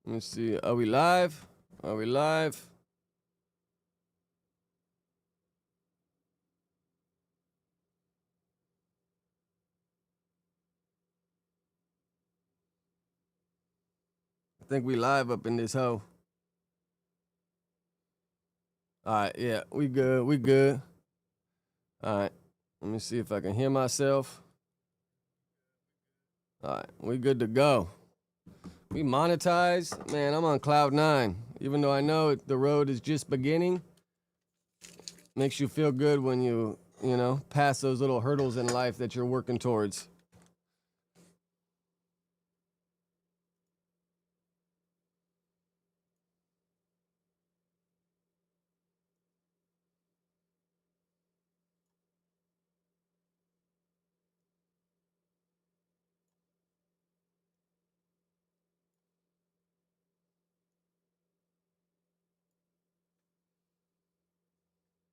Let me see. Are we live? Are we live? I think we live up in this hoe. All right, yeah, we good. We good. All right, let me see if I can hear myself. All right, we good to go. We monetized. Man, I'm on cloud 9. Even though I know the road is just beginning, makes you feel good when you know, pass those little hurdles in life that you're working towards.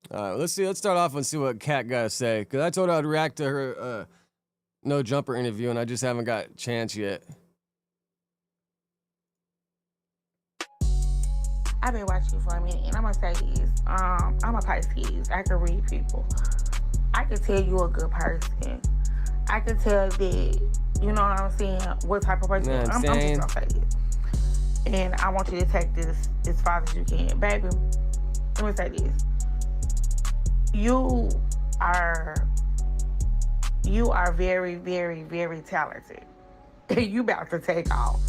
All right, let's see. Let's start off and see what Kat got to say. Because I told her I'd react to her No Jumper interview, and I just haven't got a chance yet. I've been watching you for a minute, and I'm gonna say this. I'm a Pisces. I can read people. I can tell you a good person. I can tell that, you know what I'm saying, what type of person. I'm just gonna say it. And I want you to take this as far as you can. Baby, let me say this. You are very, very, very talented. You about to take off.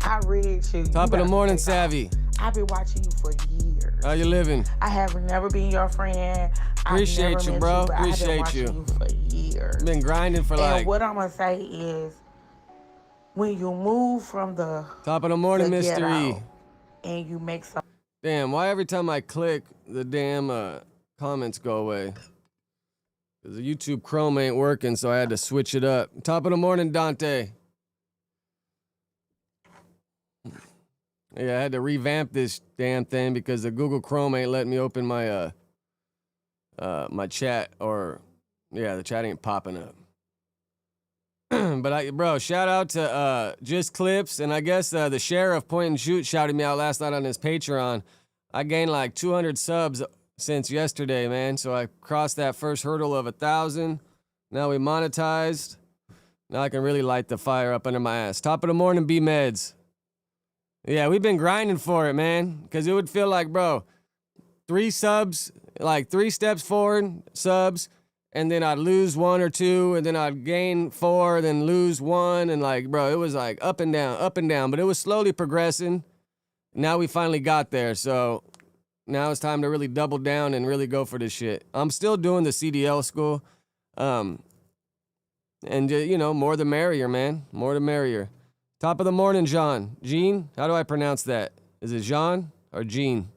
I read you. Top of the morning, Savvy. I've been watching you for years. How you living? I have never been your friend. Appreciate you, bro. Appreciate you. For years. Been grinding for like. And what I'm gonna say is, when you move from the top of the morning mystery, and you make some. Damn, why every time I click, the damn comments go away? Because the YouTube Chrome ain't working, so I had to switch it up. Top of the morning, Dante. Yeah, I had to revamp this damn thing because the Google Chrome ain't letting me open my my chat, or yeah, the chat ain't popping up. But bro, shout out to Just Clips, and I guess the sheriff Point and Shoot shouted me out last night on his Patreon. I gained like 200 subs since yesterday, man. So I crossed that first hurdle of 1,000. Now we monetized. Now I can really light the fire up under my ass. Top of the morning, B-Meds. Yeah, we've been grinding for it, man. Because it would feel like, bro, 3 subs, like 3 steps forward, subs, and then I'd lose 1 or 2, and then I'd gain 4, then lose 1, and like, bro, it was like up and down, but it was slowly progressing. Now we finally got there, so now it's time to really double down and really go for this shit. I'm still doing the CDL school, and you know, more the merrier, man, more the merrier. Top of the morning, Jean. Jean? How do I pronounce that? Is it Jean or Jean?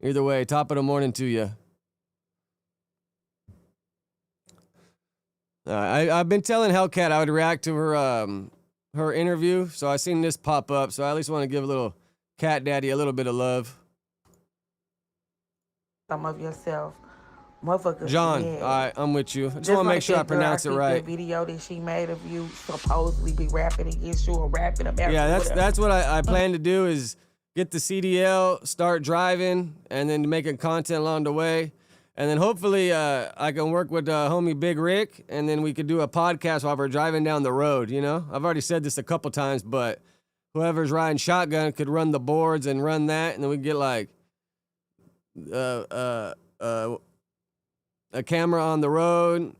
Either way, top of the morning to you. I've been telling Hellcat I would react to her interview, so I seen this pop up, so I at least want to give a little Cat Daddy a little bit of love. Some of yourself. Motherfucker. John, all right, I'm with you. I just want to make sure I pronounce it right. The video that she made of you supposedly be rapping against you or rapping about you. Yeah, that's what I plan to do, is get the CDL, start driving, and then making content along the way. And then hopefully I can work with homie Big Rick, and then we could do a podcast while we're driving down the road, you know? I've already said this a couple times, but whoever's riding shotgun could run the boards and run that, and then we get like a camera on the road,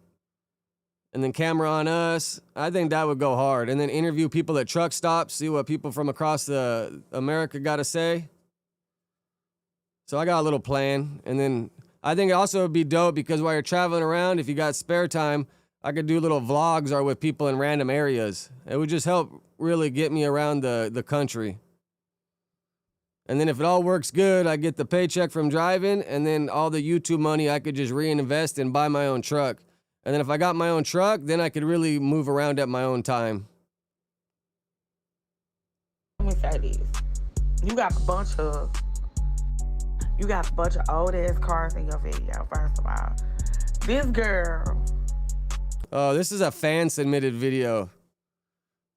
and then camera on us. I think that would go hard. And then interview people at truck stops, see what people from across America got to say. So I got a little plan. And then I think it also would be dope because while you're traveling around, if you got spare time, I could do little vlogs or with people in random areas. It would just help really get me around the country. And then if it all works good, I get the paycheck from driving, and then all the YouTube money I could just reinvest and buy my own truck. And then if I got my own truck, then I could really move around at my own time. Let me say this. You got a bunch of old ass cars in your video, first of all. This girl. Oh, this is a fan submitted video.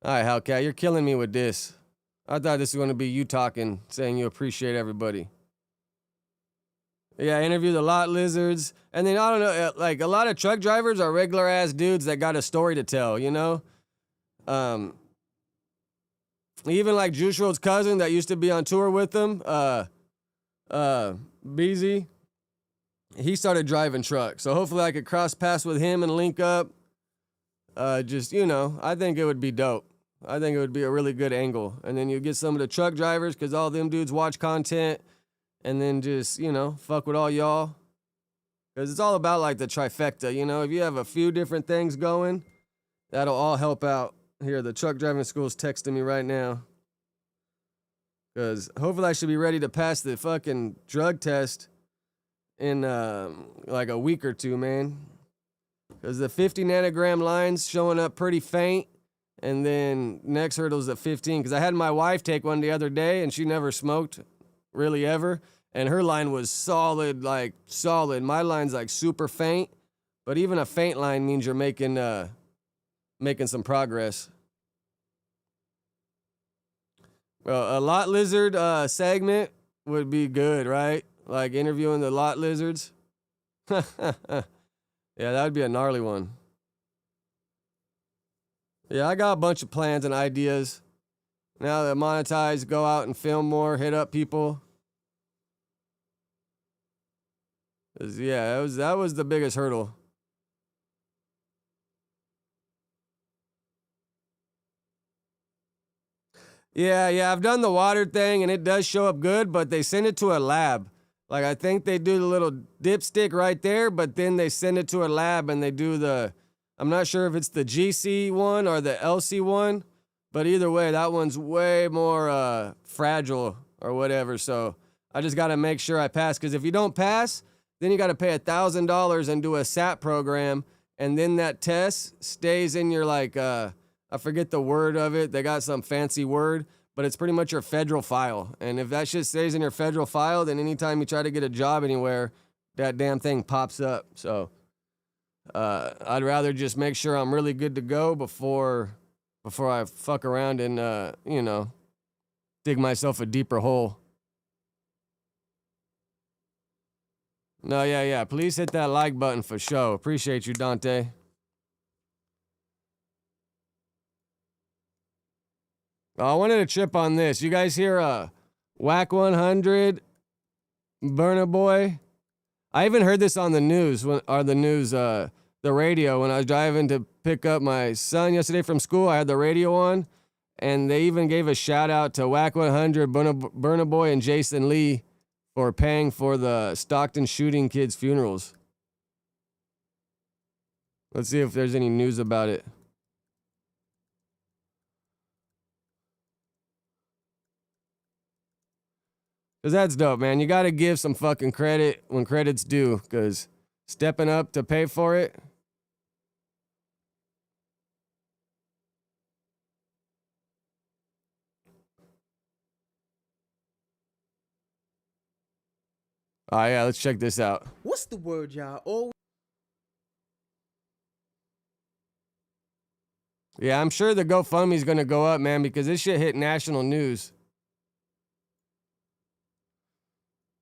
All right, Hellcat, you're killing me with this. I thought this was going to be you talking, saying you appreciate everybody. Yeah, I interviewed a lot lizards. And then, I don't know, like, a lot of truck drivers are regular-ass dudes that got a story to tell, you know? Even, like, Juice WRLD's cousin that used to be on tour with him, BZ, he started driving trucks. So hopefully I could cross paths with him and link up. Just, you know, I think it would be dope. I think it would be a really good angle. And then you get some of the truck drivers because all them dudes watch content. And then just, you know, fuck with all y'all. Because it's all about, like, the trifecta, you know? If you have a few different things going, that'll all help out. Here, the truck driving school's texting me right now. Because hopefully I should be ready to pass the fucking drug test in, like, a week or two, man. Because the 50 nanogram line's showing up pretty faint. And then next hurdle's at 15. Because I had my wife take one the other day, and she never smoked, really ever. And her line was solid, like, solid. My line's, like, super faint. But even a faint line means you're making some progress. Well, a lot lizard segment would be good, right? Like, interviewing the lot lizards. Yeah, that would be a gnarly one. Yeah, I got a bunch of plans and ideas. Now that monetized, go out and film more, hit up people. Yeah, that was the biggest hurdle. Yeah, I've done the water thing and it does show up good, but they send it to a lab. Like, I think they do the little dipstick right there, but then they send it to a lab and they do I'm not sure if it's the GC one or the LC one, but either way, that one's way more fragile or whatever. So I just got to make sure I pass, because if you don't pass, then you got to pay $1,000 and do a SAT program, and then that test stays in your, like, I forget the word of it. They got some fancy word, but it's pretty much your federal file. And if that shit stays in your federal file, then anytime you try to get a job anywhere, that damn thing pops up. So I'd rather just make sure I'm really good to go before I fuck around and, you know, dig myself a deeper hole. No, yeah. Please hit that like button for sure. Appreciate you, Dante. I wanted to chip on this. You guys hear Wack100, Burna Boy? I even heard this on the news, the radio, when I was driving to pick up my son yesterday from school. I had the radio on, and they even gave a shout out to Wack100, Burna Boy, and Jason Lee for paying for the Stockton shooting kids' funerals. Let's see if there's any news about it. Because that's dope, man. You got to give some fucking credit when credit's due, because stepping up to pay for it. Oh, yeah, let's check this out. What's the word, y'all? Oh, yeah, I'm sure the GoFundMe's going to go up, man, because this shit hit national news.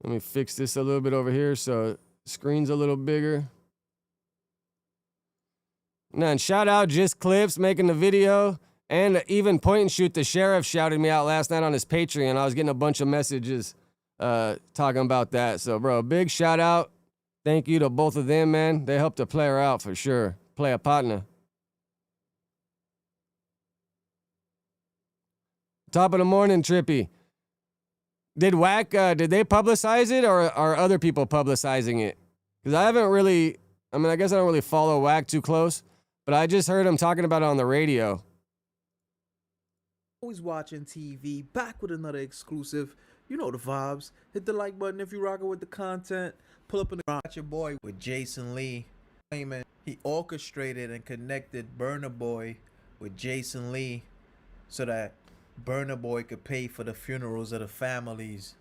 Let me fix this a little bit over here so the screen's a little bigger. And shout out Just Clips making the video. And even Point and Shoot, the sheriff, shouted me out last night on his Patreon. I was getting a bunch of messages talking about that. So, bro, big shout out. Thank you to both of them, man. They helped the player out for sure. Play a partner. Top of the morning, Trippy. Did Wack, did they publicize it, or are other people publicizing it? Because I haven't really, I guess I don't really follow Wack too close, but I just heard him talking about it on the radio. always watching TV, back with another exclusive. You know the vibes. Hit the like button if you're rocking with the content. Pull up in the Watch Your Boy with Jason Lee. He orchestrated and connected Burna Boy with Jason Lee so that Burna Boy could pay for the funerals of the families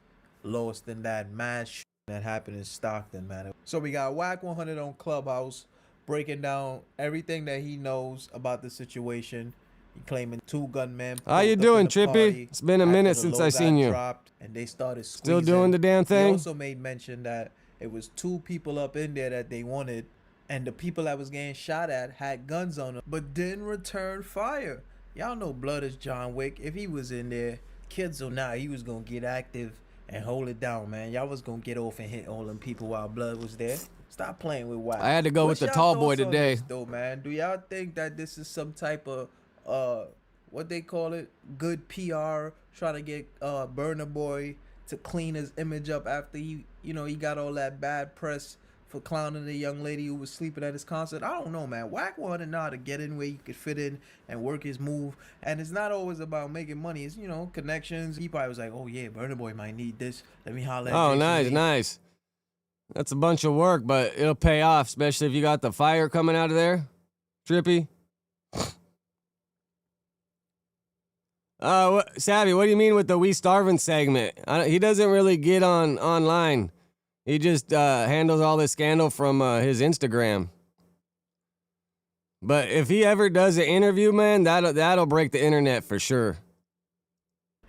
lost in that mass shooting that happened in Stockton, man. So we got Wack100 on Clubhouse breaking down everything that he knows about the situation. He claiming 2 gunmen. How you doing, Trippy? It's been a minute since I seen you. Dropped and they started squeezing. Still doing the damn thing? He also made mention that it was 2 people up in there that they wanted, and the people that was getting shot at had guns on them, but didn't return fire. Y'all know Blood is John Wick. If he was in there, kids or not, he was gonna get active and hold it down, man. Y'all was gonna get off and hit all them people while Blood was there. Stop playing with Wack. I had to go with the tall boy today. Though, man, do y'all think that this is some type of what they call it, good PR, trying to get Burna Boy to clean his image up after he got all that bad press for clowning the young lady who was sleeping at his concert? I don't know, man. Wack100 know how to get in where he could fit in and work his move, and it's not always about making money. It's connections. He probably was like, oh yeah, Burna Boy might need this. Let me holler at Oh, nice. That's a bunch of work, but it'll pay off, especially if you got the fire coming out of there. Trippy. Savvy, what do you mean with the We Starvin' segment? He doesn't really get online. He just handles all this scandal from his Instagram. But if he ever does an interview, man, that'll break the internet for sure.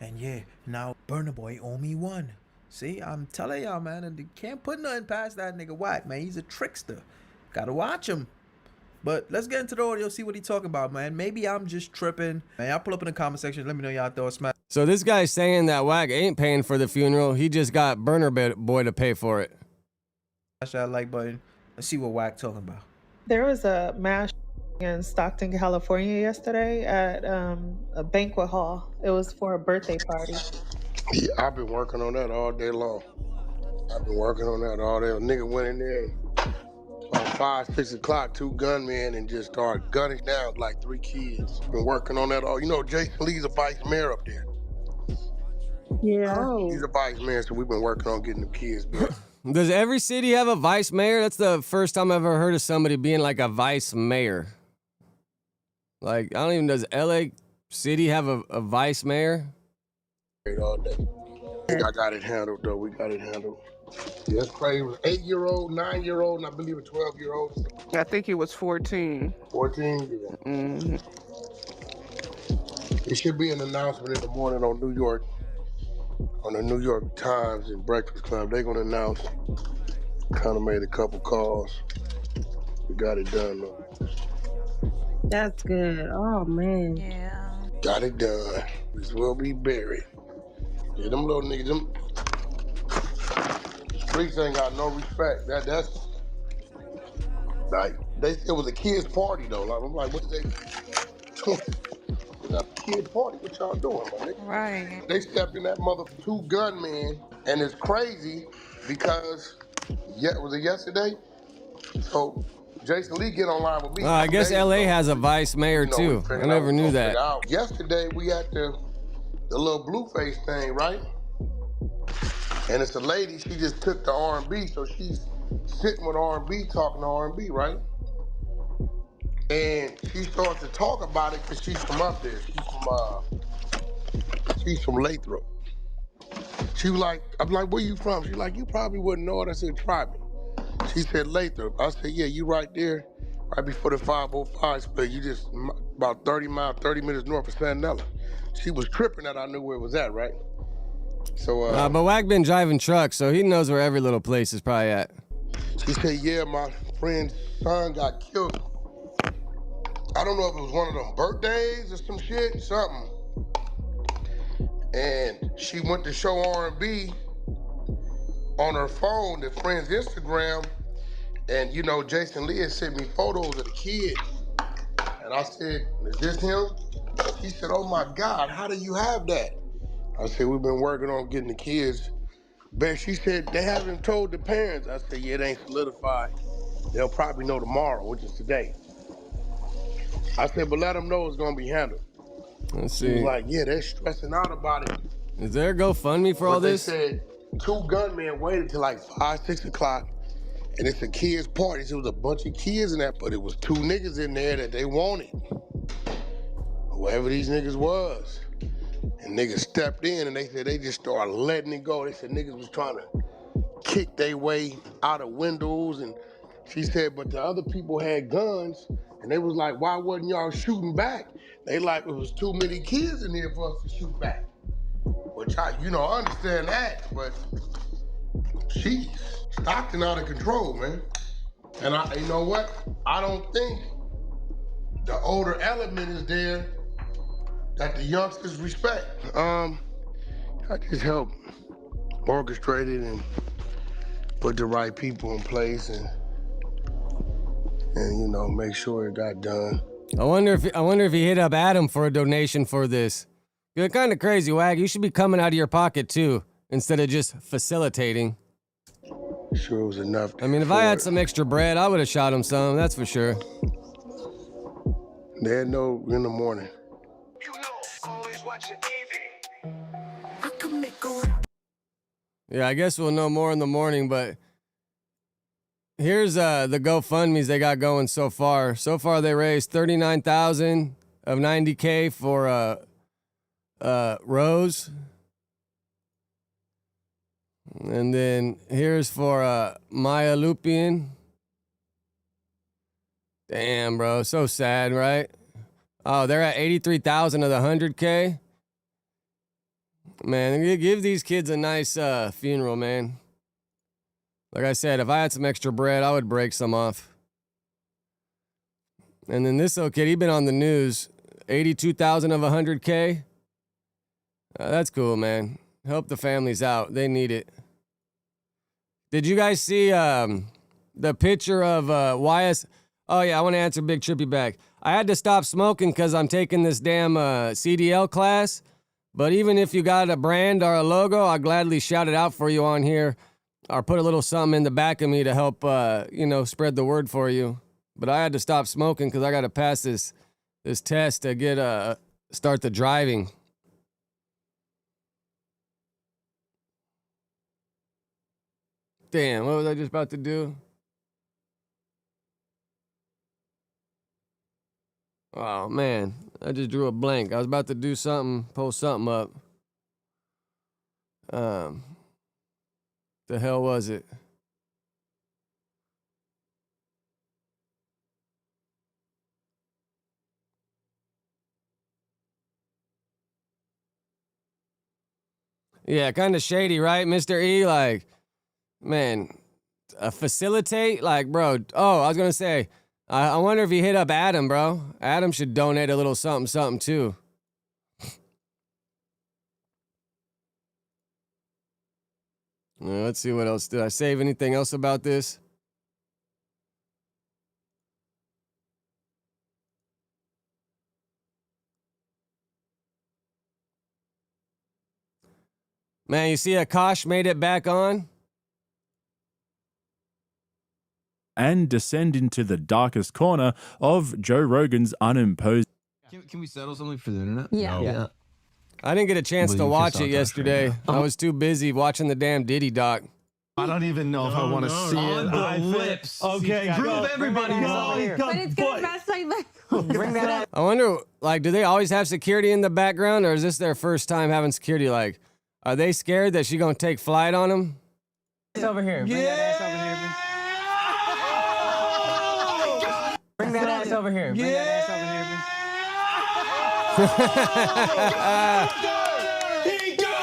And yeah, now Burna Boy owe me one. See, I'm telling y'all, man, and you can't put nothing past that nigga Wack, man. He's a trickster. Gotta watch him. But let's get into the audio, see what he talking about, man. Maybe I'm just tripping. Man, y'all pull up in the comment section. Let me know y'all thoughts, man. So this guy's saying that Wack ain't paying for the funeral. He just got Burna Boy to pay for it. Smash that like button. Let's see what Wack talking about. There was a mass in Stockton, California yesterday at a banquet hall. It was for a birthday party. Yeah, I've been working on that all day long. A nigga went in there about 5, 6 o'clock, 2 gunmen, and just started gunning down like 3 kids. Been working on that all. Jason Lee's a vice mayor up there. Yeah. Oh. He's a vice mayor, so we've been working on getting the kids built. Does every city have a vice mayor? That's the first time I've ever heard of somebody being like a vice mayor. Like, I don't even, does LA City have a vice mayor? All day. I got it handled, though. We got it handled. Yeah, it's crazy. It was 8-year-old, 9-year-old, and I believe a 12-year-old. I think he was 14. 14? Yeah. Mm-hmm. It should be an announcement in the morning on the New York Times and Breakfast Club. They're going to announce. Kind of made a couple calls. We got it done, though. That's good. Oh, man. Yeah. Got it done. This will be buried. Yeah, them little niggas, them streets ain't got no respect. That's like, they said it was a kid's party though. Like, I'm like, what is they doing? It's a kid party. What y'all doing, my nigga? Right. They stepped in that mother 2 gunmen, and it's crazy because was it yesterday? So Jason Lee get online with me. I guess LA has a vice mayor too. I never knew that. Yesterday we had the little Blueface thing, right? And it's a lady, she just took the R&B, so she's sitting with R&B, talking to R&B, right? And she starts to talk about it because she's from up there. She's from Lathrop. She was like, I'm like, where you from? She's like, you probably wouldn't know it. I said, try me. She said, Lathrop. I said, yeah, you right there, right before the 505 split. You just about 30 minutes north of Sandella. She was tripping that I knew where it was at, right? So, but Wack been driving trucks, so he knows where every little place is probably at. She said, yeah, my friend's son got killed. I don't know if it was one of them birthdays or some shit, something. And she went to show R&B on her phone, the friend's Instagram, and Jason Lee had sent me photos of the kid. And I said, is this him? He said, oh my God, how do you have that? I said, we've been working on getting the kids. But she said, they haven't told the parents. I said, yeah, it ain't solidified. They'll probably know tomorrow, which is today. I said, but let them know it's gonna be handled. Let's She was see. like, yeah, they're stressing out about it. Is there a GoFundMe for all this? They said 2 gunmen waited till like 5, 6 o'clock, and it's a kids' party. So it was a bunch of kids in that, but it was 2 niggas in there that they wanted. Whoever these niggas was. And niggas stepped in and they said they just started letting it go. They said niggas was trying to kick their way out of windows. And she said, but the other people had guns And they was like, why wasn't y'all shooting back? They like, it was too many kids in here for us to shoot back. Which I understand that, but she's Stockton out of control, man. And you know what? I don't think the older element is there that the youngsters respect. I just help orchestrate it and put the right people in place and make sure it got done. I wonder if he hit up Adam for a donation for this. You're kind of crazy, Wag. You should be coming out of your pocket too, instead of just facilitating. Sure it was enough. I mean, if I had some extra bread, I would have shot him some. That's for sure. They had no in the morning. Yeah, I guess we'll know more in the morning, but here's the GoFundMe's they got going so far. So far, they raised $39,000 of $90K for Rose. And then here's for Maya Lupian. Damn, bro, so sad, right? Oh, they're at 83,000 of the 100K. Man, give these kids a nice funeral, man. Like I said, if I had some extra bread, I would break some off. And then this little kid, he been on the news. 82,000 of 100K. That's cool, man. Help the families out. They need it. Did you guys see the picture of YS? Oh, yeah, I want to answer Big Trippy back. I had to stop smoking because I'm taking this damn CDL class. But even if you got a brand or a logo, I'll gladly shout it out for you on here. Or put a little something in the back of me to help, spread the word for you. But I had to stop smoking because I got to pass this test to get start the driving. Damn, what was I just about to do? Oh, man, I just drew a blank. I was about to do something, post something up. The hell was it? Yeah, kind of shady, right, Mr. E? Like, man, facilitate? Like, bro, oh, I was going to say, I wonder if he hit up Adam, bro. Adam should donate a little something, something, too. Let's see what else. Did I save anything else about this? Man, you see Akash made it back on? And descend into the darkest corner of Joe Rogan's unimposed. Can we settle something for the internet? Yeah. No. I didn't get a chance to watch it yesterday. I was too busy watching the damn Diddy doc. I don't even know if I want to see it. On the lips. Okay, prove everybody wrong. But it's gonna mess like Bring that up. I wonder, like, do they always have security in the background, or is this their first time having security? Like, are they scared that she gonna take flight on them? It's over here. Bring that ass over here. Bring that ass over here. Bring that ass over here. He goes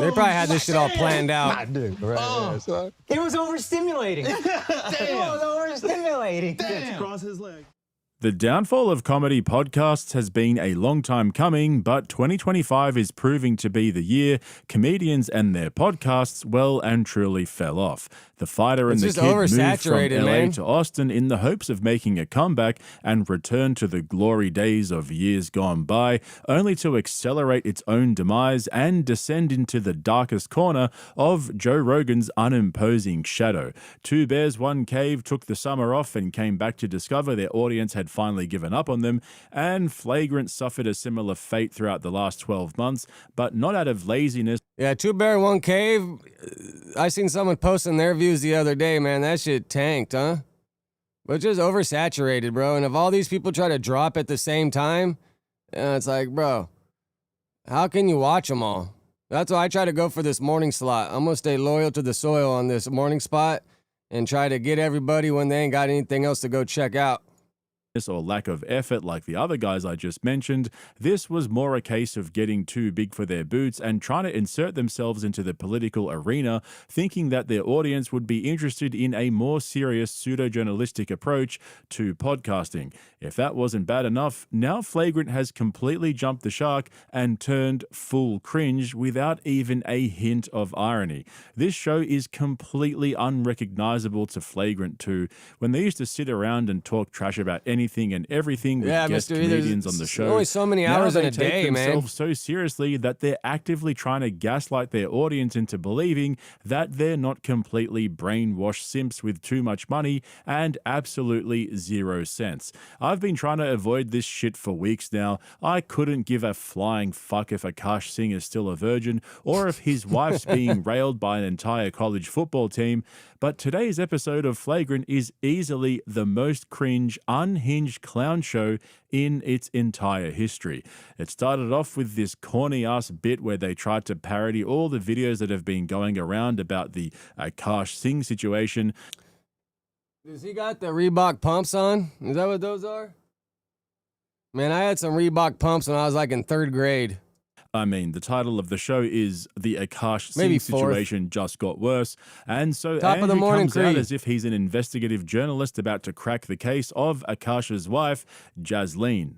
They probably had this shit all planned out. It was overstimulating. It was overstimulating. Cross his leg. The downfall of comedy podcasts has been a long time coming, but 2025 is proving to be the year comedians and their podcasts well and truly fell off. The Fighter and It's the just Kid moved from oversaturated, LA man. to Austin in the hopes of making a comeback and return to the glory days of years gone by, only to accelerate its own demise and descend into the darkest corner of Joe Rogan's unimposing shadow. Two Bears, One Cave took the summer off and came back to discover their audience had finally given up on them, and Flagrant suffered a similar fate throughout the last 12 months, but not out of laziness. Yeah, Two Bear, One Cave. I seen someone posting their views the other day, man. That shit tanked, huh? But just oversaturated, bro. And if all these people try to drop at the same time, it's like, bro, how can you watch them all? That's why I try to go for this morning slot. I'm gonna stay loyal to the soil on this morning spot and try to get everybody when they ain't got anything else to go check out. Or lack of effort like the other guys I just mentioned, this was more a case of getting too big for their boots and trying to insert themselves into the political arena, thinking that their audience would be interested in a more serious pseudo-journalistic approach to podcasting. If that wasn't bad enough, now Flagrant has completely jumped the shark and turned full cringe without even a hint of irony. This show is completely unrecognizable to Flagrant 2. When they used to sit around and talk trash about anything and everything with guest comedians on the show. Only so many hours in a day, man. They take themselves so seriously that they're actively trying to gaslight their audience into believing that they're not completely brainwashed simps with too much money and absolutely zero sense. I've been trying to avoid this shit for weeks now. I couldn't give a flying fuck if Akash Singh is still a virgin or if his wife's being railed by an entire college football team, but today's episode of Flagrant is easily the most cringe, unhinged clown show in its entire history. It started off with this corny-ass bit where they tried to parody all the videos that have been going around about the Akash Singh situation. Does he got the Reebok pumps on? Is that what those are? Man, I had some Reebok pumps when I was like in 3rd grade. I mean, the title of the show is The Akash Maybe Singh Situation Just Got Worse. And so Top of the Andrew morning, comes out Creed. as if he's an investigative journalist about to crack the case of Akash's wife, Jasleen.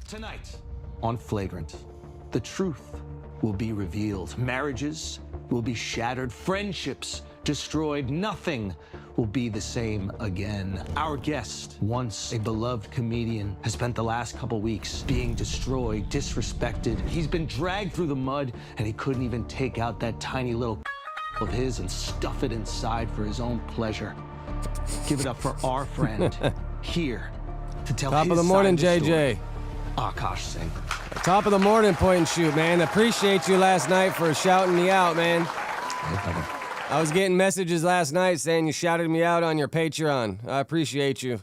Tonight on Flagrant, the truth will be revealed. Marriages will be shattered. Friendships destroyed. Nothing will be the same again. Our guest, once a beloved comedian, has spent the last couple weeks being destroyed, disrespected. He's been dragged through the mud, and he couldn't even take out that tiny little of his and stuff it inside for his own pleasure. Give it up for our friend here to tell Top his of the morning, side of the JJ. story. Akash Singh. Top of the morning, point and shoot, man. Appreciate you last night for shouting me out, man. I was getting messages last night saying you shouted me out on your Patreon. I appreciate you.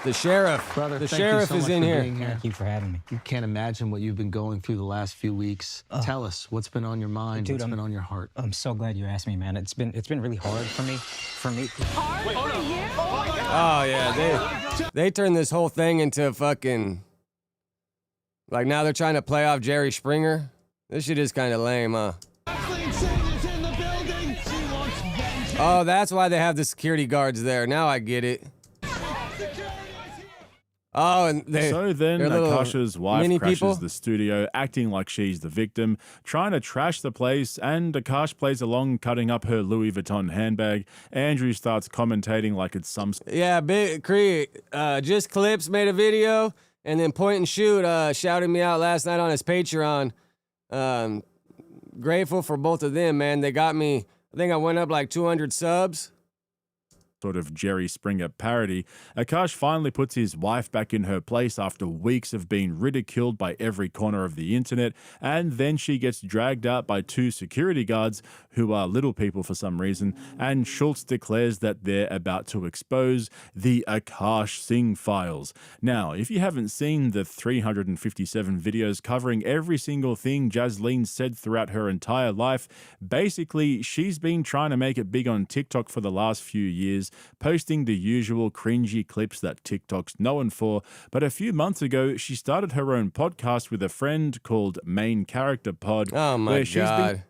The sheriff. Brother, the thank you sheriff so is much in for here. being here. Thank you for having me. You can't imagine what you've been going through the last few weeks. Tell us what's been on your mind, Dude, what's been on your heart. I'm so glad you asked me, man. It's been really hard for me. Oh yeah, they turned this whole thing into fucking, like, now they're trying to play off Jerry Springer. This shit is kind of lame, huh? Oh, that's why they have the security guards there. Now I get it. Oh, and So then they're little Akash's wife mini crashes people? the studio, acting like she's the victim, trying to trash the place, and Akash plays along, cutting up her Louis Vuitton handbag. Andrew starts commentating like it's some... Yeah, Big Creed, Just Clips made a video, and then Point and Shoot shouted me out last night on his Patreon. Grateful for both of them, man. They got me, I think I went up like 200 subs. Sort of Jerry Springer parody. Akash finally puts his wife back in her place after weeks of being ridiculed by every corner of the internet, and then she gets dragged out by 2 security guards who are little people for some reason, and Schultz declares that they're about to expose the Akash Singh files. Now, if you haven't seen the 357 videos covering every single thing Jasleen said throughout her entire life, basically she's been trying to make it big on TikTok for the last few years, posting the usual cringy clips that TikTok's known for, but a few months ago, she started her own podcast with a friend called Main Character Pod. Oh my God.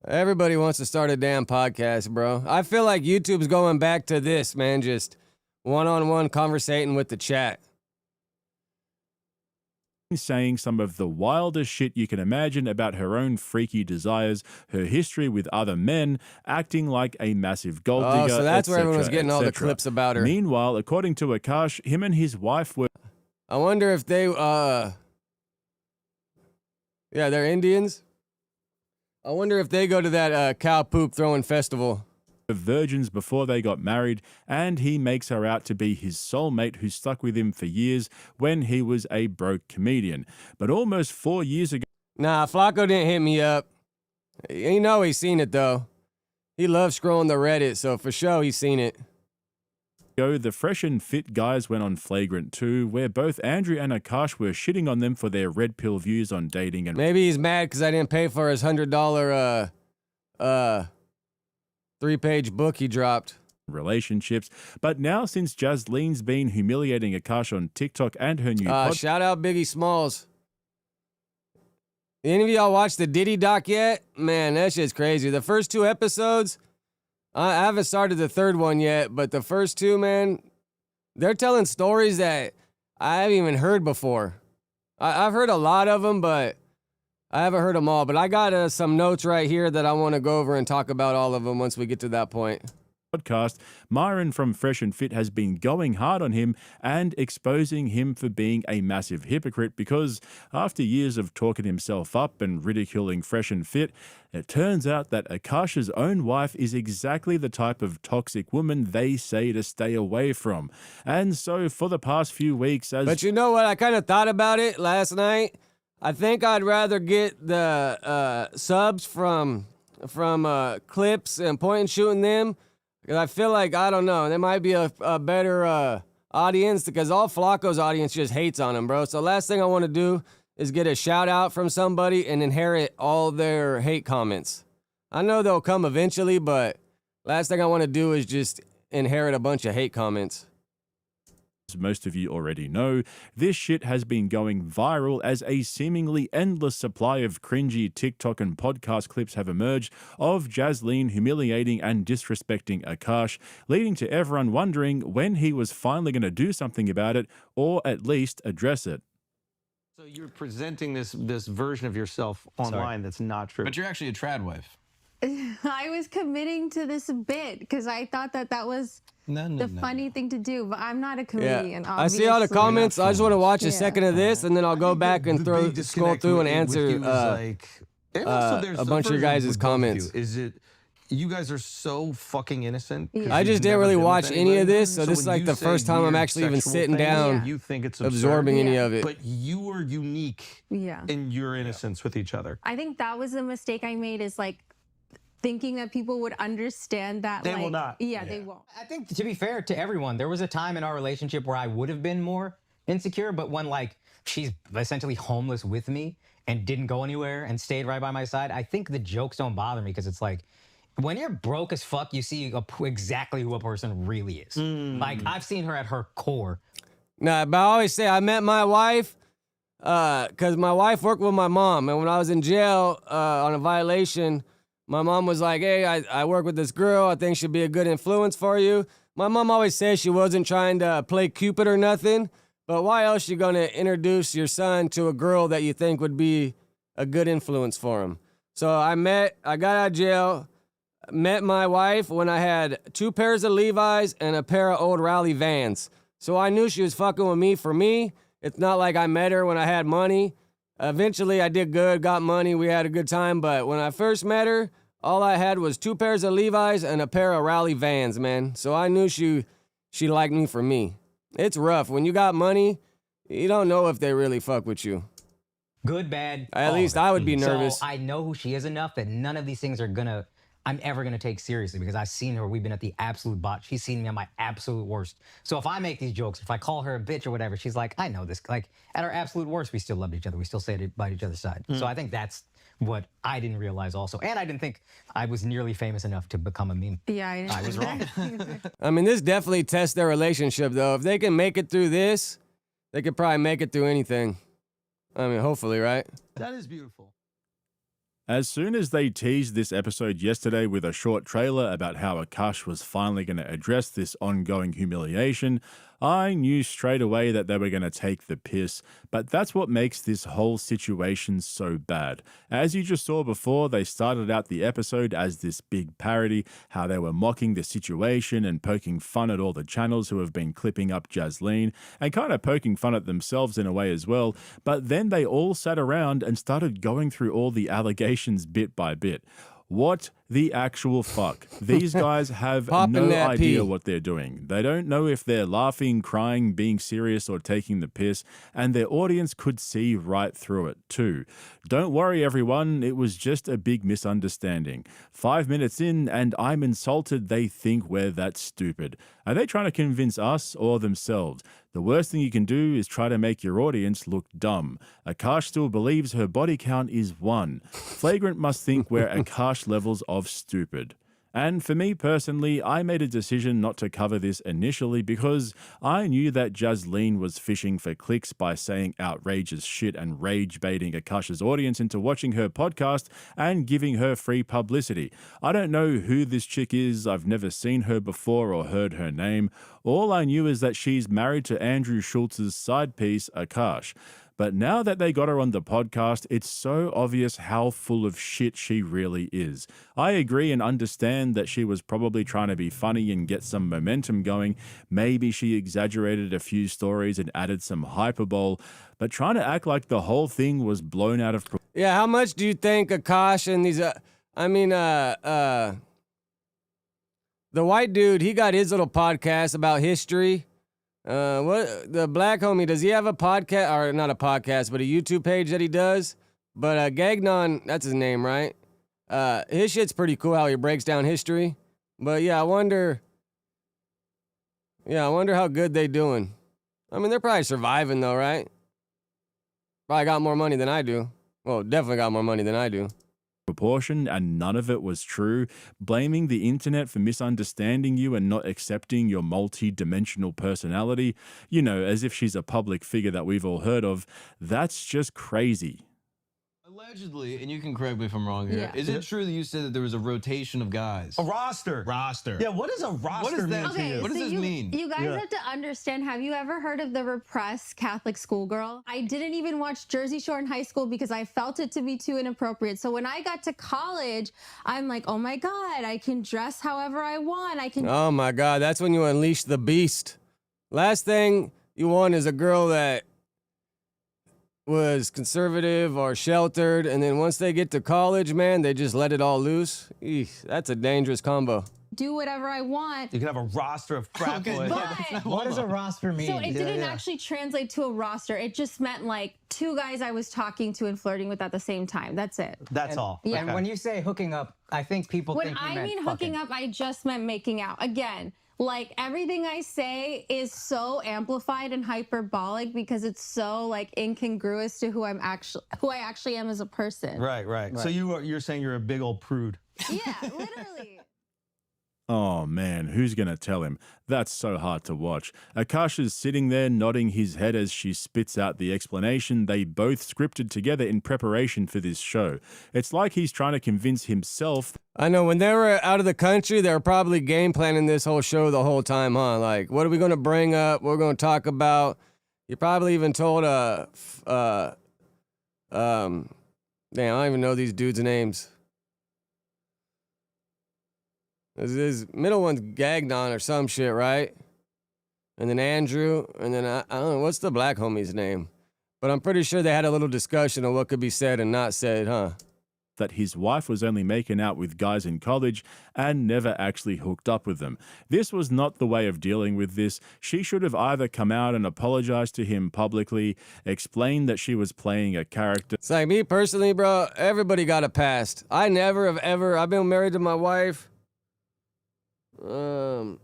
Everybody wants to start a damn podcast, bro. I feel like YouTube's going back to this, man, just one-on-one conversating with the chat. Saying some of the wildest shit you can imagine about her own freaky desires, her history with other men, acting like a massive gold digger. Oh, so that's where everyone's getting all the clips about her. Meanwhile, according to Akash, him and his wife were... I wonder if they, yeah, they're Indians. I wonder if they go to that cow poop throwing festival. Virgins before they got married, and he makes her out to be his soulmate who stuck with him for years when he was a broke comedian. But almost 4 years ago... Nah, Flacco didn't hit me up. You know he's seen it, though. He loves scrolling the Reddit, so for sure he's seen it. The Fresh and Fit guys went on Flagrant 2, where both Andrew and Akash were shitting on them for their red pill views on dating and Maybe he's mad because I didn't pay for his $100 3-page book he dropped. relationships. But now, since Jaslene's been humiliating Akash on TikTok and her new shout out Biggie Smalls. Any of y'all watch the Diddy doc yet? Man, that shit's crazy. The first 2 episodes, I haven't started the 3rd one yet, but the first 2, man, they're telling stories that I haven't even heard before. I've heard a lot of them, but I haven't heard them all. But I got some notes right here that I want to go over and talk about all of them once we get to that point. Podcast, Myron from Fresh and Fit has been going hard on him and exposing him for being a massive hypocrite because after years of talking himself up and ridiculing Fresh and Fit, it turns out that Akash's own wife is exactly the type of toxic woman they say to stay away from. And so for the past few weeks But you know what? I kind of thought about it last night. I think I'd rather get the subs from clips and point and shooting them. Because I feel like, I don't know, there might be a better audience because all Flacco's audience just hates on him, bro. So last thing I want to do is get a shout out from somebody and inherit all their hate comments. I know they'll come eventually, but last thing I want to do is just inherit a bunch of hate comments. As most of you already know, this shit has been going viral as a seemingly endless supply of cringy TikTok and podcast clips have emerged of Jasleen humiliating and disrespecting Akash, leading to everyone wondering when he was finally going to do something about it or at least address it. So you're presenting this version of yourself online that's not true. But you're actually a trad wife. I was committing to this bit because I thought that was the funny thing to do, but I'm not a comedian. I see all the comments. I just want to watch a second of this, and then I'll go back and scroll through and answer a bunch of your guys' comments. Is it you guys are so fucking innocent? I just didn't really watch any of this, so this is like the first time I'm actually even sitting down, you think it's absorbing any of it. But you were unique in your innocence with each other. I think that was the mistake I made, is like thinking that people would understand that. They will not. Yeah, they won't. I think, to be fair to everyone, there was a time in our relationship where I would have been more insecure, but when like she's essentially homeless with me and didn't go anywhere and stayed right by my side, I think the jokes don't bother me because it's like, when you're broke as fuck, you see exactly who a person really is. Like, I've seen her at her core. Nah, but I always say I met my wife because my wife worked with my mom, and when I was in jail on a violation, my mom was like, hey, I work with this girl. I think she'd be a good influence for you. My mom always says she wasn't trying to play Cupid or nothing, but why else you going to introduce your son to a girl that you think would be a good influence for him? So I got out of jail, met my wife when I had 2 pairs of Levi's and a pair of old Raleigh Vans. So I knew she was fucking with me for me. It's not like I met her when I had money. Eventually, I did good, got money, we had a good time, but when I first met her, all I had was 2 pairs of Levi's and a pair of Raleigh Vans, man. So I knew she liked me for me. It's rough. When you got money, you don't know if they really fuck with you. Good, bad. At least I would be nervous. So I know who she is enough that none of these things I'm ever going to take seriously because I've seen her. We've been at the absolute bottom. She's seen me at my absolute worst. So if I make these jokes, if I call her a bitch or whatever, she's like, I know this. Like, at our absolute worst, we still loved each other. We still stayed by each other's side. So I think that's what I didn't realize also. And I didn't think I was nearly famous enough to become a meme. Yeah, I was wrong. I mean, this definitely tests their relationship, though. If they can make it through this, they could probably make it through anything. I mean, hopefully, right? That is beautiful. As soon as they teased this episode yesterday with a short trailer about how Akash was finally going to address this ongoing humiliation, I knew straight away that they were going to take the piss, but that's what makes this whole situation so bad. As you just saw before, they started out the episode as this big parody, how they were mocking the situation and poking fun at all the channels who have been clipping up Jasleen, and kind of poking fun at themselves in a way as well, but then they all sat around and started going through all the allegations bit by bit. What The actual fuck. These guys have Popping no that idea pee. what they're doing. They don't know if they're laughing, crying, being serious, or taking the piss, and their audience could see right through it too. Don't worry, everyone, it was just a big misunderstanding. 5 minutes in, and I'm insulted they think we're that stupid. Are they trying to convince us or themselves? The worst thing you can do is try to make your audience look dumb. Akash still believes her body count is 1. Flagrant must think we're Akash levels of stupid. And for me personally, I made a decision not to cover this initially because I knew that Jazleen was fishing for clicks by saying outrageous shit and rage baiting Akash's audience into watching her podcast and giving her free publicity. I don't know who this chick is, I've never seen her before or heard her name. All I knew is that she's married to Andrew Schultz's side piece, Akash. But now that they got her on the podcast, it's so obvious how full of shit she really is. I agree and understand that she was probably trying to be funny and get some momentum going. Maybe she exaggerated a few stories and added some hyperbole, but trying to act like the whole thing was blown out of proportion. Yeah, how much do you think Akash and these, the white dude, he got his little podcast about history. What the black homie, does he have a podcast, or not a podcast, but a YouTube page that he does? But Gagnon, that's his name, right? His shit's pretty cool how he breaks down history. But yeah, I wonder how good they doing. I mean, they're probably surviving though, right? Probably got more money than I do. Well, definitely got more money than I do. Proportion, and none of it was true. Blaming the internet for misunderstanding you and not accepting your multi-dimensional personality, you know, as if she's a public figure that we've all heard of, that's just crazy. Allegedly, and you can correct me if I'm wrong here, Yeah. is it true that you said that there was a rotation of guys? A roster. Roster. Yeah, what does a roster What is mean that? to you? What does this mean? You guys have to understand, have you ever heard of the repressed Catholic schoolgirl? I didn't even watch Jersey Shore in high school because I felt it to be too inappropriate. So when I got to college, I'm like, oh my God, I can dress however I want. I can. Oh my God, that's when you unleash the beast. Last thing you want is a girl that was conservative or sheltered, and then once they get to college, man, they just let it all loose. Eesh, that's a dangerous combo. Do whatever I want. You can have a roster of frat boys. But What does a roster mean? so it didn't actually translate to a roster. It just meant like 2 guys I was talking to and flirting with at the same time. That's it. That's all. Yeah. And when you say hooking up, I think people When think you I meant mean fucking. hooking up, I just meant making out. Again, like everything I say is so amplified and hyperbolic because it's so like incongruous to who I actually am as a person. Right. So you're saying you're a big old prude. Yeah, literally. Oh man, who's gonna tell him? That's so hard to watch. Akash is sitting there nodding his head as she spits out the explanation they both scripted together in preparation for this show. It's like he's trying to convince himself. I know, when they were out of the country, they were probably game planning this whole show the whole time, huh? Like, what are we gonna bring up? What we're gonna talk about? You probably even told damn, I don't even know these dudes' names. His middle one's Gagnon or some shit, right? And then Andrew, and then I don't know, what's the black homie's name? But I'm pretty sure they had a little discussion of what could be said and not said, huh? That his wife was only making out with guys in college and never actually hooked up with them. This was not the way of dealing with this. She should have either come out and apologized to him publicly, explained that she was playing a character. It's like me personally, bro, everybody got a past. I never have ever, I've been married to my wife. What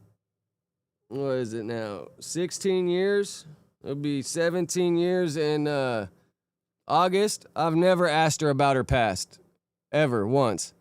is it now? 16 years? It'll be 17 years in August. I've never asked her about her past. Ever, once.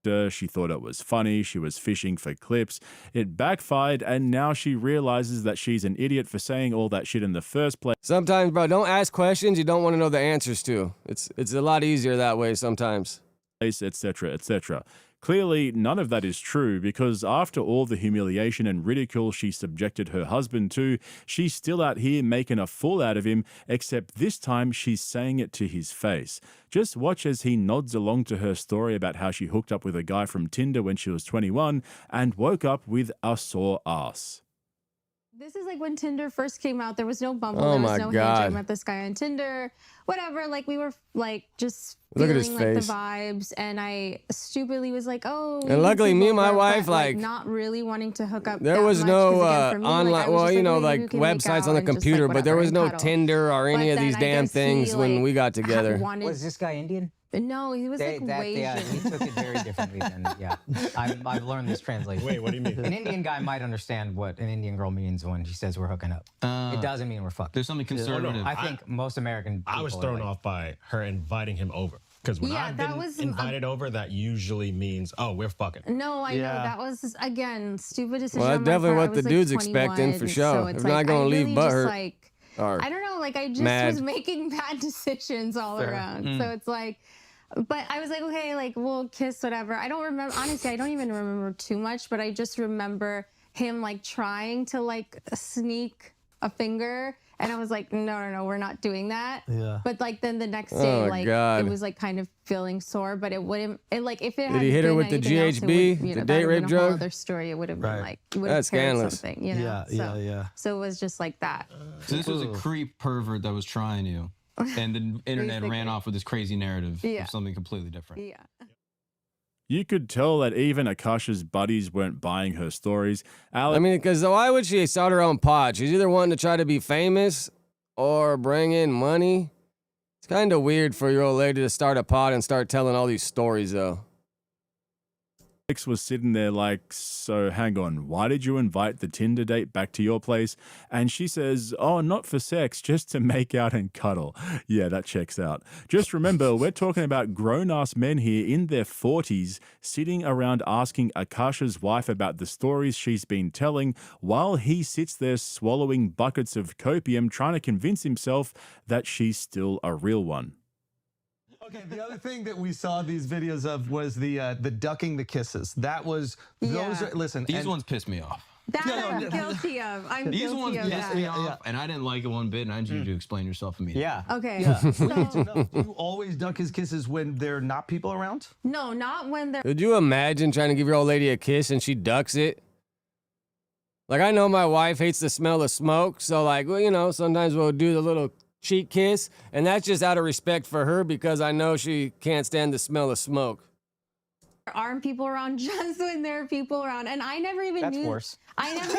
She thought it was funny, she was fishing for clips. It backfired, and now she realizes that she's an idiot for saying all that shit in the first place. Sometimes, bro, don't ask questions you don't want to know the answers to. It's a lot easier that way sometimes. Etc., etc. Clearly, none of that is true because after all the humiliation and ridicule she subjected her husband to, she's still out here making a fool out of him, except this time she's saying it to his face. Just watch as he nods along to her story about how she hooked up with a guy from Tinder when she was 21 and woke up with a sore ass. This is like when Tinder first came out. There was no Bumble. Oh there was my no Hinge. God. I met this guy on Tinder. Whatever. Like we were like just Look at his feeling like face. the vibes, and I stupidly was like, oh. we And can luckily, sleep me and my over, wife, but, like, not really wanting to hook up. There that was much, no 'cause again, for me, like, I online, was well, just you like, know, maybe like we can make websites out on the and just, computer, like, but there whatever, was and no cuddle. Tinder or any But of these then I damn guess things he, when like, we got together. Was this guy Indian? No, he was like way Yeah, Asian. he took it very differently than, yeah. I've learned this translation. Wait, what do you mean? An Indian guy might understand what an Indian girl means when she says we're hooking up. It doesn't mean we're fucked. There's something conservative. I think most American people I was are thrown like, off by her inviting him over. Because when Yeah, I've that been was- invited over, that usually means, oh, we're fucking. No, I know that was again stupid decision. Well, that's on my definitely part. what I was, the dude's like, expecting for 21, sure. So it's If like, not gonna I leave really butthurt just, like, or I don't know, like I just mad. was making bad decisions all around. So it's like, but I was like, okay, like we'll kiss, whatever. I don't remember. Honestly, I don't even remember too much, but I just remember him like trying to like sneak a finger. And I was like, no, we're not doing that. Yeah. But like then the next day, Oh, like God. it was like kind of feeling sore, but it wouldn't. It like if it Did had he hit her been with the anything else, it GHB, would, you the know, date that would've rape been a whole drug? other story. It would have been Right. like it would That's have carried scandalous. something, you know. Yeah, so, yeah. So it was just like that. So this was a creep pervert that was trying you, and the internet ran Basically. off with this crazy narrative Yeah. of something completely different. Yeah. You could tell that even Akasha's buddies weren't buying her stories. I mean, because why would she start her own pod? She's either wanting to try to be famous or bring in money. It's kind of weird for your old lady to start a pod and start telling all these stories, though. Alex was sitting there like, so hang on, why did you invite the Tinder date back to your place? And she says, oh, not for sex, just to make out and cuddle. Yeah, that checks out. Just remember, we're talking about grown-ass men here in their 40s sitting around asking Akasha's wife about the stories she's been telling while he sits there swallowing buckets of copium trying to convince himself that she's still a real one. Okay, the other thing that we saw these videos of was the ducking the kisses. That was those. Yeah. Are, listen, These ones pissed me off. That I'm guilty of. I'm These guilty ones of pissed that. me off, and I didn't like it one bit, and I need you to explain yourself immediately. yeah. Okay. We need to know, do you always duck his kisses when there are not people around? No, not when they're. Could you imagine trying to give your old lady a kiss and she ducks it? Like, I know my wife hates the smell of smoke, so, like, well, you know, sometimes we'll do the little cheek kiss, and that's just out of respect for her because I know she can't stand the smell of smoke. There aren't people around just when there are people around, and I never even That's knew. worse. I never.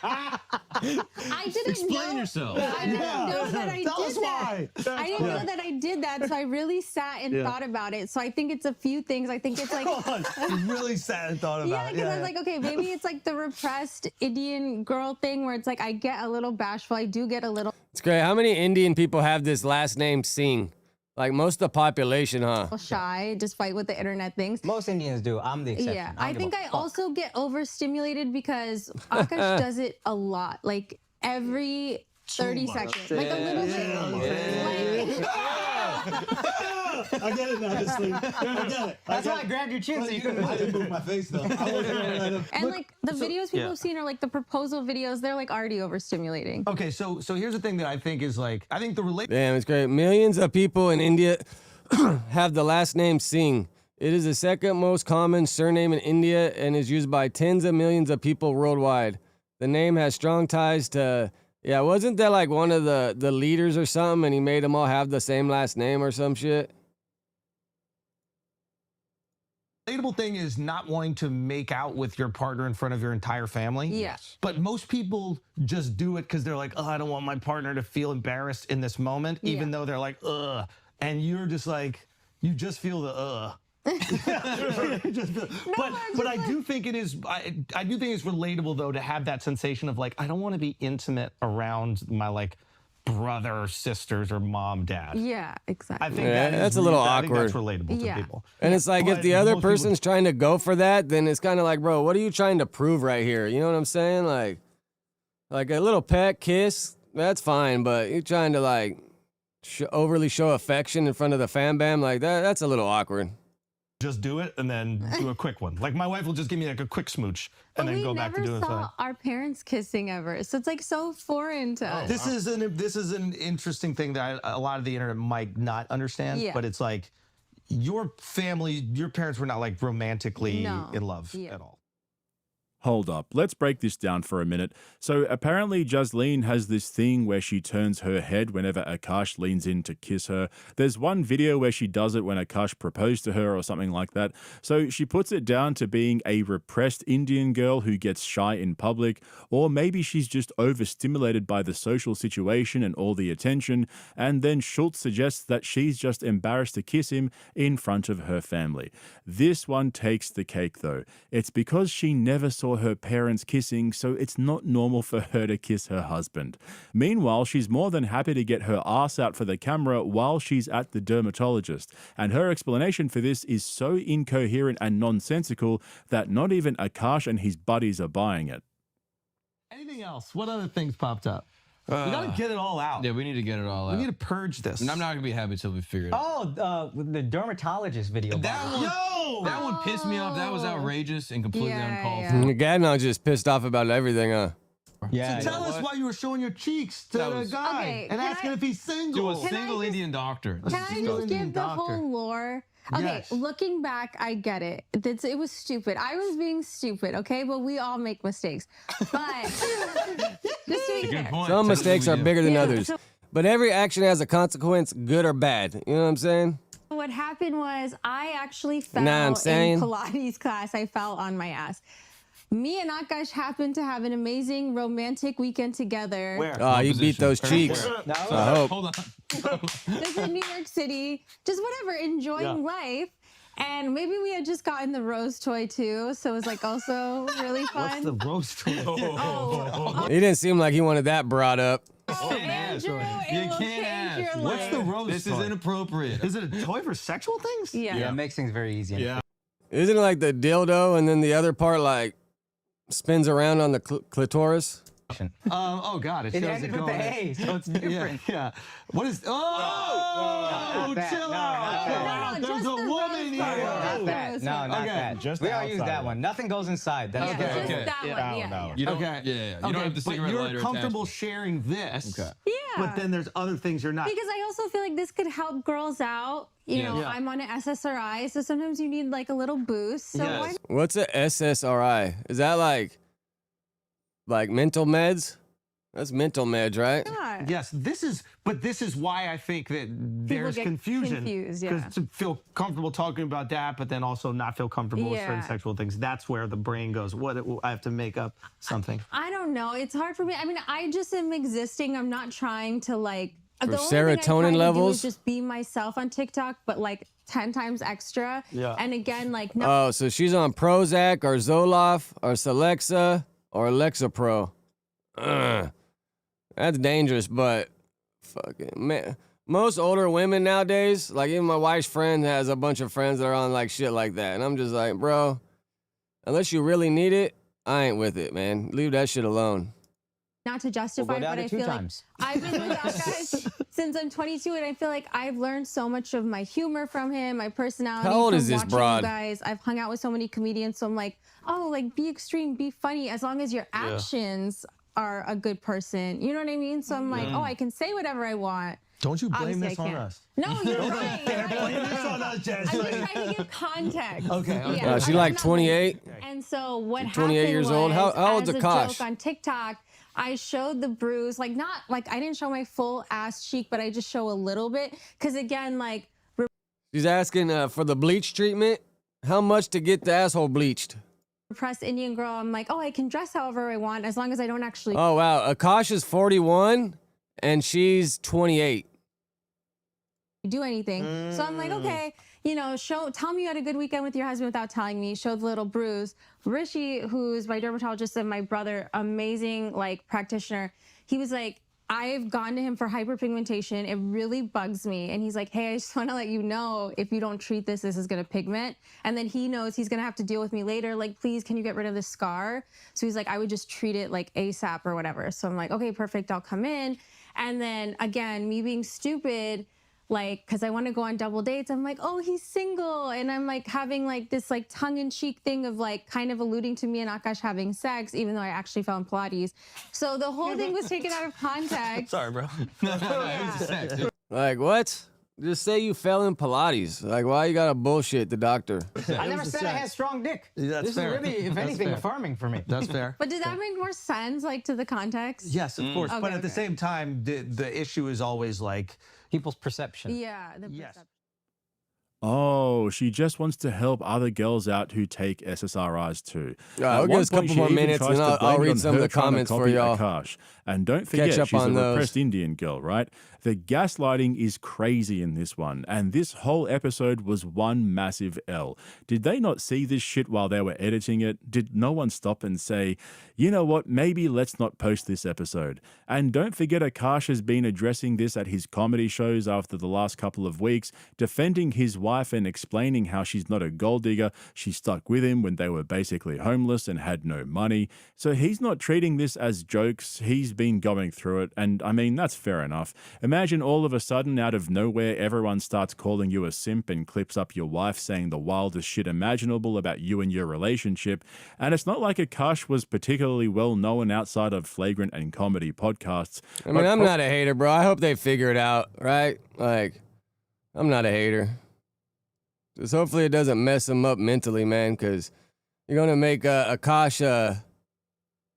I didn't Explain know. yourself. I didn't know that I Tell did us that. why. I didn't know that I did that, so I really sat and thought about it. So I think it's a few things. I think it's like. You really sat and thought Yeah, about it. because I was like, okay, maybe it's like the repressed Indian girl thing where it's like I get a little bashful. I do get a little It's great. How many Indian people have this last name Singh? Like, most of the population, huh? shy, despite what the internet thinks. Most Indians do. I'm the exception. Yeah, I I don't think give a I fuck. also get overstimulated because Akash does it a lot, like every 30 seconds, like a little bit. Like, I get it now, this thing. I get it. That's why I grabbed your chin so you couldn't I didn't move my face, though. I wasn't gonna let him. and like the videos people have seen are like the proposal videos. They're like already overstimulating. Okay, so here's the thing that I think is like, I think the relationship. Damn, it's great. Millions of people in India have the last name Singh. It is the second most common surname in India and is used by tens of millions of people worldwide. The name has strong ties to, yeah, wasn't that like one of the leaders or something and he made them all have the same last name or some shit? Relatable thing is not wanting to make out with your partner in front of your entire family. Yes. But most people just do it because they're like, oh, I don't want my partner to feel embarrassed in this moment, even though they're like, ugh. And you're just like, you just feel the ugh. But I do think it is, I do think it's relatable though to have that sensation of like, I don't want to be intimate around my like brother, sisters, or mom, dad. Yeah, exactly. I think That's a little I think that's awkward. relatable to Yeah. people. And it's like, if But the other most people- person's trying to go for that, then it's kind of like, bro, what are you trying to prove right here? You know what I'm saying? Like a little pet kiss, that's fine, but you're trying to like overly show affection in front of the fam bam, like that's a little awkward. Just do it and then do a quick one. Like my wife will just give me like a quick smooch and then we go back to never doing the thing. saw our parents kissing ever, so it's like so foreign to us. This is an interesting thing that a lot of the internet might not understand. Yeah. But it's like your family, your parents were not like romantically No. in love Yeah. at all. Hold up, let's break this down for a minute. So apparently Jasleen has this thing where she turns her head whenever Akash leans in to kiss her. There's one video where she does it when Akash proposed to her or something like that. So she puts it down to being a repressed Indian girl who gets shy in public, or maybe she's just overstimulated by the social situation and all the attention, and then Schultz suggests that she's just embarrassed to kiss him in front of her family. This one takes the cake though. It's because she never saw her parents kissing, so it's not normal for her to kiss her husband. Meanwhile, she's more than happy to get her ass out for the camera while she's at the dermatologist, and her explanation for this is so incoherent and nonsensical that not even Akash and his buddies are buying it. Anything else? What other things popped up? We gotta get it all out. Yeah, we need to get it all out. We need to purge this. And I'm not gonna be happy till we figure it out. Oh, the dermatologist video. That one pissed me off. That was outrageous and completely uncalled for. Gadnon's just pissed off about everything, huh? Yeah. So tell us why you were showing your cheeks to the guy and asking if he's single. To a single Indian doctor. Can I just give the whole lore? Okay, Yes. looking back, I get it. It was stupid. I was being stupid, okay? But we all make mistakes. But just to be fair. Some mistakes are bigger than others. But every action has a consequence, good or bad. You know what I'm saying? What happened was I actually fell Nah, I'm in saying. Pilates class. I fell on my ass. Me and Akash happened to have an amazing romantic weekend together. Where? Oh, you beat those cheeks. No. I hope. Hold on. This is New York City. Just whatever, enjoying life. And maybe we had just gotten the rose toy too, so it was like also really fun. What's the rose toy? He didn't seem like he wanted that brought up. Andrew, You can't ask. What's the rose This toy? is inappropriate. Is it a toy for sexual things? Yeah. Yeah, it makes things very easy. Yeah. Isn't it like the dildo and then the other part like spins around on the clitoris? Oh God! It It shows ended it with going. the A, so it's different. Yeah. What is? Oh! Not that. Chill No, out. not that. No, There's just a the woman rose here. part. Not that. No, not Okay. that. Just we the all use outside that one. one. Nothing goes inside. That's Yeah, good. just Okay. that one. Yeah. No. You don't, Okay. Yeah. You don't have the but cigarette you're lighter comfortable attached. sharing this. Okay. Yeah. But then there's other things you're not. Because I also feel like this could help girls out. You know, Yeah. I'm on an SSRI, so sometimes you need like a little boost. So Yes. why What's a SSRI? Is that like mental meds? That's mental meds, right? not? Yes, this is why I think that there's get confusion. confused, yeah. To feel comfortable talking about that, but then also not feel comfortable with certain Yeah. sexual things. That's where the brain goes. I have to make up something. I don't know. It's hard for me. I mean, I just am existing. I'm not trying to like. For the only thing I try serotonin to do levels? is just be myself on TikTok, but like 10 times extra. Yeah. And again, like no. Oh, so she's on Prozac or Zoloft or Celexa or Lexapro. Ugh. That's dangerous, but fucking man. Most older women nowadays, like even my wife's friend has a bunch of friends that are on like shit like that. And I'm just like, bro, unless you really need it, I ain't with it, man. Leave that shit alone. Not to justify, down but to I 2 feel times. like I've been with that guy since I'm 22, and I feel like I've learned so much of my humor from him, my personality. How old from is this watching broad? You guys, I've hung out with so many comedians, so I'm like, oh, like be extreme, be funny, as long as your actions are a good person. You know what I mean? So I'm like, oh, I can say whatever I want. Don't you blame Obviously, this I on can't. us? No, you're right. Blame this on us, I'm Jasmine. just trying to give context. Okay. Yeah, She I'm like not 28? And so what happened 28 years was, old? How old's as a Akash? joke on TikTok, I showed the bruise, like not like I didn't show my full ass cheek, but I just show a little bit. Cause again, like She's asking for the bleach treatment. How much to get the asshole bleached? repressed Indian girl, I'm like, oh, I can dress however I want as long as I don't actually Oh, wow. Akash is 41 and she's 28. do anything. So I'm like, okay, you know, tell me you had a good weekend with your husband without telling me. Show the little bruise. Rishi, who's my dermatologist and my brother, amazing like practitioner, he was like, I've gone to him for hyperpigmentation. It really bugs me. And he's like, hey, I just want to let you know, if you don't treat this, this is going to pigment. And then he knows he's going to have to deal with me later. Like, please, can you get rid of this scar? So he's like, I would just treat it like ASAP or whatever. So I'm like, okay, perfect. I'll come in. And then again, me being stupid, like, cause I want to go on double dates. I'm like, oh, he's single. And I'm like having like this like tongue in cheek thing of like kind of alluding to me and Akash having sex, even though I actually fell in Pilates. So the whole thing was taken out of context. Sorry, bro. Like, what? Just say you fell in Pilates. Like, why you gotta bullshit the doctor? I never said I had strong dick. That's this fair. is really, if That's anything, fair. affirming for me. That's fair. But did that make more sense, like to the context? Yes, of course. But Okay, at the same time, the issue is always like people's perception. Yeah, the Yes. perception. Oh, she just wants to help other girls out who take SSRIs too. I'll At give one us a point, couple she more even minutes, tries and to I'll blame it read on some of her the trying to comments for copy y'all. Akash. And don't Catch forget, up she's a on those. repressed Indian girl, right? The gaslighting is crazy in this one, and this whole episode was one massive L. Did they not see this shit while they were editing it? Did no one stop and say, you know what, maybe let's not post this episode? And don't forget, Akash has been addressing this at his comedy shows after the last couple of weeks, defending his wife and explaining how she's not a gold digger. She stuck with him when they were basically homeless and had no money. So he's not treating this as jokes. He's been going through it. And I mean, that's fair enough. Imagine all of a sudden, out of nowhere, everyone starts calling you a simp and clips up your wife saying the wildest shit imaginable about you and your relationship. And it's not like Akash was particularly well known outside of flagrant and comedy podcasts. I mean, I'm not a hater, bro. I hope they figure it out, right? Like, I'm not a hater. Just hopefully it doesn't mess them up mentally, man, because you're going to make Akash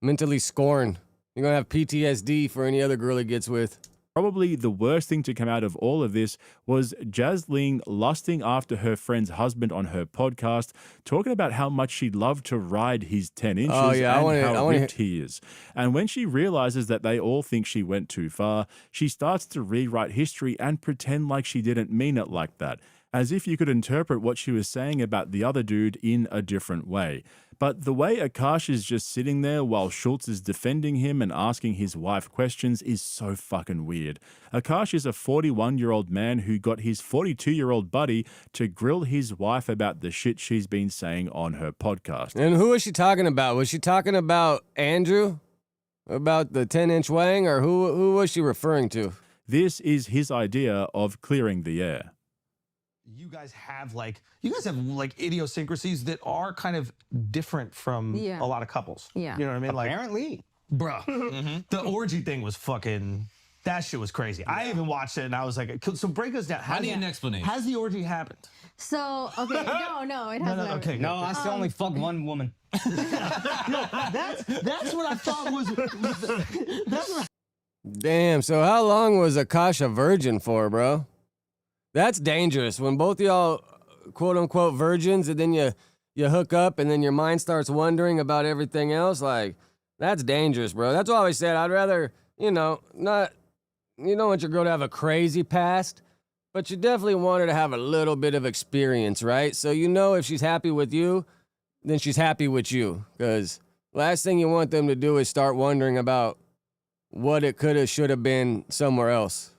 mentally scorned. You're going to have PTSD for any other girl he gets with. Probably the worst thing to come out of all of this was Jasleen lusting after her friend's husband on her podcast, talking about how much she'd love to ride his 10 inches and how ripped he is. And when she realizes that they all think she went too far, she starts to rewrite history and pretend like she didn't mean it like that, as if you could interpret what she was saying about the other dude in a different way. But the way Akash is just sitting there while Schultz is defending him and asking his wife questions is so fucking weird. Akash is a 41-year-old man who got his 42-year-old buddy to grill his wife about the shit she's been saying on her podcast. And who was she talking about? Was she talking about Andrew? About the 10-inch wang? Or who was she referring to? This is his idea of clearing the air. you guys have like idiosyncrasies that are kind of different from Yeah. a lot of couples. Yeah. You know what I mean? Apparently. Bruh. The orgy thing was fucking, that shit was crazy. I even watched it and I was like, so break us down. I need an explanation. Has the orgy happened? So, okay, no, it hasn't. Okay, No, I still only fucked one woman. That's what I thought was, that's what Damn, so how long was Akash a virgin for, bro? That's dangerous. When both y'all, quote unquote, virgins, and then you hook up and then your mind starts wondering about everything else, like, that's dangerous, bro. That's why I always said I'd rather, you don't want your girl to have a crazy past, but you definitely want her to have a little bit of experience, right? So if she's happy with you, then she's happy with you. Because last thing you want them to do is start wondering about what it could have, should have been somewhere else.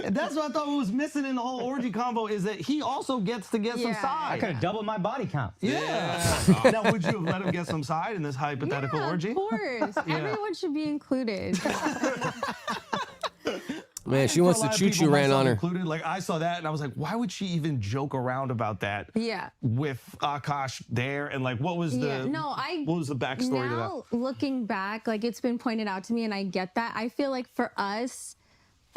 That's what I thought was missing in the whole orgy combo is that he also gets to get some side. I could have doubled my body count. Yeah. Now, would you have let him get some side in this hypothetical orgy? Of course. Everyone should be included. Man, she wants to choo-choo ran on her. Included. Like, I saw that and I was like, why would she even joke around about that? Yeah. With Akash there and like, what was the backstory to that? Now, looking back, like it's been pointed out to me and I get that. I feel like for us,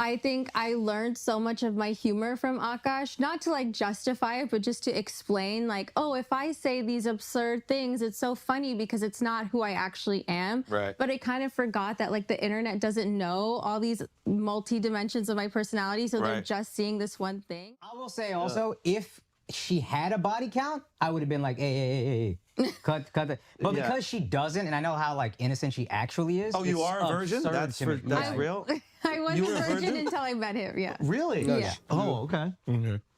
I think I learned so much of my humor from Akash, not to like justify it, but just to explain like, oh, if I say these absurd things, it's so funny because it's not who I actually am. Right. But I kind of forgot that like the internet doesn't know all these multi-dimensions of my personality, so they're Right. just seeing this one thing. I will say also, if she had a body count, I would have been like, hey, cut that. But Yeah. because she doesn't, and I know how like innocent she actually is. Oh, you it's are a virgin? absurd That's to me. that's Yeah. real? I was You a were a virgin virgin? until I met him, yeah. Really? Yeah. Oh, okay.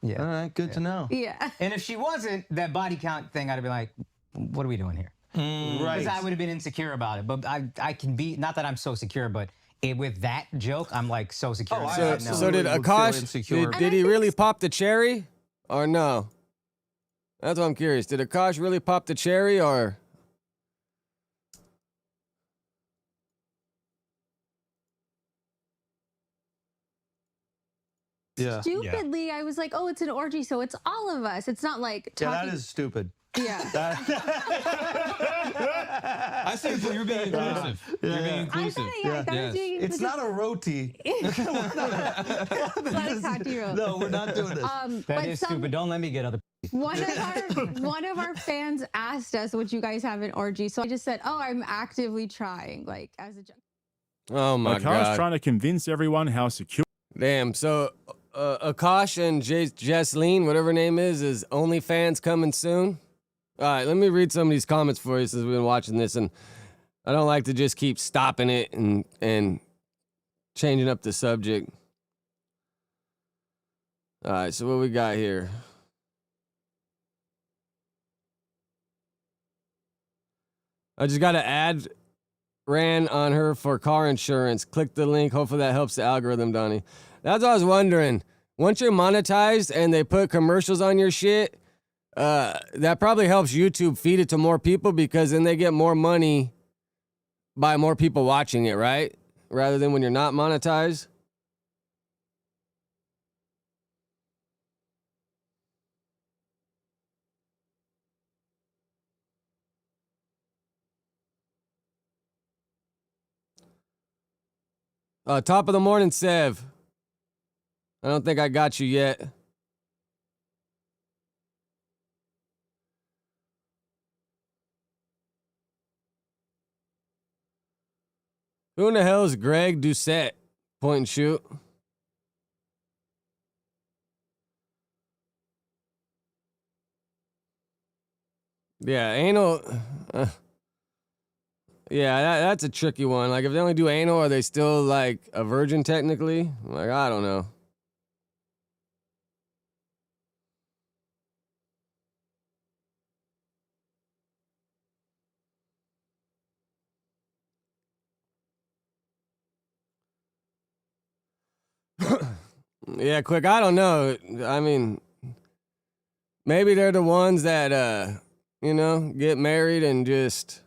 Yeah. All right, good to know. Yeah. And if she wasn't, that body count thing, I'd have been like, what are we doing here? Right. Because I would have been insecure about it. But I can be, not that I'm so secure, but with that joke, I'm like so secure. Oh, inside So, now. so did Akash, did he really pop the cherry or no? That's what I'm curious. Did Akash really pop the cherry or? Yeah. Stupidly, I was like, oh, it's an orgy, so it's all of us. It's not like Yeah, talking. that is stupid. Yeah. I say you're being inclusive. You're being inclusive. I thought I was doing It's not a roti. No, we're not doing this. That is stupid. Don't let me get other. One of our fans asked us, "Would you guys have an orgy?" So I just said, "Oh, I'm actively trying." Like as a joke. Oh my Akar's god. trying to convince everyone how secure. Damn. So Akash and Jesleen, whatever her name is OnlyFans coming soon. All right, let me read some of these comments for you since we've been watching this, and I don't like to just keep stopping it and changing up the subject. All right, so what we got here? I just got an ad ran on her for car insurance. Click the link. Hopefully that helps the algorithm, Donnie. That's what I was wondering. Once you're monetized and they put commercials on your shit, that probably helps YouTube feed it to more people because then they get more money by more people watching it, right? Rather than when you're not monetized. Top of the morning, Sev. I don't think I got you yet. Who in the hell is Greg Doucette? Point and shoot. Yeah, anal. Yeah, that's a tricky one. Like, if they only do anal, are they still, like, a virgin technically? Like, I don't know. Yeah, quick, I don't know. I mean, maybe they're the ones that, get married and just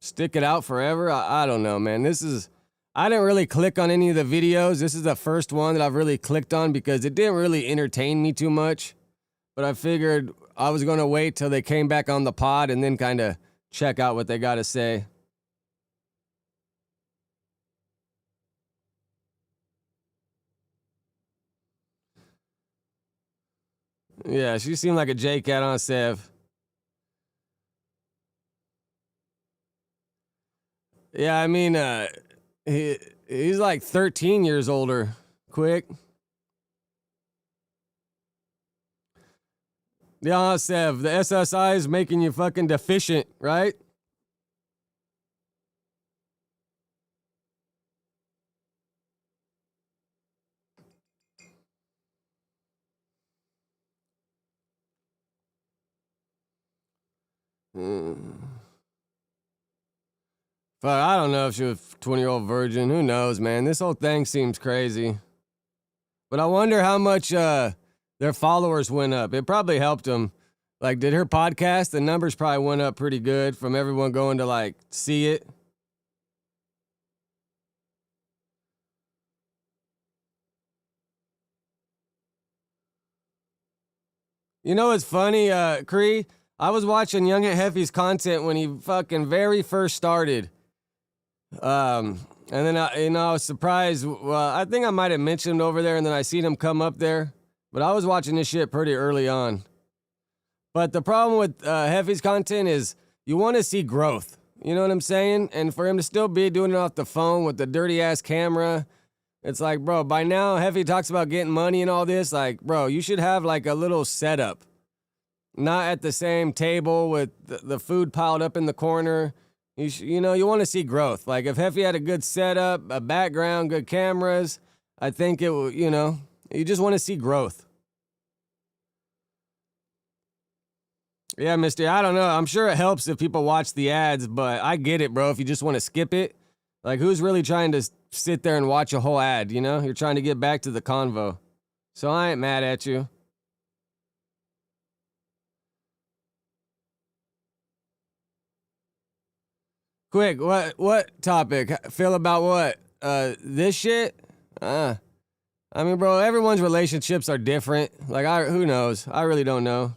stick it out forever. I don't know, man. I didn't really click on any of the videos. This is the first one that I've really clicked on because it didn't really entertain me too much. But I figured I was going to wait till they came back on the pod and then kind of check out what they got to say. Yeah, she seemed like a J-Cat on Sev. Yeah, I mean, he's like 13 years older. Quick. Yeah, Sev, the SSI is making you fucking deficient, right? But I don't know if she was a 20-year-old virgin. Who knows, man? This whole thing seems crazy. But I wonder how much their followers went up. It probably helped them. Like, did her podcast, the numbers probably went up pretty good from everyone going to, like, see it. You know what's funny, Cree? I was watching Young and Heffy's content when he fucking very first started. And then I was surprised. Well, I think I might have mentioned him over there, and then I seen him come up there. But I was watching this shit pretty early on. But the problem with Heffy's content is you want to see growth. You know what I'm saying? And for him to still be doing it off the phone with the dirty ass camera, it's like, bro, by now Heffy talks about getting money and all this. Like, bro, you should have like a little setup. Not at the same table with the food piled up in the corner. You want to see growth. Like, if Heffy had a good setup, a background, good cameras, I think it would, you just want to see growth. Yeah, mister, I don't know. I'm sure it helps if people watch the ads, but I get it, bro. If you just want to skip it, like, who's really trying to sit there and watch a whole ad, You're trying to get back to the convo. So I ain't mad at you. Quick, what topic? Feel about what? This shit? I mean, bro, everyone's relationships are different. Like, who knows? I really don't know.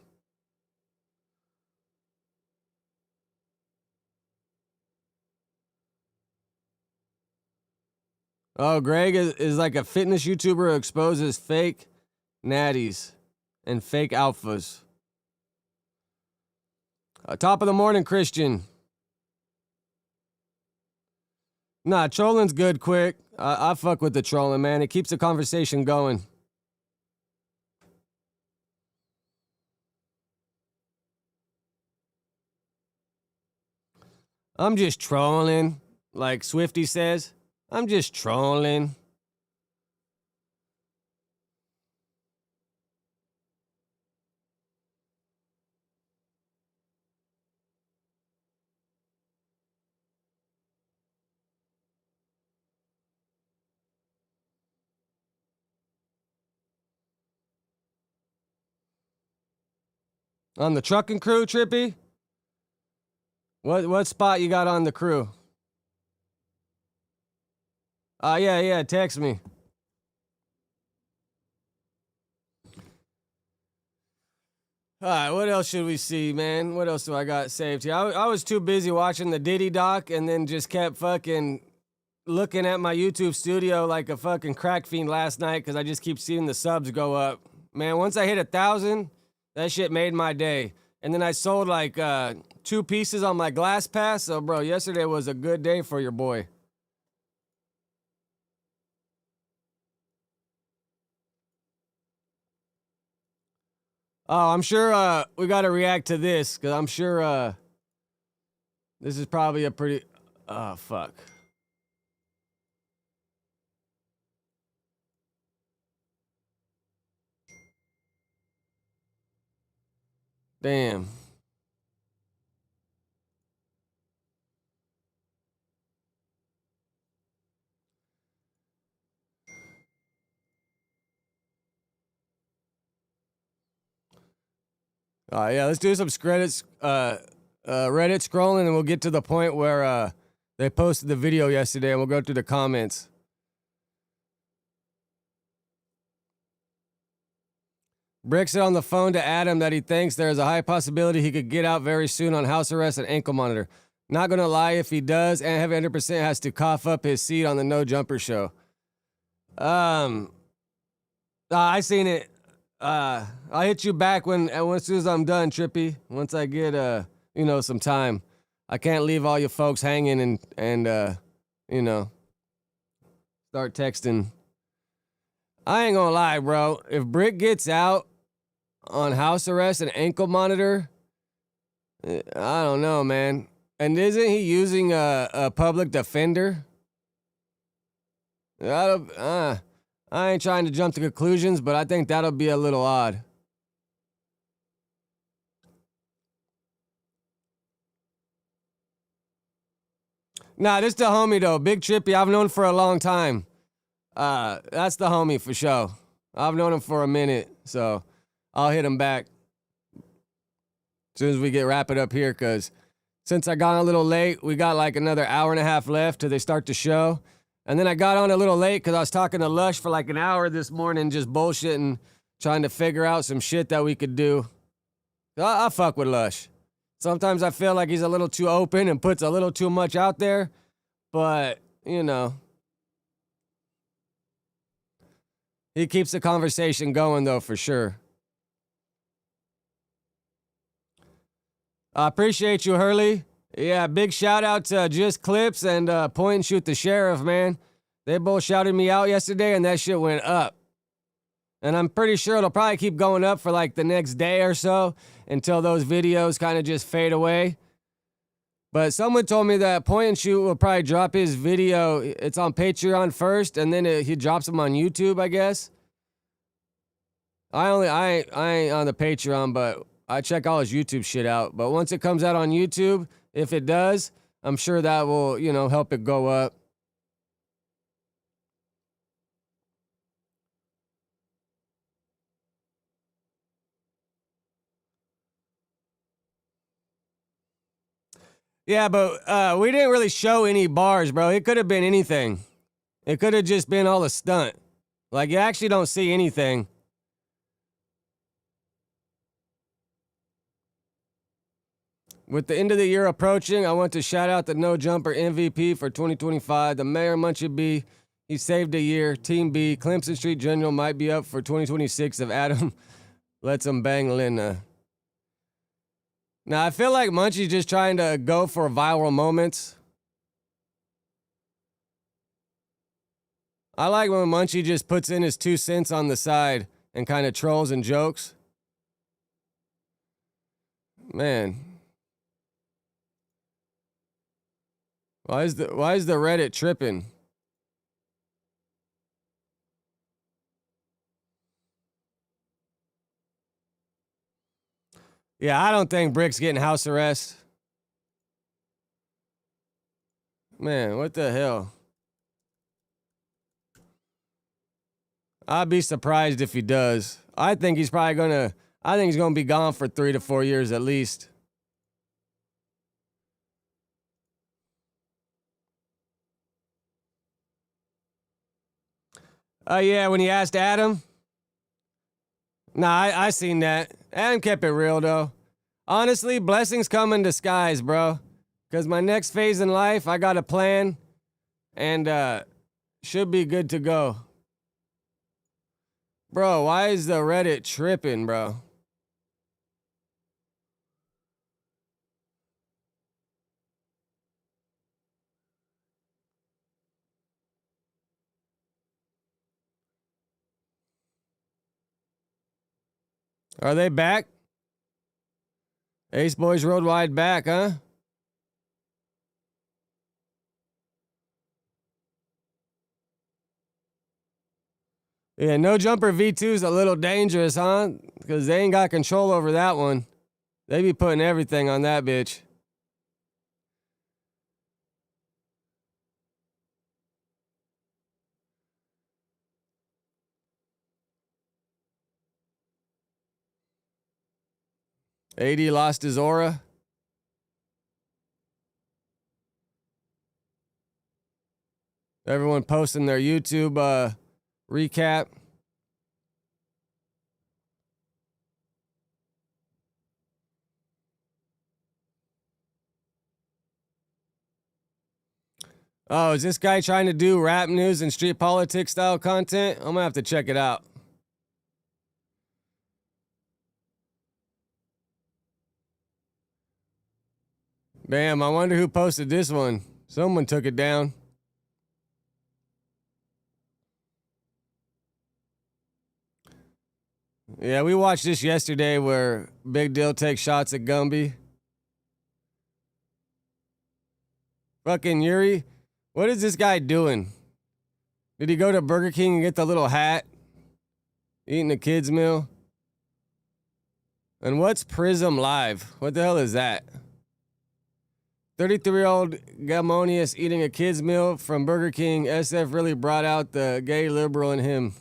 Oh, Greg is like a fitness YouTuber who exposes fake natties and fake alphas. Top of the morning, Christian. Nah, trolling's good, quick. I fuck with the trolling, man. It keeps the conversation going. I'm just trolling, like Swifty says. I'm just trolling. On the trucking crew, Trippy? What spot you got on the crew? Yeah, text me. All right, what else should we see, man? What else do I got saved here? I was too busy watching the Diddy doc and then just kept fucking looking at my YouTube studio like a fucking crack fiend last night because I just keep seeing the subs go up. Man, once I hit 1,000, that shit made my day. And then I sold like 2 pieces on my glass pass. So, bro, yesterday was a good day for your boy. Oh, I'm sure we got to react to this because I'm sure this is probably a pretty... Oh, fuck. Damn. Yeah, let's do some Reddit scrolling, and we'll get to the point where they posted the video yesterday, and we'll go through the comments. Brick said on the phone to Adam that he thinks there is a high possibility he could get out very soon on house arrest and ankle monitor. Not gonna lie, if he does, and Heavy 100% has to cough up his seat on the No Jumper show. I seen it. I'll hit you back as soon as I'm done, Trippy. Once I get some time. I can't leave all you folks hanging and start texting. I ain't gonna lie, bro. If Brick gets out on house arrest and ankle monitor, I don't know, man. And isn't he using a public defender? I ain't trying to jump to conclusions, but I think that'll be a little odd. Nah, this the homie, though. Big Trippy, I've known for a long time. That's the homie for sure. I've known him for a minute, so I'll hit him back as soon as we wrap it up here, because since I got a little late, we got like another hour and a half left till they start the show. And then I got on a little late because I was talking to Lush for like an hour this morning, just bullshitting, trying to figure out some shit that we could do. I fuck with Lush. Sometimes I feel like he's a little too open and puts a little too much out there, but, he keeps the conversation going, though, for sure. I appreciate you, Hurley. Yeah, big shout out to Just Clips and Point and Shoot the Sheriff, man. They both shouted me out yesterday, and that shit went up. And I'm pretty sure it'll probably keep going up for like the next day or so until those videos kind of just fade away. But someone told me that Point and Shoot will probably drop his video. It's on Patreon first, and then he drops them on YouTube, I guess. I ain't on the Patreon, but I check all his YouTube shit out. But once it comes out on YouTube, if it does, I'm sure that will, help it go up. Yeah, but we didn't really show any bars, bro. It could have been anything. It could have just been all a stunt. Like, you actually don't see anything. With the end of the year approaching, I want to shout out the No Jumper MVP for 2025, the Mayor Munchie B. He saved a year. Team B, Clemson Street General might be up for 2026 if Adam lets him bang Lena. Now, I feel like Munchie's just trying to go for viral moments. I like when Munchie just puts in his 2 cents on the side and kind of trolls and jokes. Man. Why is the Reddit tripping? Yeah, I don't think Brick's getting house arrest. Man, what the hell? I'd be surprised if he does. I think he's gonna be gone for 3 to 4 years at least. Yeah, when he asked Adam. Nah, I seen that. Adam kept it real, though. Honestly, blessings come in disguise, bro. Because my next phase in life, I got a plan. And should be good to go. Bro, why is the Reddit tripping, bro? Are they back? Ace Boys Worldwide back, huh? Yeah, No Jumper V2 is a little dangerous, huh? Because they ain't got control over that one. They be putting everything on that bitch. AD lost his aura. Everyone posting their YouTube recap. Oh, is this guy trying to do rap news and street politics style content? I'm gonna have to check it out. Damn, I wonder who posted this one. Someone took it down. Yeah, we watched this yesterday where Big Deal takes shots at Gumby. Fucking Yuri, what is this guy doing? Did he go to Burger King and get the little hat? Eating a kid's meal? And what's Prism Live? What the hell is that? 33-year-old Gamonius eating a kid's meal from Burger King. SF really brought out the gay liberal in him.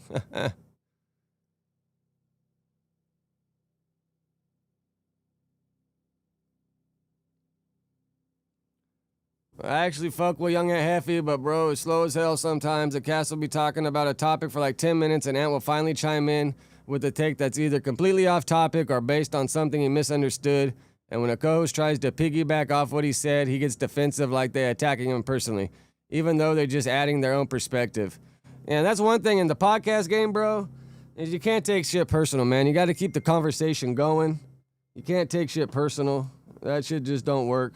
I actually fuck with Young and Heffy, but bro, it's slow as hell sometimes. The cast will be talking about a topic for like 10 minutes and Ant will finally chime in with a take that's either completely off topic or based on something he misunderstood. And when a co-host tries to piggyback off what he said, he gets defensive like they're attacking him personally, even though they're just adding their own perspective. And that's one thing in the podcast game, bro, is you can't take shit personal, man. You got to keep the conversation going. You can't take shit personal. That shit just don't work.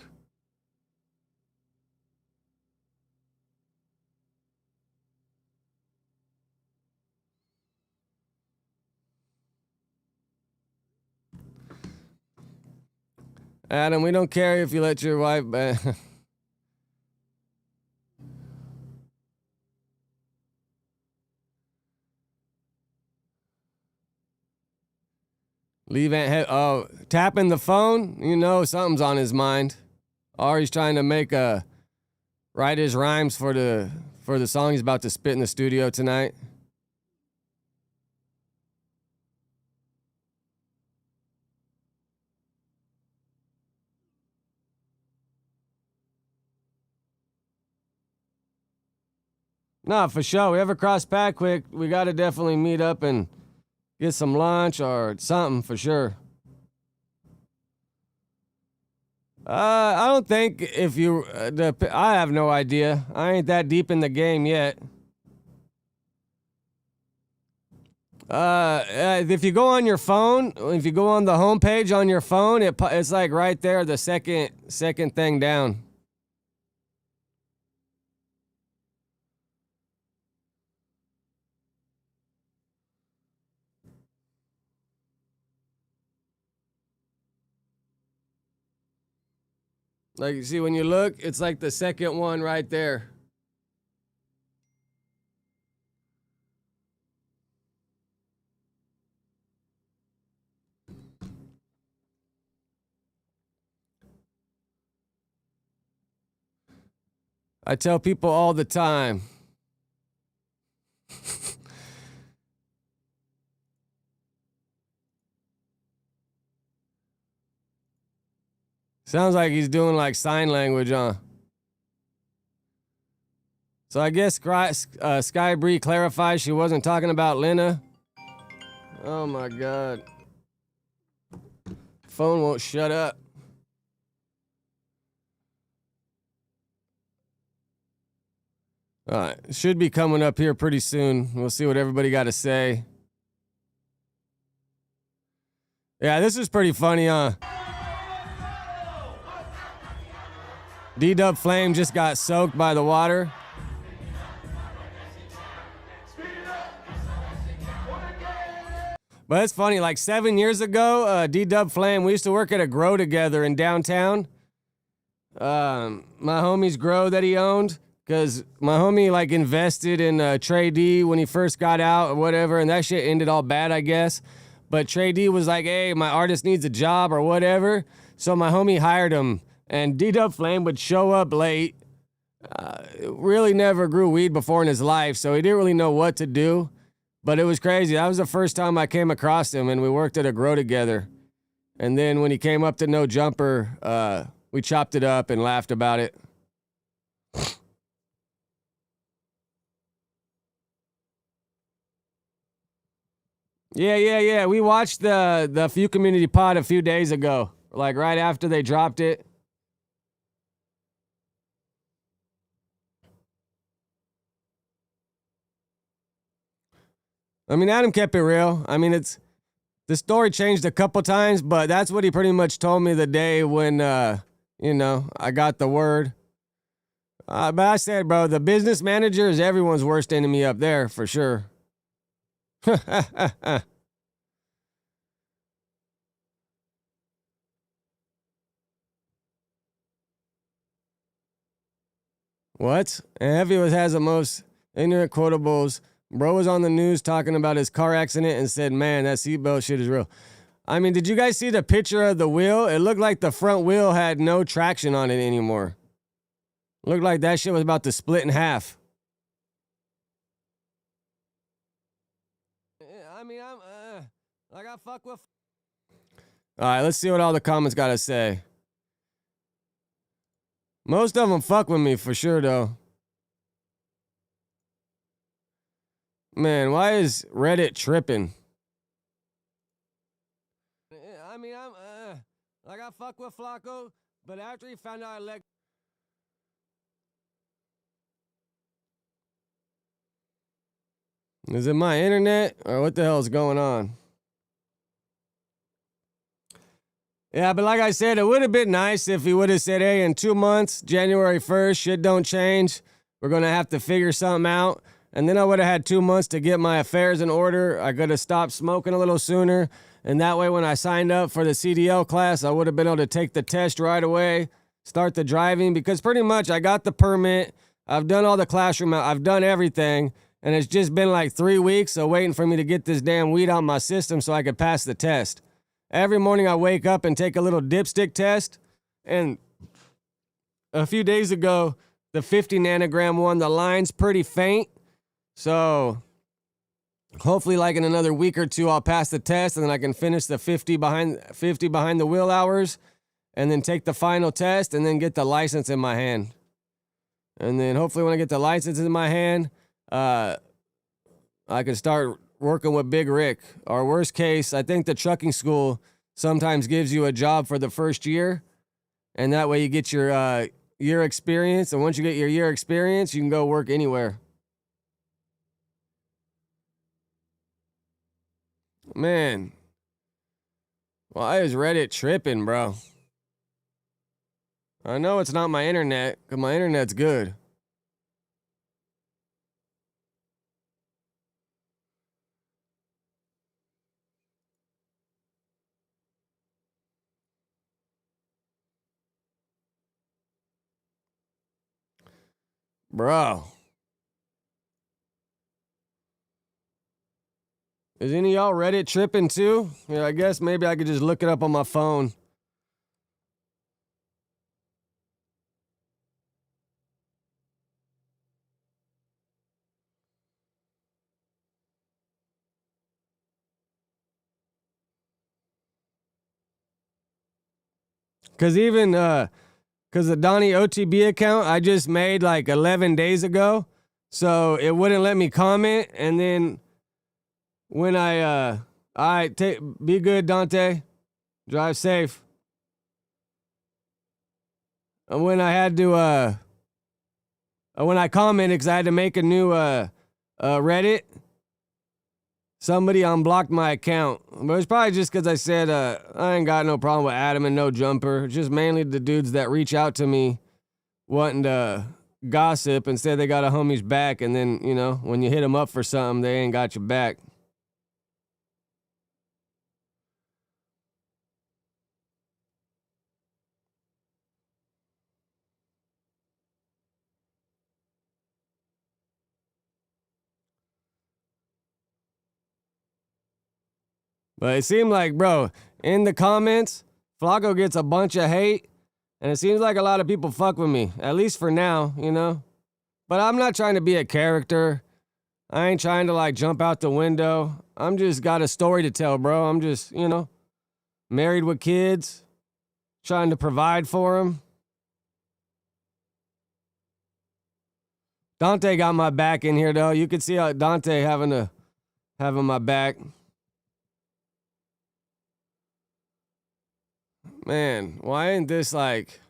Adam, we don't care if you let your wife... Leave Aunt tapping the phone? You know something's on his mind. Or he's trying to write his rhymes for the song he's about to spit in the studio tonight. No, for sure. We ever cross path quick, we got to definitely meet up and get some lunch or something for sure. I don't think if you... I have no idea. I ain't that deep in the game yet. If you go on your phone, if you go on the homepage on your phone, it's like right there, the second thing down. Like, you see, when you look, it's like the second one right there. I tell people all the time. Sounds like he's doing like sign language, huh? So I guess Sky Bree clarifies she wasn't talking about Lena. Oh my God. Phone won't shut up. All right, it should be coming up here pretty soon. We'll see what everybody got to say. Yeah, this is pretty funny, huh? D-Dub Flame just got soaked by the water. But it's funny, like 7 years ago, D-Dub Flame, we used to work at a grow together in downtown. My homie's grow that he owned, because my homie like invested in Trey D when he first got out or whatever, and that shit ended all bad, I guess. But Trey D was like, hey, my artist needs a job or whatever. So my homie hired him. And D-Dub Flame would show up late. Really never grew weed before in his life, so he didn't really know what to do. But it was crazy. That was the first time I came across him, and we worked at a grow together. And then when he came up to No Jumper, we chopped it up and laughed about it. Yeah. We watched the Few Community Pod a few days ago, like right after they dropped it. I mean, Adam kept it real. I mean, the story changed a couple times, but that's what he pretty much told me the day when, I got the word. But I said, bro, the business manager is everyone's worst enemy up there, for sure. What? And Heavy has the most ignorant quotables. Bro was on the news talking about his car accident and said, man, that seatbelt shit is real. I mean, did you guys see the picture of the wheel? It looked like the front wheel had no traction on it anymore. Looked like that shit was about to split in half. I mean, I got fuck with. All right, let's see what all the comments got to say. Most of them fuck with me for sure, though. Man, why is Reddit tripping? I mean, I got fuck with Flacco, but after he found out I let. Is it my internet or what the hell is going on? Yeah, but like I said, it would have been nice if he would have said, hey, in 2 months, January 1st, shit don't change. We're going to have to figure something out. And then I would have had 2 months to get my affairs in order. I could have stopped smoking a little sooner. And that way, when I signed up for the CDL class, I would have been able to take the test right away, start the driving, because pretty much I got the permit. I've done all the classroom. I've done everything. And it's just been like 3 weeks of waiting for me to get this damn weed out my system so I could pass the test. Every morning I wake up and take a little dipstick test. And a few days ago, the 50 nanogram one, the line's pretty faint. So hopefully like in another week or two, I'll pass the test and then I can finish the 50 behind the wheel hours and then take the final test and then get the license in my hand. And then hopefully when I get the license in my hand, I can start working with Big Rick. Or worst case, I think the trucking school sometimes gives you a job for the first year. And that way you get your year experience. And once you get your year experience, you can go work anywhere. Man. Why is Reddit tripping, bro? I know it's not my internet, because my internet's good. Bro. Is any of y'all Reddit tripping too? Yeah, I guess maybe I could just look it up on my phone. Cause even cause the Donnie OTB account I just made like 11 days ago. So it wouldn't let me comment. And then when be good, Dante. Drive safe. And when I had to when I commented because I had to make a new Reddit, somebody unblocked my account. But it's probably just because I said I ain't got no problem with Adam and No Jumper. Just mainly the dudes that reach out to me wanting to gossip and say they got a homie's back. And then, you know, when you hit them up for something, they ain't got your back. But it seemed like, bro, in the comments, Flacco gets a bunch of hate. And it seems like a lot of people fuck with me, at least for now, you know? But I'm not trying to be a character. I ain't trying to, like, jump out the window. I'm just got a story to tell, bro. I'm just, you know, married with kids, trying to provide for them. Dante got my back in here, though. You could see how Dante having my back. Man, why ain't this like...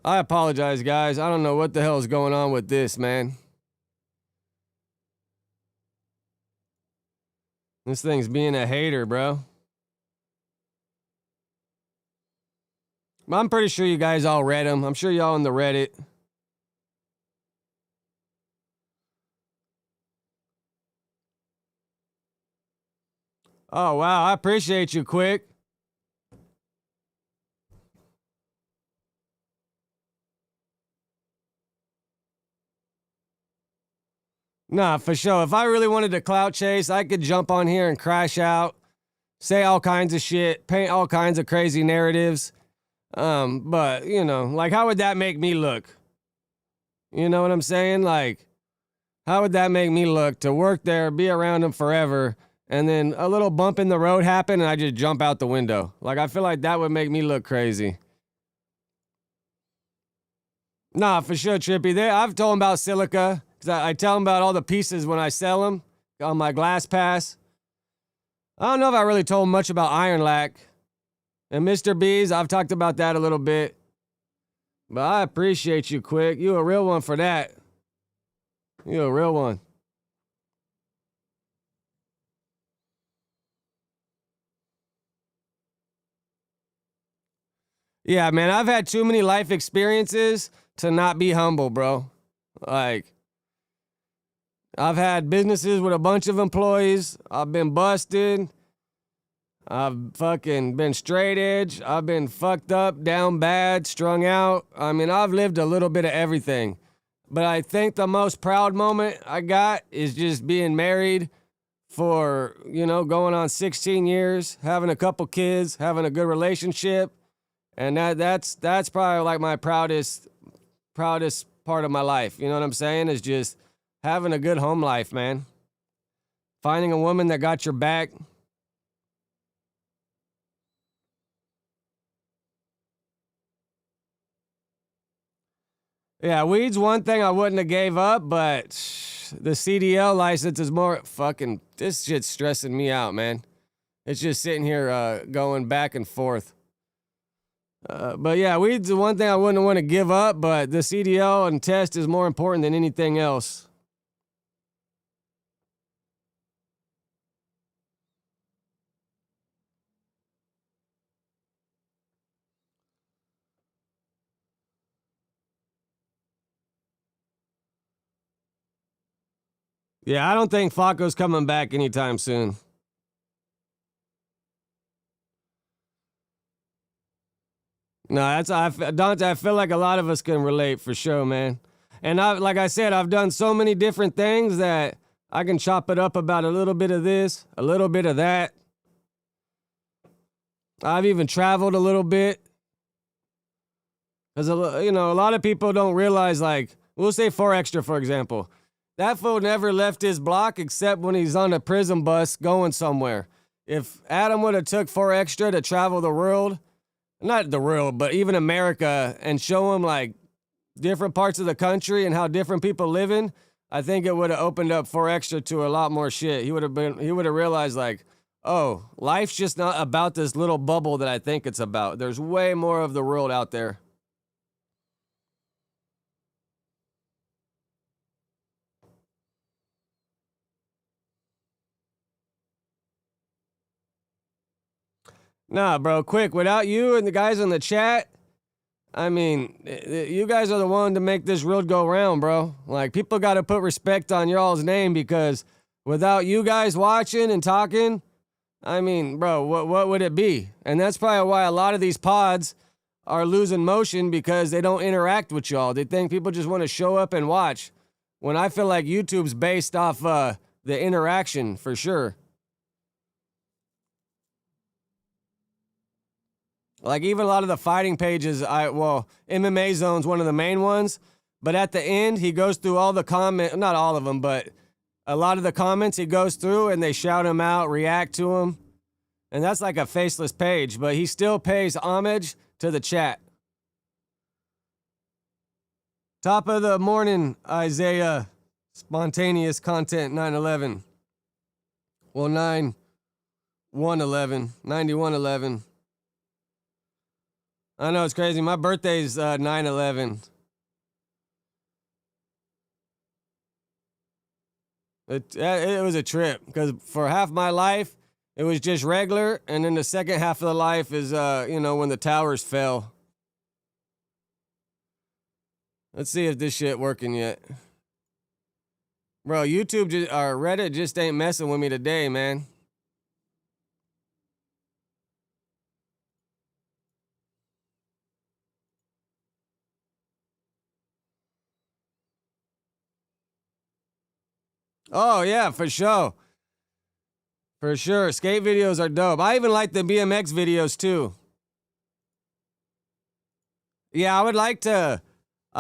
I apologize, guys. I don't know what the hell is going on with this, man. This thing's being a hater, bro. I'm pretty sure you guys all read them. I'm sure y'all in the Reddit. Oh, wow. I appreciate you, Quick. Nah, for sure. If I really wanted to clout chase, I could jump on here and crash out, say all kinds of shit, paint all kinds of crazy narratives. But, you know, like, how would that make me look? You know what I'm saying? Like, how would that make me look to work there, be around them forever, and then a little bump in the road happen and I just jump out the window? Like, I feel like that would make me look crazy. Nah, for sure, Trippy. I've told him about silica, because I tell him about all the pieces when I sell them on my glass pass. I don't know if I really told him much about iron lac. And Mr. B's, I've talked about that a little bit. But I appreciate you, Quick. You a real one for that. You a real one. Yeah, man, I've had too many life experiences to not be humble, bro. Like, I've had businesses with a bunch of employees. I've been busted. I've fucking been straight edge. I've been fucked up, down bad, strung out. I mean, I've lived a little bit of everything. But I think the most proud moment I got is just being married for, you know, going on 16 years, having a couple kids, having a good relationship. And that's probably like my proudest part of my life. You know what I'm saying? Is just having a good home life, man. Finding a woman that got your back. Yeah, weed's one thing I wouldn't have gave up, but the CDL license is more fucking... This shit's stressing me out, man. It's just sitting here going back and forth. But yeah, weed's the one thing I wouldn't want to give up, but the CDL and test is more important than anything else. Yeah, I don't think Flacco's coming back anytime soon. No, Dante, I feel like a lot of us can relate for sure, man. And like I said, I've done so many different things that I can chop it up about a little bit of this, a little bit of that. I've even traveled a little bit. Because, you know, a lot of people don't realize, like, we'll say 4Extra, for example. That fool never left his block except when he's on a prison bus going somewhere. If Adam would have took 4Extra to travel the world, not the world, but even America, and show him, like, different parts of the country and how different people live in, I think it would have opened up 4Extra to a lot more shit. He would have realized, like, oh, life's just not about this little bubble that I think it's about. There's way more of the world out there. Nah, bro, quick. Without you and the guys in the chat, I mean, you guys are the one to make this world go round, bro. Like, people got to put respect on y'all's name because without you guys watching and talking, I mean, bro, what would it be? And that's probably why a lot of these pods are losing motion because they don't interact with y'all. They think people just want to show up and watch. When I feel like YouTube's based off the interaction for sure. Like, even a lot of the fighting pages, MMA Zone's one of the main ones, but at the end, he goes through all the comments, not all of them, but a lot of the comments he goes through, and they shout him out, react to him, and that's like a faceless page, but he still pays homage to the chat. Top of the morning, Isaiah, spontaneous content, 9/11. Well, 9/1/11, 91/11. I know, it's crazy. My birthday's 9/11. It was a trip because for half my life, it was just regular. And then the second half of the life is, when the towers fell. Let's see if this shit working yet. Bro, YouTube or Reddit just ain't messing with me today, man. Oh, yeah, for sure. For sure. Skate videos are dope. I even like the BMX videos, too. Yeah, I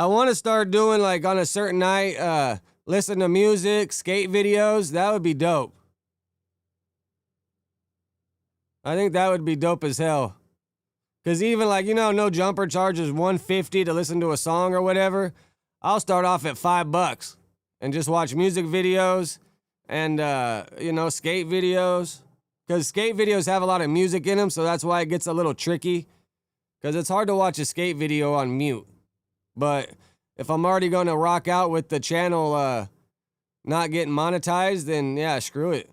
want to start doing, like, on a certain night, listen to music, skate videos. That would be dope. I think that would be dope as hell. Because even, like, No Jumper charges $150 to listen to a song or whatever. I'll start off at $5 and just watch music videos and, skate videos. Because skate videos have a lot of music in them, so that's why it gets a little tricky. Because it's hard to watch a skate video on mute. But if I'm already going to rock out with the channel not getting monetized, then yeah, screw it.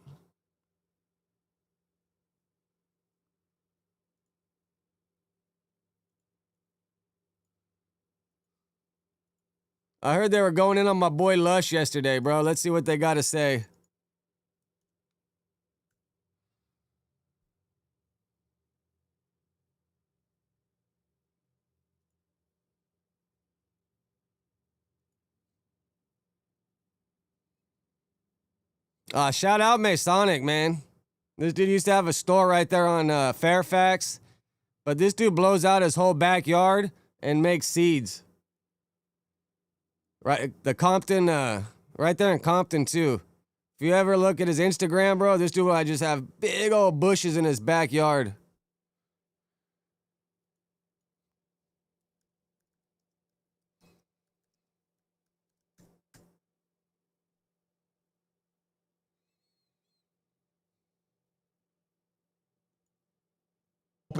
I heard they were going in on my boy Lush yesterday, bro. Let's see what they got to say. Shout out Masonic, man. This dude used to have a store right there on Fairfax. But this dude blows out his whole backyard and makes seeds. Right, the Compton, right there in Compton, too. If you ever look at his Instagram, bro, this dude will just have big old bushes in his backyard.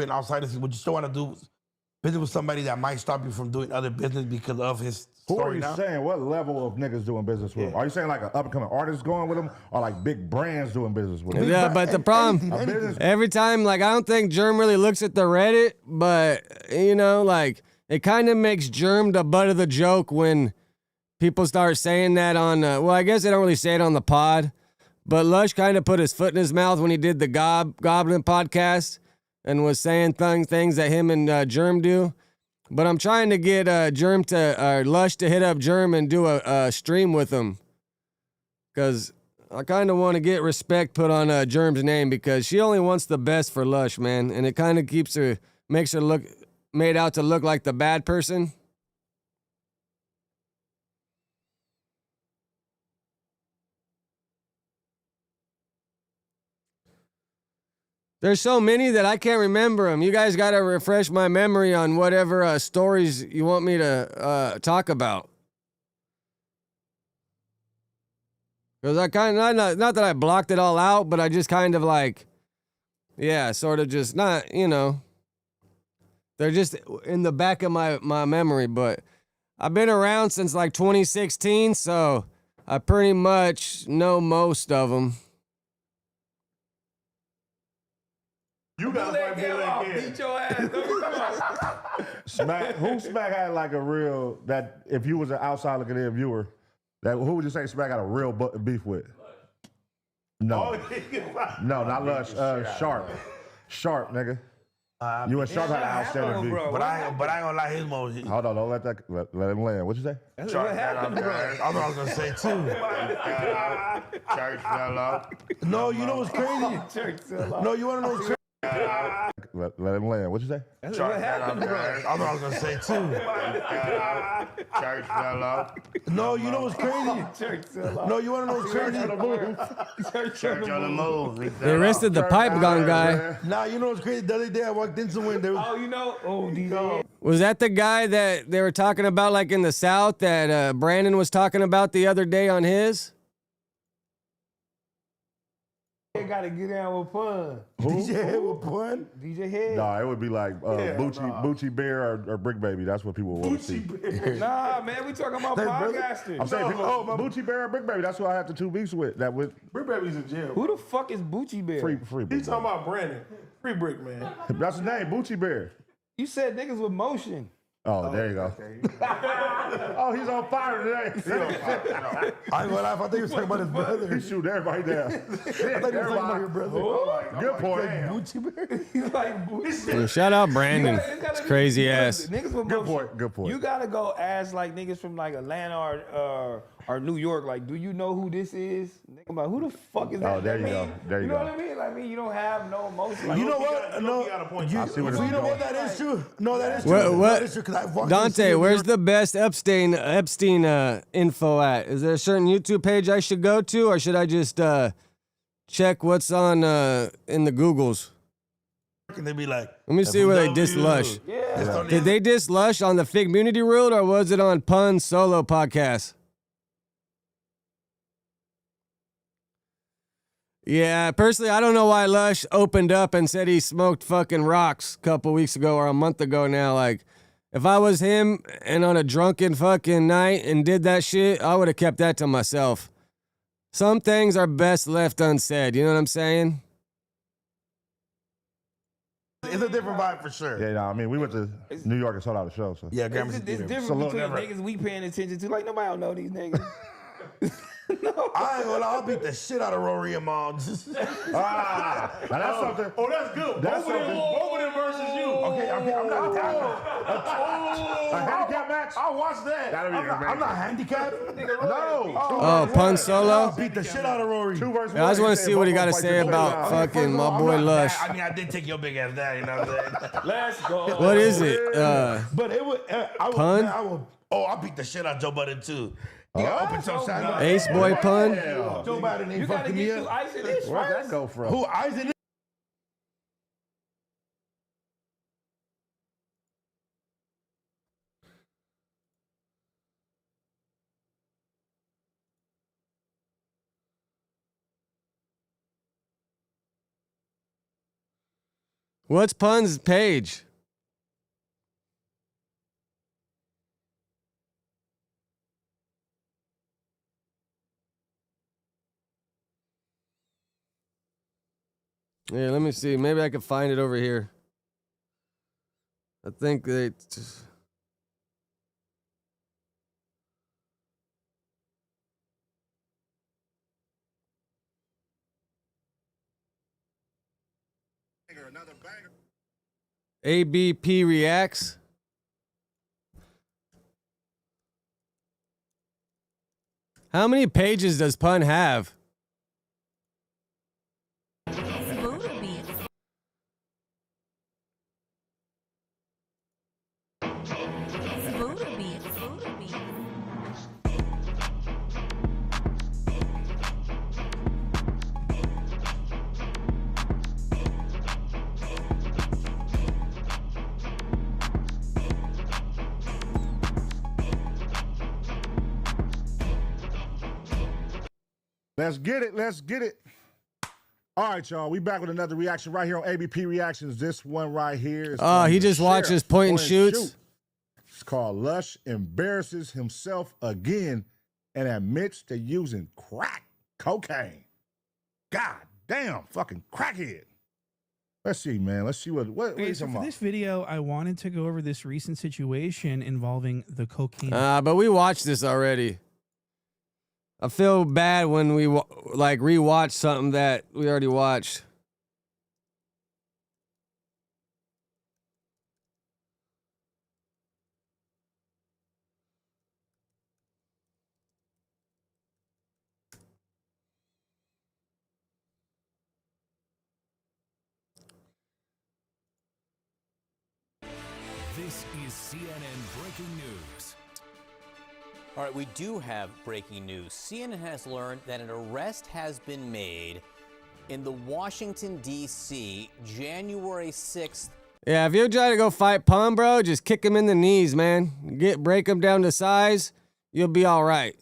Outside, this is what you still want to do. business with somebody that might stop you from doing other business because of his Who are story you now? saying? What level of niggas doing business with him? Are you saying like an up-and-coming artist going with him, or like big brands doing business with him? Yeah, but the problem, every time, like, I don't think Germ really looks at the Reddit, but, you know, like, it kind of makes Germ the butt of the joke when people start saying that on, well, I guess they don't really say it on the pod, but Lush kind of put his foot in his mouth when he did the Goblin podcast and was saying things that him and Germ do. But I'm trying to get Lush to hit up Germ and do a stream with him. Because I kind of want to get respect put on Germ's name because she only wants the best for Lush, man. And it kind of makes her look made out to look like the bad person. There's so many that I can't remember them. You guys got to refresh my memory on whatever stories you want me to talk about. Because I kind of, not that I blocked it all out, but I just kind of like, yeah, sort of just not, you know. They're just in the back of my memory, but I've been around since like 2016, so I pretty much know most of them. You got to beat your ass. Smack. Who Smack had like a real that if you was an outside looking in viewer, that who would you say Smack got a real beef with? No, no, not Lush. Sharp, nigga. You and Sharp had an outstanding beef. But I ain't gonna lie, his motion. Hold on, don't let him land. What'd you say? Sharp happened, bro. That's what I was gonna say too. Church fell off. No, you know what's crazy? Church fell off. No, you wanna know what's crazy? Let him land. What'd you say? That's what happened, bro. That's what I was gonna say too. Church fell off. No, you know what's crazy? Church fell off. No, you wanna know what's crazy? Church on the move. They arrested the pipe gun guy. Nah, you know what's crazy? The other day I walked into one. Was that the guy that they were talking about, like in the South, that Brandon was talking about the other day on his? Gotta get down with Pun. DJ Head with Pun? DJ Head. Nah, it would be like Bucci Bear or Brick Baby. That's what people want to see. Nah, man, we talking about podcasting. I'm saying Bucci Bear or Brick Baby. That's who I have the 2 weeks with. That with Brick Baby's in jail. Who the fuck is Bucci Bear? Free. You talking about Brandon? Free Brick Man. That's his name, Bucci Bear. You said niggas with motion. Oh, there you go. Oh, he's on fire today. I ain't gonna lie, I thought you were talking about his brother. He shoot everybody down. I thought you were talking about your brother. Good point. Bucci Bear? He's like Bucci. Shout out Brandon. It's crazy ass. Niggas with motion. Good point. You gotta go ask like niggas from like Atlanta or New York. Like, do you know who this is? Nigga, like, who the fuck is that? Oh, there you go. There you go. You know what I mean? Like, you don't have no emotion. Like, You know what? I see where this You is know going. what? That is true. No, that is true. What? That is true, 'cause I've walked Dante, into where's the best Epstein info at? Is there a certain YouTube page I should go to, or should I just check what's on in the Googles? And they be like, Let me see where they diss Lush. Yeah. Did they diss Lush on the Figmunity Rule, or was it on Pun's solo podcast? Yeah, personally, I don't know why Lush opened up and said he smoked fucking rocks a couple weeks ago or a month ago now. Like, if I was him and on a drunken fucking night and did that shit, I would have kept that to myself. Some things are best left unsaid. You know what I'm saying? It's a different vibe for sure. Yeah, no, I mean, we went to New York and sold out the show. So. Yeah, It's Gramercy different Theater. between Salute, niggas we paying attention to. Like, nobody don't know these niggas. I ain't gonna lie, I'll beat the shit out of Rory and Mom. Now that's something. Oh, that's good. That's Both of them versus you. Okay, I'm not A handicap match? I'll watch that. That'll be I'm not handicapped. No. Oh, Pun solo? I'll beat the shit out of Rory. 2 versus 1. Yeah, I just want to see what he got to say about fucking my boy Lush. I mean, I did take your big ass down, you know what I'm saying? Let's go. What is it? But it would, Pun? I beat the shit out of Joe Budden too. He got open toe side. Ace Boy Pun? Joe Biden ain't You gotta fucking me get through up. ice and this Where'd first. that go from? Who, Isaac? What's Pun's page? Yeah, let me see. Maybe I can find it over here. I think they. ABP reacts. How many pages does Pun have? Let's get it. Let's get it. All right, y'all. We back with another reaction right here on ABP Reactions. This one right here is. Oh, he just watches point and shoots. Shoot. It's called Lush Embarrasses Himself Again and Admits to Using Crack Cocaine. God damn, fucking crackhead. Let's see, man. Let's see what Okay, he's so talking for about. this video, I wanted to go over this recent situation involving the cocaine. But we watched this already. I feel bad when we like rewatch something that we already watched. This is CNN breaking news. All right, we do have breaking news. CNN has learned that an arrest has been made in the Washington, D.C., January 6th. Yeah, if you try to go fight Pun, bro, just kick him in the knees, man. Break him down to size, you'll be all right.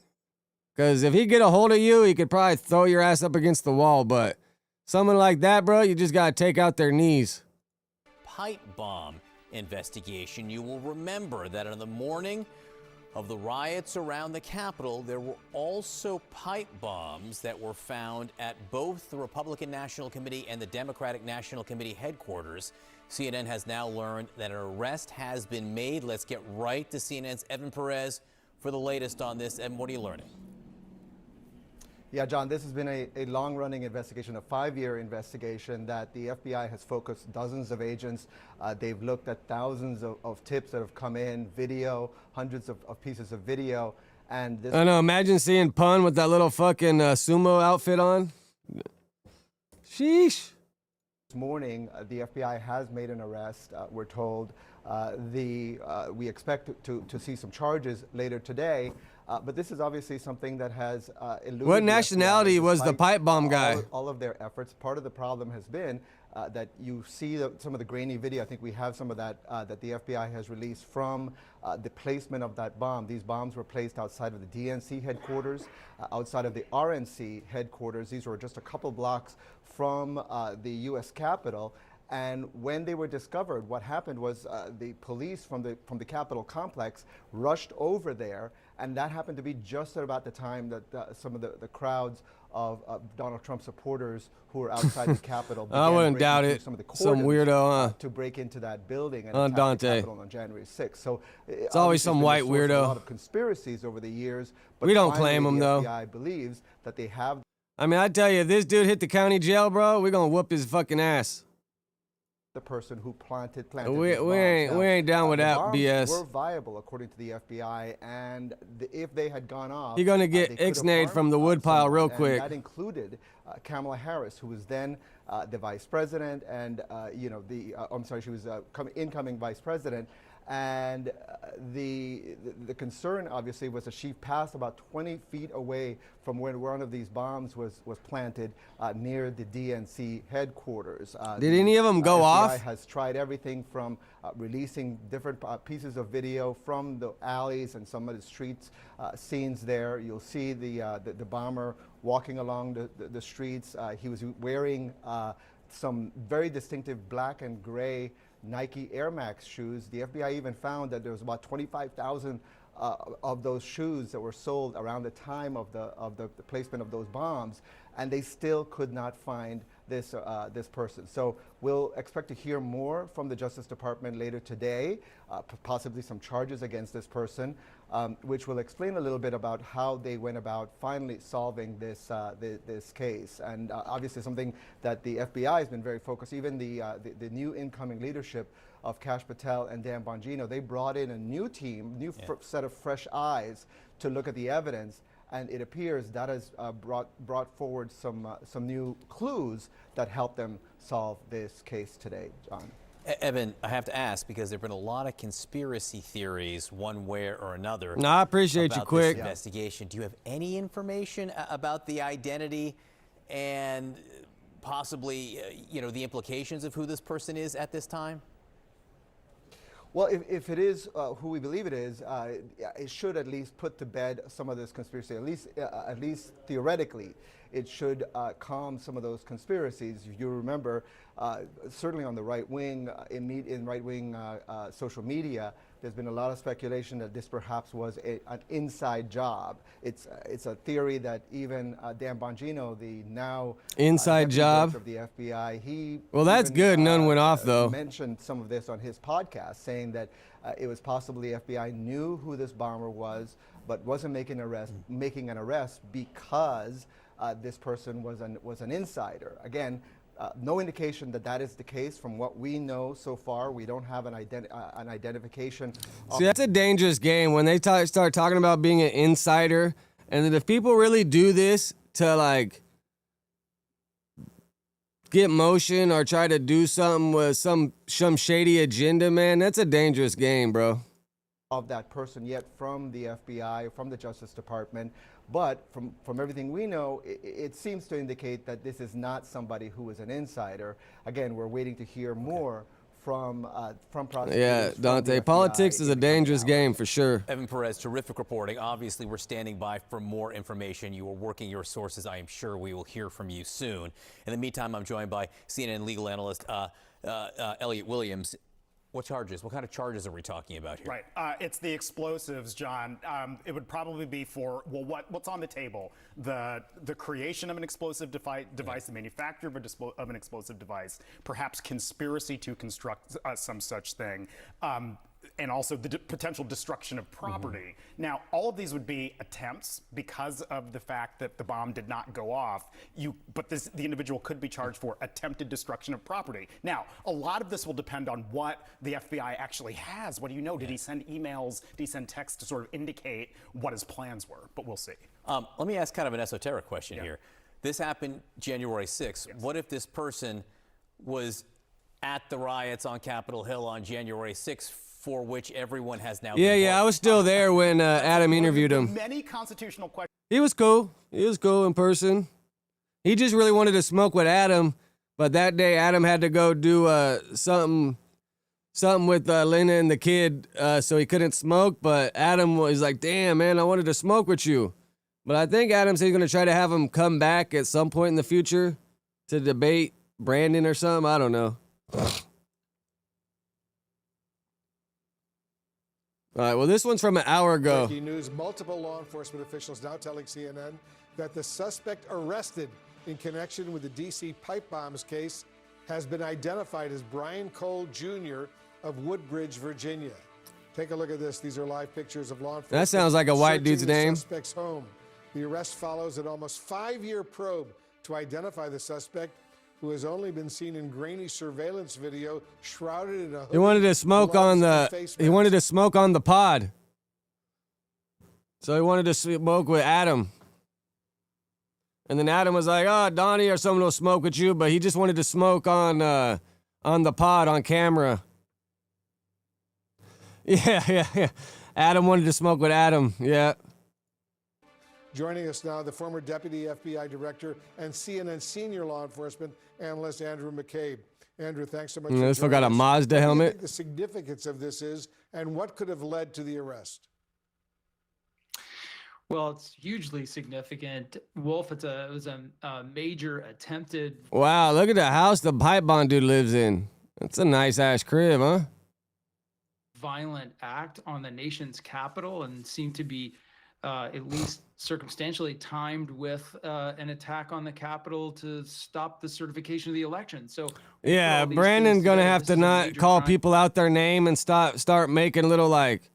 Because if he get a hold of you, he could probably throw your ass up against the wall. But someone like that, bro, you just got to take out their knees. Pipe bomb investigation. You will remember that on the morning of the riots around the Capitol, there were also pipe bombs that were found at both the Republican National Committee and the Democratic National Committee headquarters. CNN has now learned that an arrest has been made. Let's get right to CNN's Evan Perez for the latest on this. Evan, what are you learning? Yeah, John, this has been a long-running investigation, a 5-year investigation that the FBI has focused dozens of agents. They've looked at thousands of tips that have come in, video, hundreds of pieces of video. And this I know, imagine seeing Pun with that little fucking sumo outfit on. Sheesh. This morning, the FBI has made an arrest, we're told. We expect to see some charges later today. But this is obviously something that has eluded What the nationality FBI was the despite pipe bomb guy? all of their efforts. Part of the problem has been that you see some of the grainy video. I think we have some of that that the FBI has released from the placement of that bomb. These bombs were placed outside of the DNC headquarters, outside of the RNC headquarters. These were just a couple blocks from the U.S. Capitol. And when they were discovered, what happened was the police from the Capitol complex rushed over there, and that happened to be just at about the time that some of the crowds of Donald Trump supporters who were outside the Capitol I wouldn't doubt it. Some of the Some weirdo, huh? to break into that building and On attack Dante. the Capitol on January 6th. So It's always some white A weirdo. lot of conspiracies over the years, but We don't finally claim 'em, the though. FBI believes that they have. I mean, I tell you, if this dude hit the county jail, bro, we're going to whoop his fucking ass. The person who planted We these bombs. ain't down with the that bombs BS. were viable according to the FBI, and if they had gone off, You're gonna get they could have ixnayed harmed, from the woodpile real someone, and quick. that included Kamala Harris, who was then the vice president, and I'm sorry, she was incoming vice president. And the concern, obviously, was that she passed about 20 feet away from where one of these bombs was planted near the DNC headquarters. Did any of them go FBI off? has tried everything from releasing different pieces of video from the alleys and some of the streets scenes there. You'll see the bomber walking along the streets. He was wearing some very distinctive black and gray Nike Air Max shoes. The FBI even found that there was about 25,000 of those shoes that were sold around the time of the placement of those bombs, and they still could not find this person. So we'll expect to hear more from the Justice Department later today, possibly some charges against this person, which will explain a little bit about how they went about finally solving this this case. And obviously something that the FBI has been very focused, even the new incoming leadership of Kash Patel and Dan Bongino, they brought in a new team, set of fresh eyes to look at the evidence. And it appears that has brought forward some new clues that help them solve this case today, John. Evan, I have to ask, because there have been a lot of conspiracy theories one way or another. No, I appreciate you, about Quick. this investigation. Do you have any information about the identity and possibly, the implications of who this person is at this time? Well, if it is who we believe it is, it should at least put to bed some of this conspiracy. At least theoretically, it should calm some of those conspiracies. If you remember, certainly on the right wing, in right wing social media, there's been a lot of speculation that this perhaps was an inside job. It's a theory that even Dan Bongino, the now inside job of the FBI, well, that's good. None went off though. Mentioned some of this on his podcast, saying that it was possible the FBI knew who this bomber was, but wasn't making an arrest because this person was an insider. Again. No indication that that is the case from what we know so far. We don't have an identification. See, that's a dangerous game when they start talking about being an insider. And then if people really do this to like get motion or try to do something with some shady agenda, man, that's a dangerous game, bro. Of that person yet from the FBI, from the Justice Department. But from everything we know, it seems to indicate that this is not somebody who is an insider. Again, we're waiting to hear more from prosecutors. Yeah, Dante, politics is a dangerous game for sure. Evan Perez, terrific reporting. Obviously, we're standing by for more information. You are working your sources. I am sure we will hear from you soon. In the meantime, I'm joined by CNN legal analyst Elliot Williams. What charges? What kind of charges are we talking about here? Right. It's the explosives, John. It would probably be for, well, what's on the table? The creation of an explosive device, the manufacture of an explosive device, perhaps conspiracy to construct some such thing. And also the potential destruction of property. Now, all of these would be attempts because of the fact that the bomb did not go off. But the individual could be charged for attempted destruction of property. Now, a lot of this will depend on what the FBI actually has. What do you know? Did he send emails? Did he send texts to sort of indicate what his plans were? But we'll see. Let me ask kind of an esoteric question here. This happened January 6th. Yes. What if this person was at the riots on Capitol Hill on January 6th, for which everyone has now been I was still there when Adam interviewed him. Many constitutional questions. He was cool. He was cool in person. He just really wanted to smoke with Adam, but that day Adam had to go do something with Lena and the kid, so he couldn't smoke. But Adam was like, "Damn, man, I wanted to smoke with you." But I think Adam said he's gonna try to have him come back at some point in the future to debate Brandon or something. I don't know. All right, well, this one's from an hour ago. Breaking news, multiple law enforcement officials now telling CNN that the suspect arrested in connection with the D.C. pipe bombs case has been identified as Brian Cole Jr. of Woodbridge, Virginia. Take a look at this. These are live pictures of law enforcement. That sounds like a white dude's name. The suspect's home. The arrest follows an almost 5-year probe to identify the suspect, who has only been seen in grainy surveillance video, shrouded in a hoodie. He wanted to smoke on the pod. So he wanted to smoke with Adam. And then Adam was like, "Oh, Donnie or someone will smoke with you," but he just wanted to smoke on the pod on camera. Yeah. Adam wanted to smoke with Adam. Yeah. Joining us now, the former Deputy FBI Director and CNN Senior Law Enforcement Analyst Andrew McCabe. Andrew, thanks so much. This one got a Mazda helmet. What do you think the significance of this is, and what could have led to the arrest? Well, it's hugely significant. Wolf, it was a major attempted. Wow, look at the house the pipe bomb dude lives in. That's a nice ass crib, huh? Violent act on the nation's capital, and seemed to be at least circumstantially timed with an attack on the Capitol to stop the certification of the election. So Yeah, all these Brandon's things gonna together, have this to is a not major call crime. people out their name and start making little like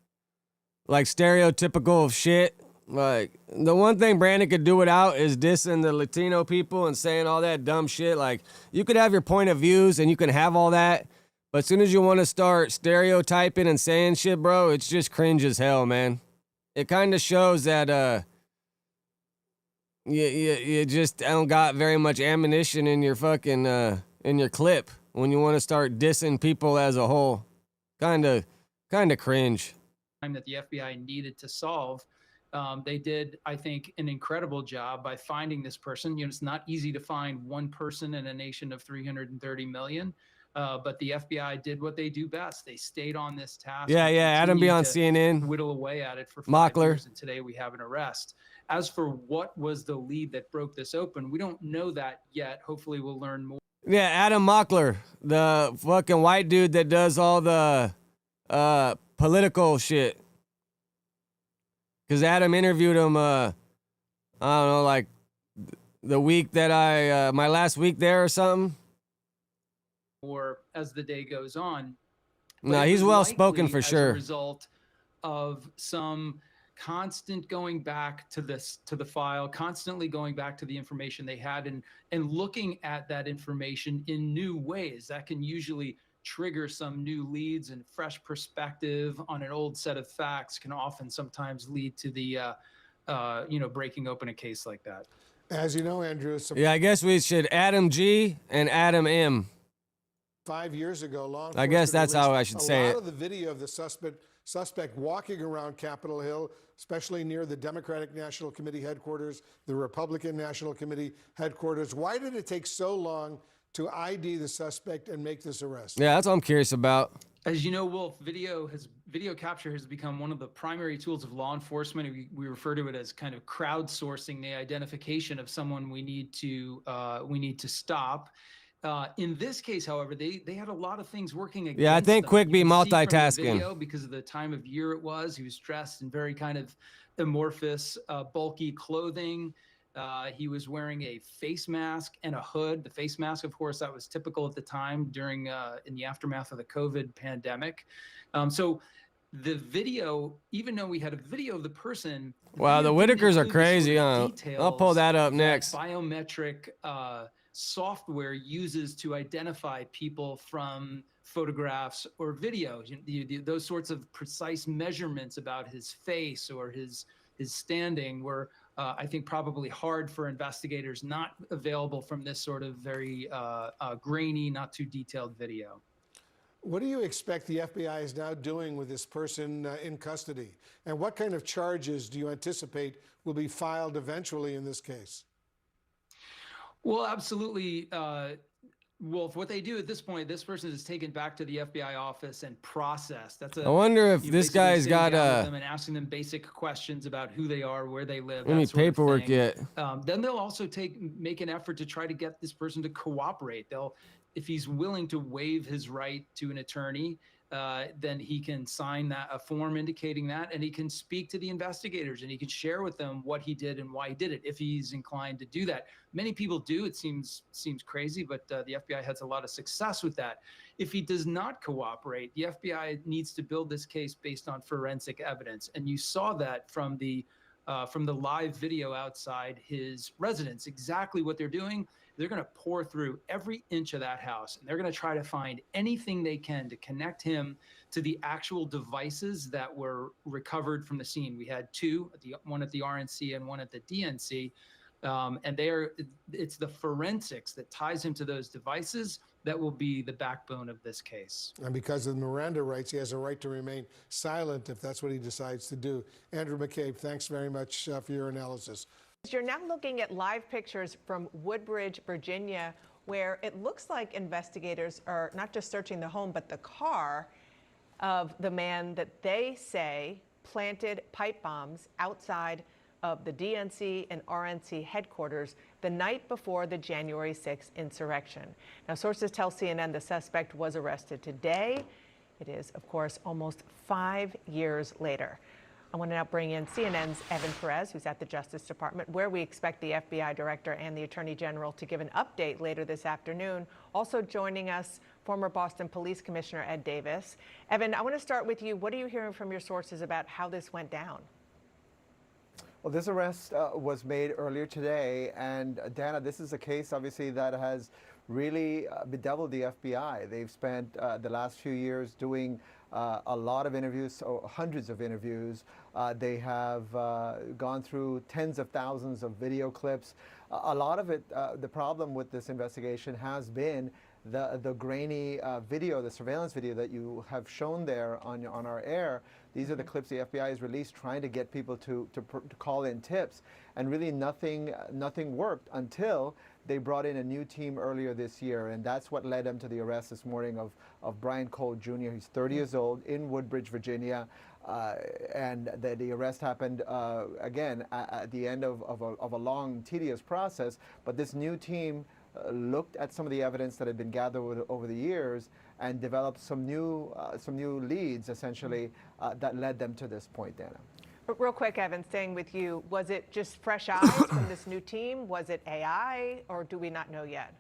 stereotypical shit. Like the one thing Brandon could do without is dissing the Latino people and saying all that dumb shit. Like you could have your point of views and you can have all that, but as soon as you want to start stereotyping and saying shit, bro, it's just cringe as hell, man. It kind of shows that you just don't got very much ammunition in your fucking in your clip when you want to start dissing people as a whole. Kind of cringe. That the FBI needed to solve. They did, I think, an incredible job by finding this person. You know, it's not easy to find one person in a nation of 330 million, but the FBI did what they do best. They stayed on this task. Yeah, and Adam be on continued to CNN. whittle away at it for 5 Mockler. years, and today we have an arrest. As for what was the lead that broke this open, we don't know that yet. Hopefully we'll learn more. Yeah, Adam Mockler, the fucking white dude that does all the political shit. Because Adam interviewed him, I don't know, like the week that my last week there or something. Or as the day goes on. No, But it he's was well spoken likely for as sure. a result of some constant going back to the file, constantly going back to the information they had and looking at that information in new ways. That can usually trigger some new leads, and fresh perspective on an old set of facts can often sometimes lead to the breaking open a case like that. As you know, Andrew, Yeah, I guess we should Adam G and Adam M. 5 years ago, law I guess that's how I should released say a it. lot of the video of the suspect walking around Capitol Hill, especially near the Democratic National Committee headquarters, the Republican National Committee headquarters. Why did it take so long to ID the suspect and make this arrest? Yeah, that's what I'm curious about. As you know, Wolf, video capture has become one of the primary tools of law enforcement. We refer to it as kind of crowdsourcing the identification of someone we need to stop. In this case, however, they had a lot of things working against Yeah, I think them. Quick You be can see from the multitasking. video, because of the time of year it was. He was dressed in very kind of amorphous, bulky clothing. He was wearing a face mask and a hood. The face mask, of course, that was typical at the time during in the aftermath of the COVID pandemic. So the video, even though we had a video of the person, Wow, the video didn't Whitakers are include the crazy, sort of huh? I'll pull that up details next. Biometric software uses to identify people from photographs or videos. Those sorts of precise measurements about his face or his standing were, I think, probably hard for investigators, not available from this sort of very grainy, not too detailed video. What do you expect the FBI is now doing with this person in custody? And what kind of charges do you anticipate will be filed eventually in this case? Well, absolutely, Wolf. What they do at this point, this person is taken back to the FBI office and processed. I wonder if you this basically guy's sitting got down with them and asking them basic questions about who they are, where they live. any that sort of paperwork thing. yet. Then they'll also make an effort to try to get this person to cooperate. If he's willing to waive his right to an attorney, then he can sign a form indicating that, and he can speak to the investigators and he can share with them what he did and why he did it, if he's inclined to do that. Many people do. It seems crazy, but the FBI has a lot of success with that. If he does not cooperate, the FBI needs to build this case based on forensic evidence, and you saw that from the live video outside his residence. Exactly what they're doing. They're going to pour through every inch of that house, and they're going to try to find anything they can to connect him to the actual devices that were recovered from the scene. We had two, one at the RNC and one at the DNC, and it's the forensics that ties him to those devices that will be the backbone of this case. And because of the Miranda rights, he has a right to remain silent if that's what he decides to do. Andrew McCabe, thanks very much for your analysis. You're now looking at live pictures from Woodbridge, Virginia, where it looks like investigators are not just searching the home, but the car of the man that they say planted pipe bombs outside of the DNC and RNC headquarters the night before the January 6th insurrection. Now, sources tell CNN the suspect was arrested today. It is, of course, almost 5 years later. I want to now bring in CNN's Evan Perez, who's at the Justice Department, where we expect the FBI director and the Attorney General to give an update later this afternoon. Also joining us, former Boston Police Commissioner Ed Davis. Evan, I want to start with you. What are you hearing from your sources about how this went down? Well, this arrest was made earlier today, and Dana, this is a case obviously that has really bedeviled the FBI. They've spent the last few years doing a lot of interviews, hundreds of interviews. They have gone through tens of thousands of video clips. A lot of it, the problem with this investigation has been the grainy video, the surveillance video that you have shown there on our air. These are the clips the FBI has released trying to get people to call in tips. And really nothing worked until they brought in a new team earlier this year. And that's what led them to the arrest this morning of Brian Cole Jr. He's 30 years old in Woodbridge, Virginia. And the arrest happened, again, at the end of a long, tedious process. But this new team looked at some of the evidence that had been gathered over the years and developed some new leads, essentially, that led them to this point, Dana. Real quick, Evan, staying with you, was it just fresh eyes from this new team? Was it AI, or do we not know yet?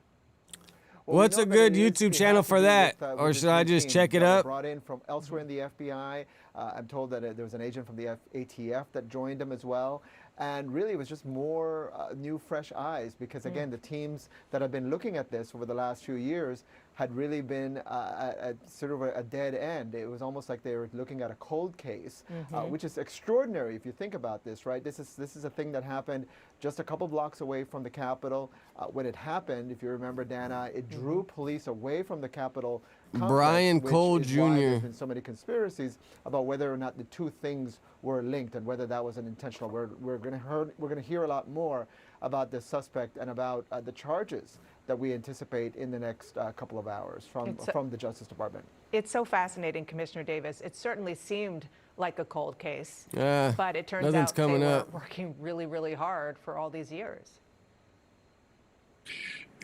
Well, What's a good YouTube channel for that? Or should I just check it up? Brought in from elsewhere in the FBI. I'm told that there was an agent from the ATF that joined them as well. And really, it was just more new, fresh eyes because, again, the teams that have been looking at this over the last few years had really been at sort of a dead end. It was almost like they were looking at a cold case, which is extraordinary if you think about this, right? This is a thing that happened just a couple blocks away from the Capitol. When it happened, if you remember, Dana, it drew police away from the Capitol complex, Brian Cole which is why Jr. There's been so many conspiracies about whether or not the two things were linked and whether that was an intentional. We're going to hear a lot more about the suspect and about the charges that we anticipate in the next couple of hours from the Justice Department. It's so fascinating, Commissioner Davis. It certainly seemed like a cold case, Yeah, but it turns nothing's out they coming were up. working really, really hard for all these years.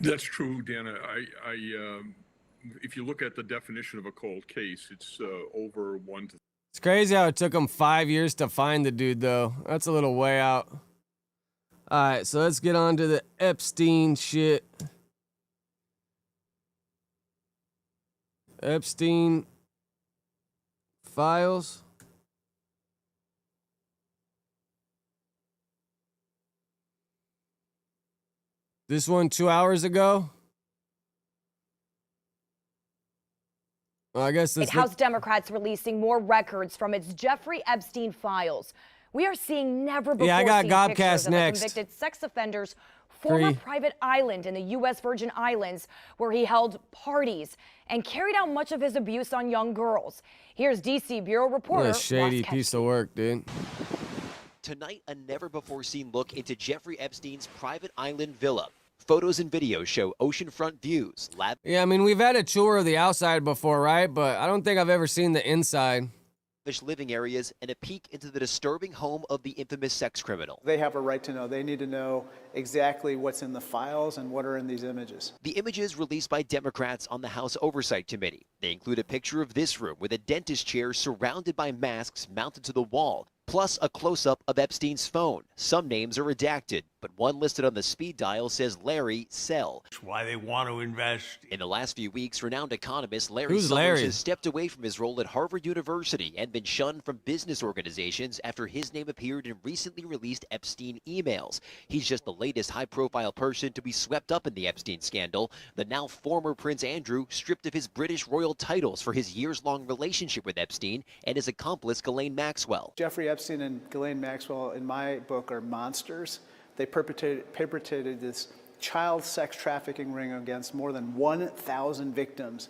That's true, Dana. If you look at the definition of a cold case, it's over 1 to. It's crazy how it took them 5 years to find the dude, though. That's a little way out. All right, so let's get on to the Epstein shit. Epstein files. This one 2 hours ago. Well, I guess this. House Democrats releasing more records from its Jeffrey Epstein files. We are seeing never before I got seen Gobcast pictures of next. a convicted sex offender's former private island in the U.S. Virgin Islands, where he held parties and carried out much of his abuse on young girls. Here's D.C. Bureau reporter What a shady Ross piece of work, dude. Tonight, a never-before-seen look into Jeffrey Epstein's private island villa. Photos and videos show oceanfront views. Yeah, I mean, we've had a tour of the outside before, right? But I don't think I've ever seen the inside. Living areas and a peek into the disturbing home of the infamous sex criminal. They have a right to know. They need to know exactly what's in the files and what are in these images. The images released by Democrats on the House Oversight Committee. They include a picture of this room with a dentist chair surrounded by masks mounted to the wall, plus a close-up of Epstein's phone. Some names are redacted, but one listed on the speed dial says Larry Sell. That's why they want to invest. In the last few weeks, renowned economist Larry Who's Summers Larry? has stepped away from his role at Harvard University and been shunned from business organizations after his name appeared in recently released Epstein emails. He's just the latest high-profile person to be swept up in the Epstein scandal. The now former Prince Andrew stripped of his British royal titles for his years-long relationship with Epstein and his accomplice Ghislaine Maxwell. Jeffrey Epstein and Ghislaine Maxwell, in my book, are monsters. They perpetrated this child sex trafficking ring against more than 1,000 victims.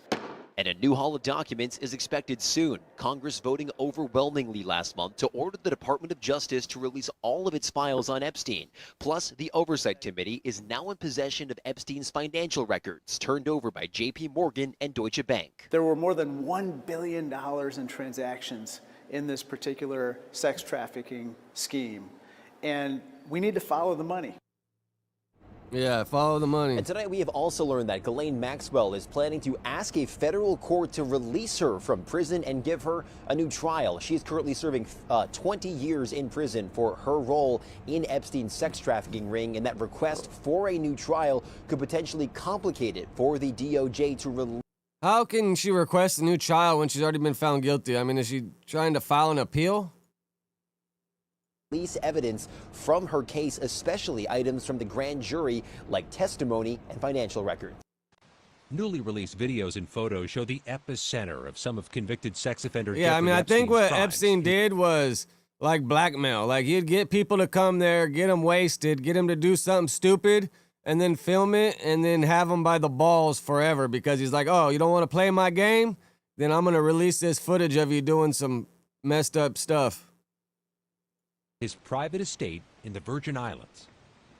And a new haul of documents is expected soon. Congress voting overwhelmingly last month to order the Department of Justice to release all of its files on Epstein. Plus, the Oversight Committee is now in possession of Epstein's financial records, turned over by J.P. Morgan and Deutsche Bank. There were more than $1 billion in transactions in this particular sex trafficking scheme, and we need to follow the money. Yeah, follow the money. And tonight we have also learned that Ghislaine Maxwell is planning to ask a federal court to release her from prison and give her a new trial. She is currently serving 20 years in prison for her role in Epstein's sex trafficking ring, and that request for a new trial could potentially complicate it for the DOJ to release. How can she request a new trial when she's already been found guilty? I mean, is she trying to file an appeal? Release evidence from her case, especially items from the grand jury like testimony and financial records. Newly released videos and photos show the epicenter of some of convicted sex offender. Yeah, I mean, I think Epstein's what crimes. Epstein did was like blackmail. Like he'd get people to come there, get them wasted, get them to do something stupid, and then film it, and then have them by the balls forever because he's like, oh, you don't want to play my game? Then I'm going to release this footage of you doing some messed up stuff. His private estate in the Virgin Islands,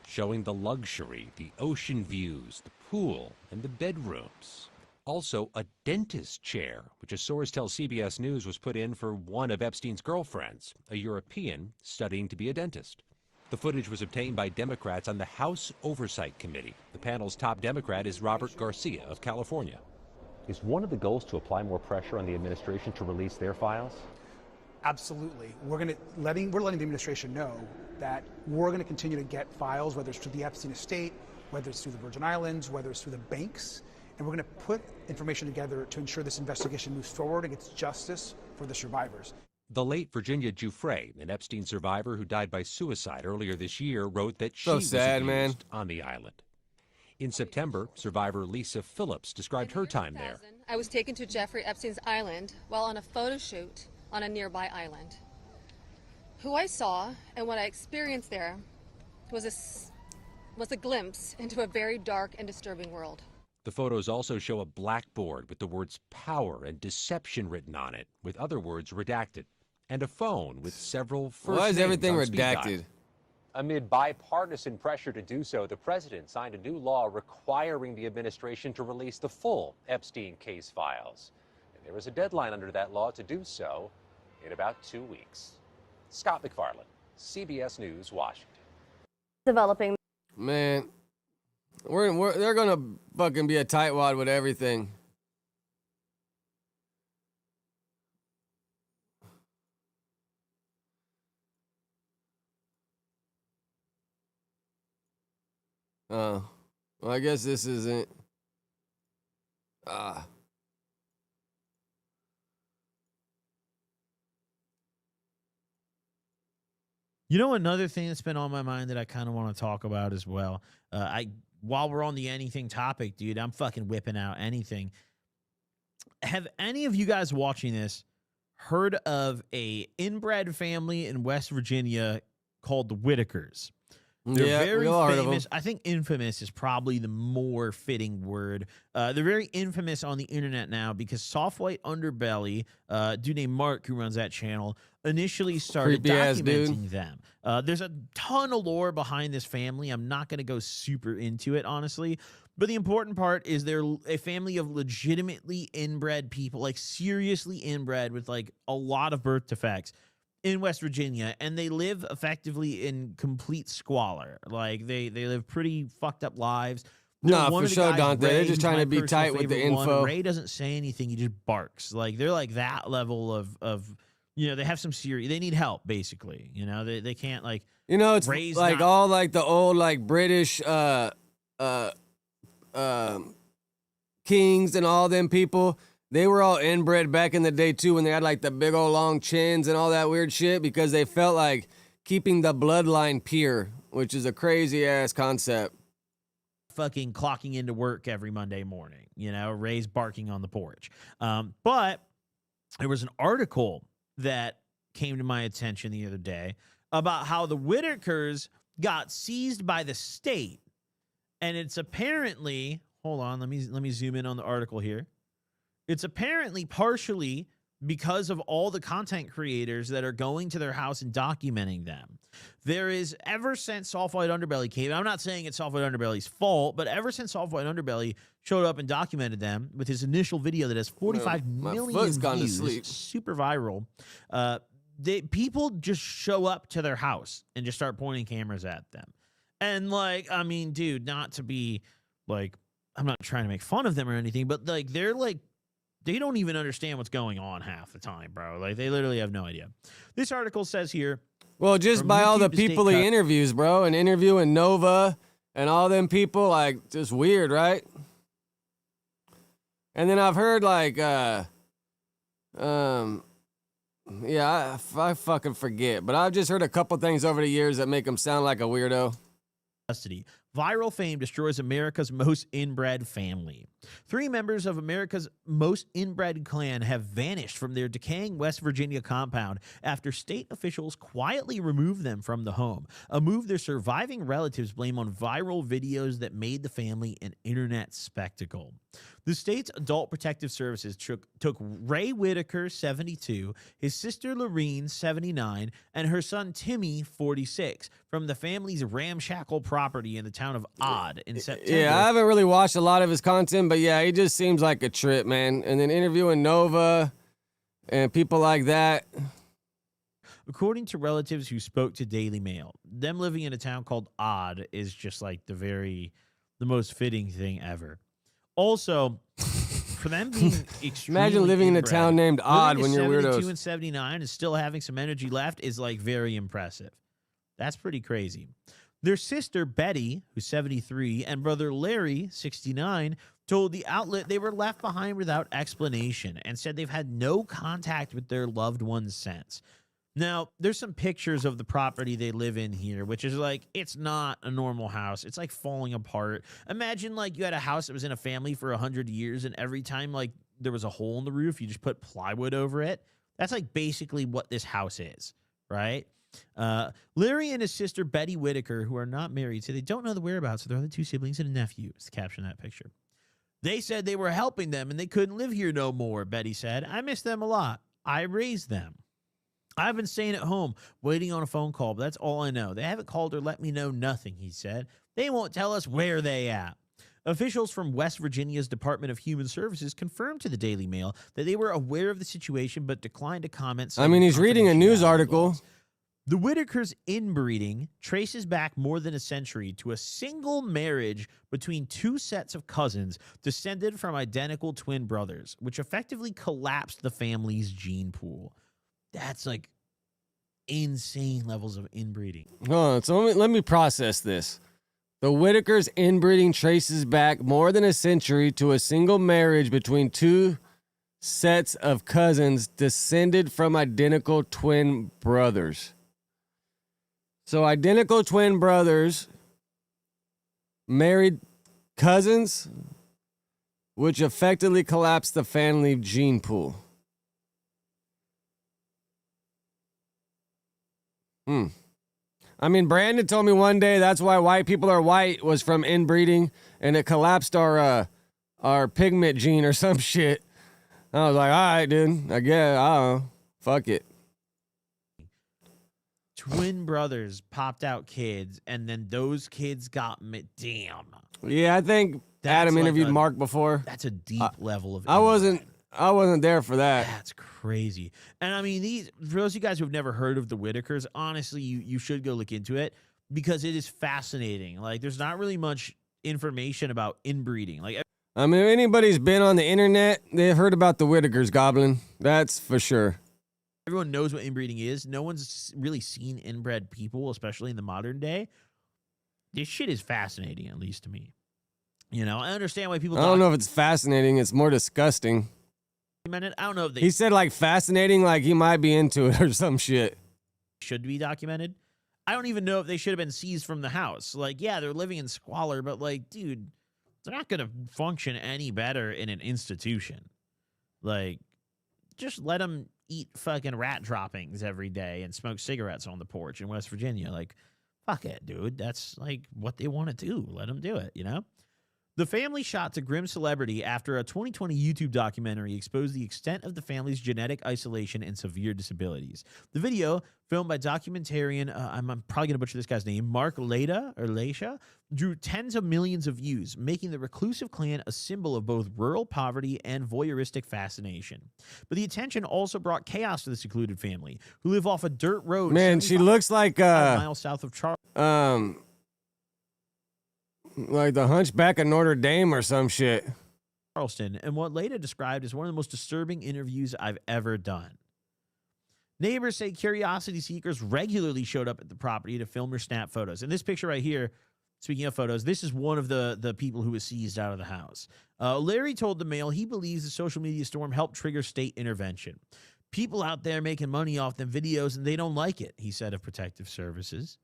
showing the luxury, the ocean views, the pool, and the bedrooms. Also, a dentist chair, which a source tells CBS News was put in for one of Epstein's girlfriends, a European studying to be a dentist. The footage was obtained by Democrats on the House Oversight Committee. The panel's top Democrat is Robert Garcia of California. Is one of the goals to apply more pressure on the administration to release their files? Absolutely. We're letting the administration know that we're going to continue to get files, whether it's through the Epstein estate, whether it's through the Virgin Islands, whether it's through the banks, and we're going to put information together to ensure this investigation moves forward and gets justice for the survivors. The late Virginia Giuffre, an Epstein survivor who died by suicide earlier this year, wrote that she So was sad, abused on the island. In September, survivor Lisa Phillips described her time there. I was taken to Jeffrey Epstein's island while on a photo shoot on a nearby island. Who I saw and what I experienced there was a glimpse into a very dark and disturbing world. The photos also show a blackboard with the words power and deception written on it, with other words redacted, and a phone with several first Why is names everything on speed redacted? dial. Amid bipartisan pressure to do so, the president signed a new law requiring the administration to release the full Epstein case files. And there is a deadline under that law to do so in about 2 weeks. Scott McFarland, CBS News, Washington. Developing. Man, they're gonna fucking be a tightwad with everything. Oh, well, I guess this isn't. You know, another thing that's been on my mind that I kind of want to talk about as well. While we're on the anything topic, dude, I'm fucking whipping out anything. Have any of you guys watching this heard of a inbred family in West Virginia called the Whitakers? They're very we all heard of famous. them. I think infamous is probably the more fitting word. They're very infamous on the internet now because Soft White Underbelly, a dude named Mark who runs that channel, initially started Creepy-ass dude. documenting them. There's a ton of lore behind this family. I'm not going to go super into it, honestly. But the important part is they're a family of legitimately inbred people, like seriously inbred with like a lot of birth defects in West Virginia, and they live effectively in complete squalor. Like they live pretty fucked up lives. Nah, One for of the sure, guys, Dante. They're Ray, just who's trying my to be personal tight with the favorite one, info. Ray doesn't say anything; he just barks. Like they're like that level of they have some serious. They need help, basically. They can't like It's Ray's like not- all like the old like British kings and all them people. They were all inbred back in the day too, when they had like the big old long chins and all that weird shit, because they felt like keeping the bloodline pure, which is a crazy ass concept. fucking clocking into work every Monday morning. Ray's barking on the porch. But there was an article that came to my attention the other day about how the Whitakers got seized by the state, and it's apparently, hold on, let me zoom in on the article here. It's apparently partially because of all the content creators that are going to their house and documenting them. There is, ever since Soft White Underbelly came, I'm not saying it's Soft White Underbelly's fault, but ever since Soft White Underbelly showed up and documented them with his initial video that has 45 million foot's gone to views, sleep. super viral, people just show up to their house and just start pointing cameras at them. And like, I mean, dude, not to be like, I'm not trying to make fun of them or anything, but like, they're like, they don't even understand what's going on half the time, bro. Like, they literally have no idea. This article says here. Well, just by all the people he interviews, bro, and interviewing Nova and all them people, like, just weird, right? And then I've heard, like, yeah, I fucking forget. But I've just heard a couple things over the years that make him sound like a weirdo. Custody. Viral fame destroys America's most inbred family. 3 members of America's most inbred clan have vanished from their decaying West Virginia compound after state officials quietly removed them from the home, a move their surviving relatives blame on viral videos that made the family an internet spectacle. The state's Adult Protective Services took Ray Whitaker, 72, his sister Lorene, 79, and her son Timmy, 46, from the family's ramshackle property in the town of Odd in September. Yeah, I haven't really watched a lot of his content, but yeah, he just seems like a trip, man. And then interviewing Nova and people like that. According to relatives who spoke to Daily Mail, them living in a town called Odd is just like the most fitting thing ever. Also, for them being extremely imagine living in a town named Odd when you're weirdos. 72 and 79 and still having some energy left is like very impressive. That's pretty crazy. Their sister Betty, who's 73, and brother Larry, 69, told the outlet they were left behind without explanation and said they've had no contact with their loved ones since. Now, there's some pictures of the property they live in here, which is like, it's not a normal house. It's like falling apart. Imagine like you had a house that was in a family for 100 years and every time like there was a hole in the roof, you just put plywood over it. That's like basically what this house is, right? Larry and his sister Betty Whitaker, who are not married, say they don't know the whereabouts of their other 2 siblings and a nephew, is the caption of that picture. They said they were helping them and they couldn't live here no more, Betty said. I miss them a lot. I raised them. I've been staying at home, waiting on a phone call, but that's all I know. They haven't called or let me know nothing, he said. They won't tell us where they at. Officials from West Virginia's Department of Human Services confirmed to the Daily Mail that they were aware of the situation but declined to comment. I mean, he's reading a news article. The Whitakers' inbreeding traces back more than a century to a single marriage between 2 sets of cousins descended from identical twin brothers, which effectively collapsed the family's gene pool. That's like insane levels of inbreeding. Hold on, so let me process this. The Whitakers' inbreeding traces back more than a century to a single marriage between 2 sets of cousins descended from identical twin brothers. So identical twin brothers married cousins, which effectively collapsed the family gene pool. I mean, Brandon told me one day that's why white people are white was from inbreeding, and it collapsed our pigment gene or some shit. I was like, all right, dude. I guess, I don't know. Fuck it. Twin brothers popped out kids, and then those kids got damn. Yeah, I think Adam interviewed Mark before. That's a deep level of. I wasn't there for that. That's crazy. And I mean, for those of you guys who have never heard of the Whitakers, honestly, you should go look into it because it is fascinating. Like, there's not really much information about inbreeding. Like, I mean, if anybody's been on the internet, they've heard about the Whitakers, Goblin. That's for sure. Everyone knows what inbreeding is. No one's really seen inbred people, especially in the modern day. This shit is fascinating, at least to me. You know, I understand why people. I don't know if it's fascinating. It's more disgusting. I don't know if they. He said like fascinating, like he might be into it or some shit. Should be documented. I don't even know if they should have been seized from the house. Like, yeah, they're living in squalor, but like, dude, they're not gonna function any better in an institution. Like, just let them eat fucking rat droppings every day and smoke cigarettes on the porch in West Virginia. Like, fuck it, dude. That's like what they want to do. Let them do it, you know? The family shot to grim celebrity after a 2020 YouTube documentary exposed the extent of the family's genetic isolation and severe disabilities. The video, filmed by documentarian, I'm probably going to butcher this guy's name, Mark Leisha, drew tens of millions of views, making the reclusive clan a symbol of both rural poverty and voyeuristic fascination. But the attention also brought chaos to the secluded family, who live off a dirt road. Man, she looks like miles south of Charlotte. Like the Hunchback of Notre Dame or some shit. Charleston, and what later described as one of the most disturbing interviews I've ever done. Neighbors say curiosity seekers regularly showed up at the property to film or snap photos. And this picture right here, speaking of photos, this is one of the people who was seized out of the house. Larry told the Mail he believes the social media storm helped trigger state intervention. People out there making money off them videos, and they don't like it, he said of Protective Services.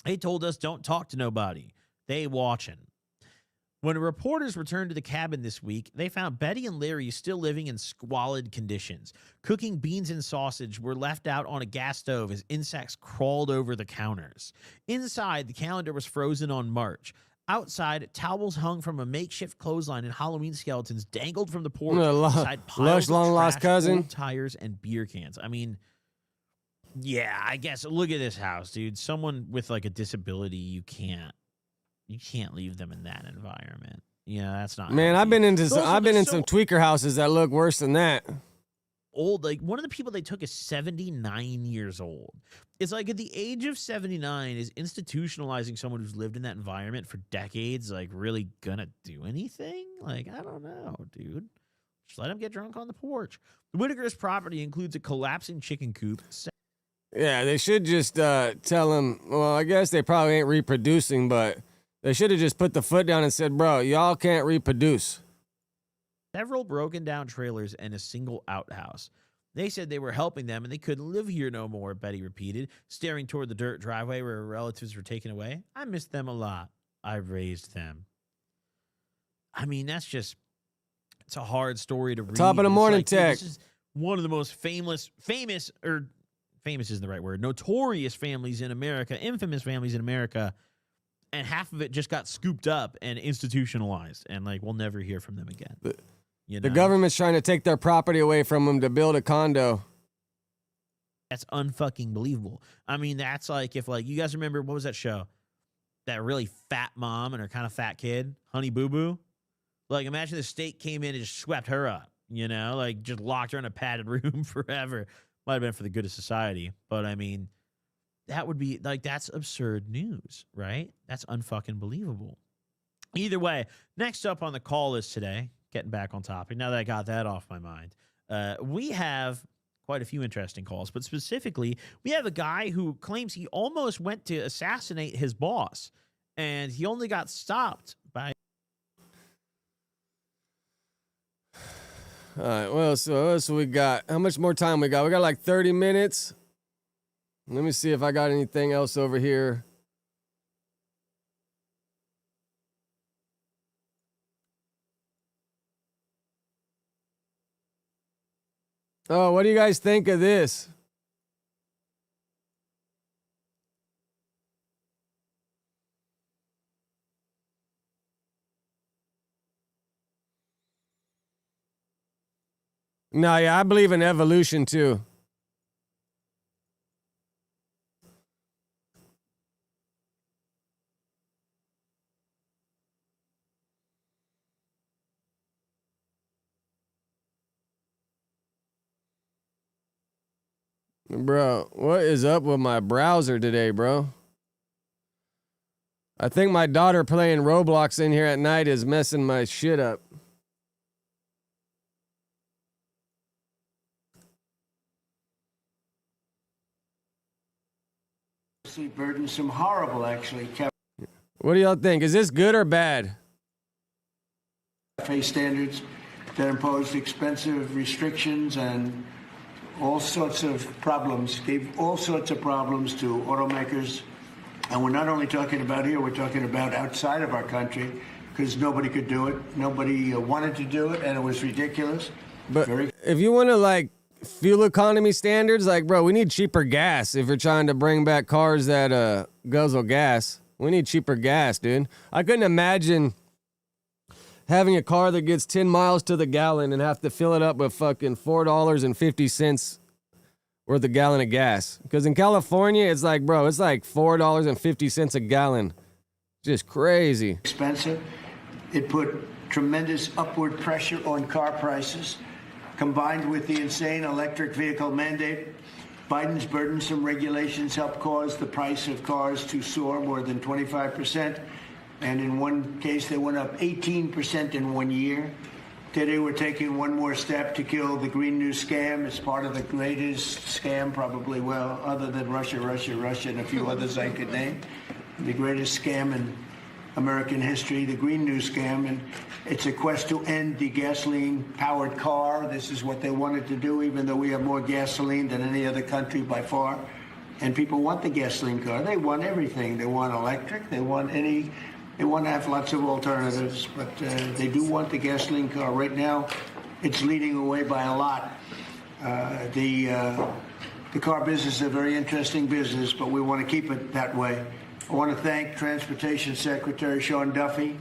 They told us don't talk to nobody. They watching. When reporters returned to the cabin this week, they found Betty and Larry still living in squalid conditions. Cooking beans and sausage were left out on a gas stove as insects crawled over the counters. Inside, the calendar was frozen on March. Outside, towels hung from a makeshift clothesline and Halloween skeletons dangled from the porch inside piles Lush, of long lost trash, cousin. old tires, and beer cans. I mean, yeah, I guess. Look at this house, dude. Someone with like a disability, you can't leave them in that environment. Yeah, that's not. Man, healthy. I've been into Also, I've been in there's some tweaker houses that look worse than that. old. Like one of the people they took is 79 years old. It's like at the age of 79, is institutionalizing someone who's lived in that environment for decades like really gonna do anything? Like, I don't know, dude. Just let him get drunk on the porch. Whitaker's property includes a collapsing chicken coop. Yeah, they should just tell him. Well, I guess they probably ain't reproducing, but they should have just put the foot down and said, bro, y'all can't reproduce. Several broken down trailers and a single outhouse. They said they were helping them and they couldn't live here no more, Betty repeated, staring toward the dirt driveway where her relatives were taken away. I miss them a lot. I raised them. I mean, that's just, it's a hard story to read. Top of the morning, like, dude, Tech. this is one of the most famous isn't the right word, notorious families in America, infamous families in America. And half of it just got scooped up and institutionalized. And like, we'll never hear from them again. You The know? government's trying to take their property away from them to build a condo. That's unfucking believable. I mean, that's like if like you guys remember what was that show? That really fat mom and her kind of fat kid, Honey Boo Boo. Like imagine the state came in and just swept her up, you know, like just locked her in a padded room forever. Might have been for the good of society, but I mean, that would be like that's absurd news, right? That's unfucking believable. Either way, next up on the call list today, getting back on topic. Now that I got that off my mind, we have quite a few interesting calls, but specifically, we have a guy who claims he almost went to assassinate his boss, and he only got stopped by. All right, well, so we got, how much more time we got? We got like 30 minutes. Let me see if I got anything else over here. Oh, what do you guys think of this? No, yeah, I believe in evolution too. Bro, what is up with my browser today, bro? I think my daughter playing Roblox in here at night is messing my shit up. Burdensome, horrible, actually. What do y'all think? Is this good or bad? Cafe standards that imposed expensive restrictions and all sorts of problems, gave all sorts of problems to automakers. And we're not only talking about here, we're talking about outside of our country, because nobody could do it. Nobody wanted to do it, and it was ridiculous. But if you want to, like, fuel economy standards, like, bro, we need cheaper gas if you're trying to bring back cars that guzzle gas. We need cheaper gas, dude. I couldn't imagine having a car that gets 10 miles to the gallon and have to fill it up with fucking $4.50 worth a gallon of gas. Because in California, it's like, bro, it's like $4.50 a gallon. Just crazy. Expensive. It put tremendous upward pressure on car prices. Combined with the insane electric vehicle mandate, Biden's burdensome regulations helped cause the price of cars to soar more than 25%. And in one case, they went up 18% in 1 year. Today, we're taking one more step to kill the Green News scam. It's part of the greatest scam, probably, well, other than Russia, and a few others I could name. The greatest scam in American history, the Green News scam. And it's a quest to end the gasoline-powered car. This is what they wanted to do, even though we have more gasoline than any other country by far. And people want the gasoline car. They want everything. They want electric. They want to have lots of alternatives, but they do want the gasoline car. Right now, it's leading away by a lot. The car business is a very interesting business, but we want to keep it that way. I want to thank Transportation Secretary Sean Duffy,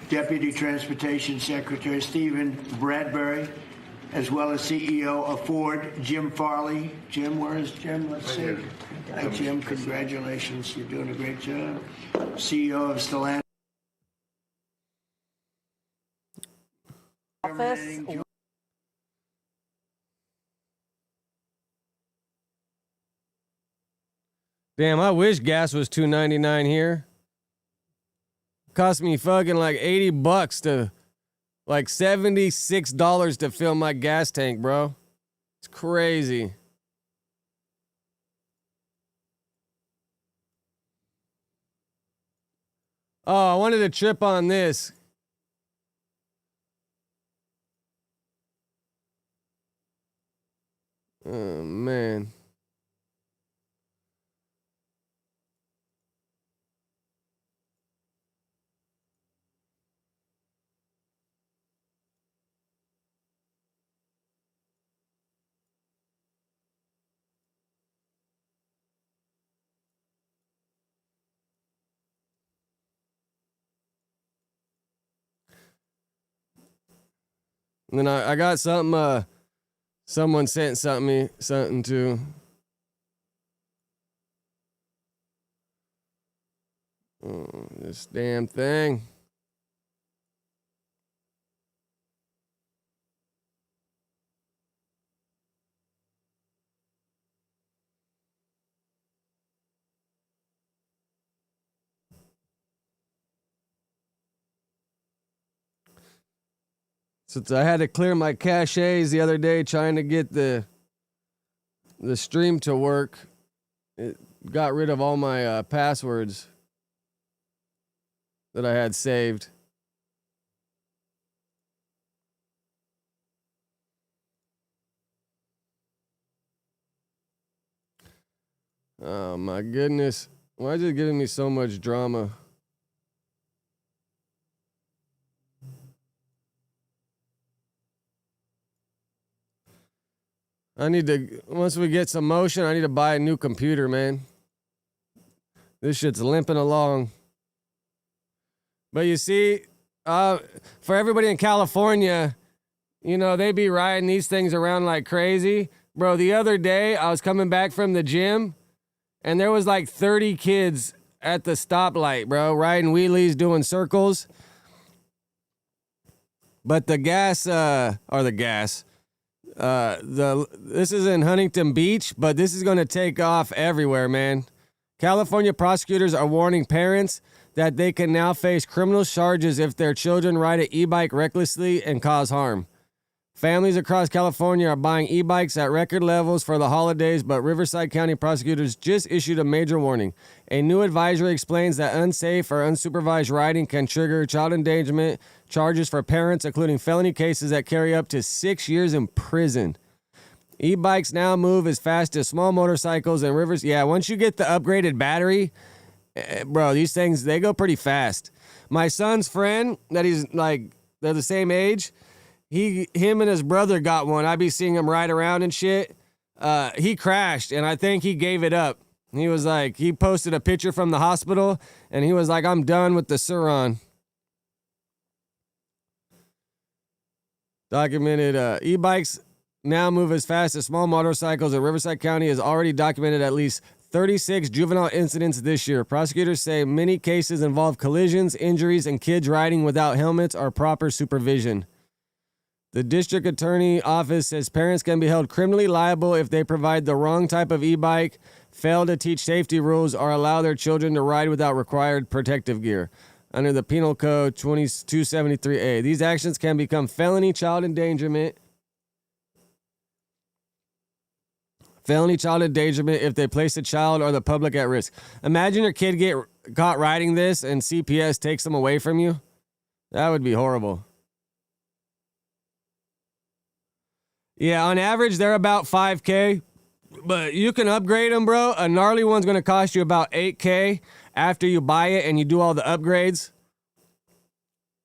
Deputy Transportation Secretary Stephen Bradbury, as well as CEO of Ford, Jim Farley. Jim, where is Jim? Let's see. Hi, Jim. Congratulations. You're doing a great job. CEO of Stellantis. Office. Damn, I wish gas was $2.99 here. Cost me fucking like $80 to like $76 to fill my gas tank, bro. It's crazy. Oh, I wanted to trip on this. Oh, man. And then I got something, someone sent something to. Oh, this damn thing. Since I had to clear my caches the other day trying to get the stream to work, it got rid of all my passwords that I had saved. Oh my goodness. Why is it giving me so much drama? Once we get some motion, I need to buy a new computer, man. This shit's limping along. But you see, for everybody in California, you know, they be riding these things around like crazy. Bro, the other day, I was coming back from the gym, and there was like 30 kids at the stoplight, bro, riding wheelies, doing circles. But this is in Huntington Beach, but this is going to take off everywhere, man. California prosecutors are warning parents that they can now face criminal charges if their children ride an e-bike recklessly and cause harm. Families across California are buying e-bikes at record levels for the holidays, but Riverside County prosecutors just issued a major warning. A new advisory explains that unsafe or unsupervised riding can trigger child endangerment charges for parents, including felony cases that carry up to 6 years in prison. E-bikes now move as fast as small motorcycles and rivers. Yeah, once you get the upgraded battery, bro, these things, they go pretty fast. My son's friend, they're the same age, him and his brother got one. I be seeing him ride around and shit. He crashed, and I think he gave it up. He was like, he posted a picture from the hospital, and he was like, I'm done with the Suron. Documented e-bikes now move as fast as small motorcycles, and Riverside County has already documented at least 36 juvenile incidents this year. Prosecutors say many cases involve collisions, injuries, and kids riding without helmets or proper supervision. The district attorney office says parents can be held criminally liable if they provide the wrong type of e-bike, fail to teach safety rules, or allow their children to ride without required protective gear. under the Penal Code 2273A. These actions can become felony child endangerment. Felony child endangerment if they place a child or the public at risk. Imagine your kid get caught riding this and CPS takes them away from you. That would be horrible. Yeah, on average, they're about $5K. But you can upgrade them, bro. A gnarly one's going to cost you about $8K after you buy it and you do all the upgrades.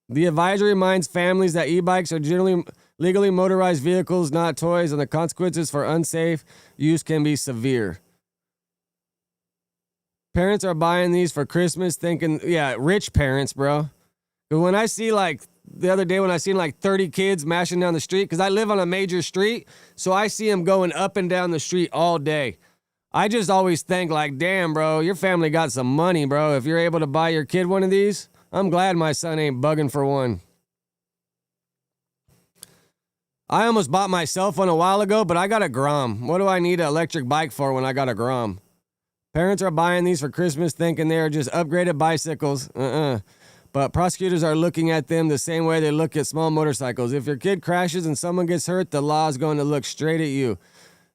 The advisory reminds families that e-bikes are generally legally motorized vehicles, not toys, and the consequences for unsafe use can be severe. Parents are buying these for Christmas thinking, yeah, rich parents, bro. But when I see like the other day when I seen like 30 kids mashing down the street, because I live on a major street, so I see them going up and down the street all day. I just always think like, damn, bro, your family got some money, bro. If you're able to buy your kid one of these, I'm glad my son ain't bugging for one. I almost bought myself one a while ago, but I got a Grom. What do I need an electric bike for when I got a Grom? Parents are buying these for Christmas thinking they are just upgraded bicycles. But prosecutors are looking at them the same way they look at small motorcycles. If your kid crashes and someone gets hurt, the law is going to look straight at you.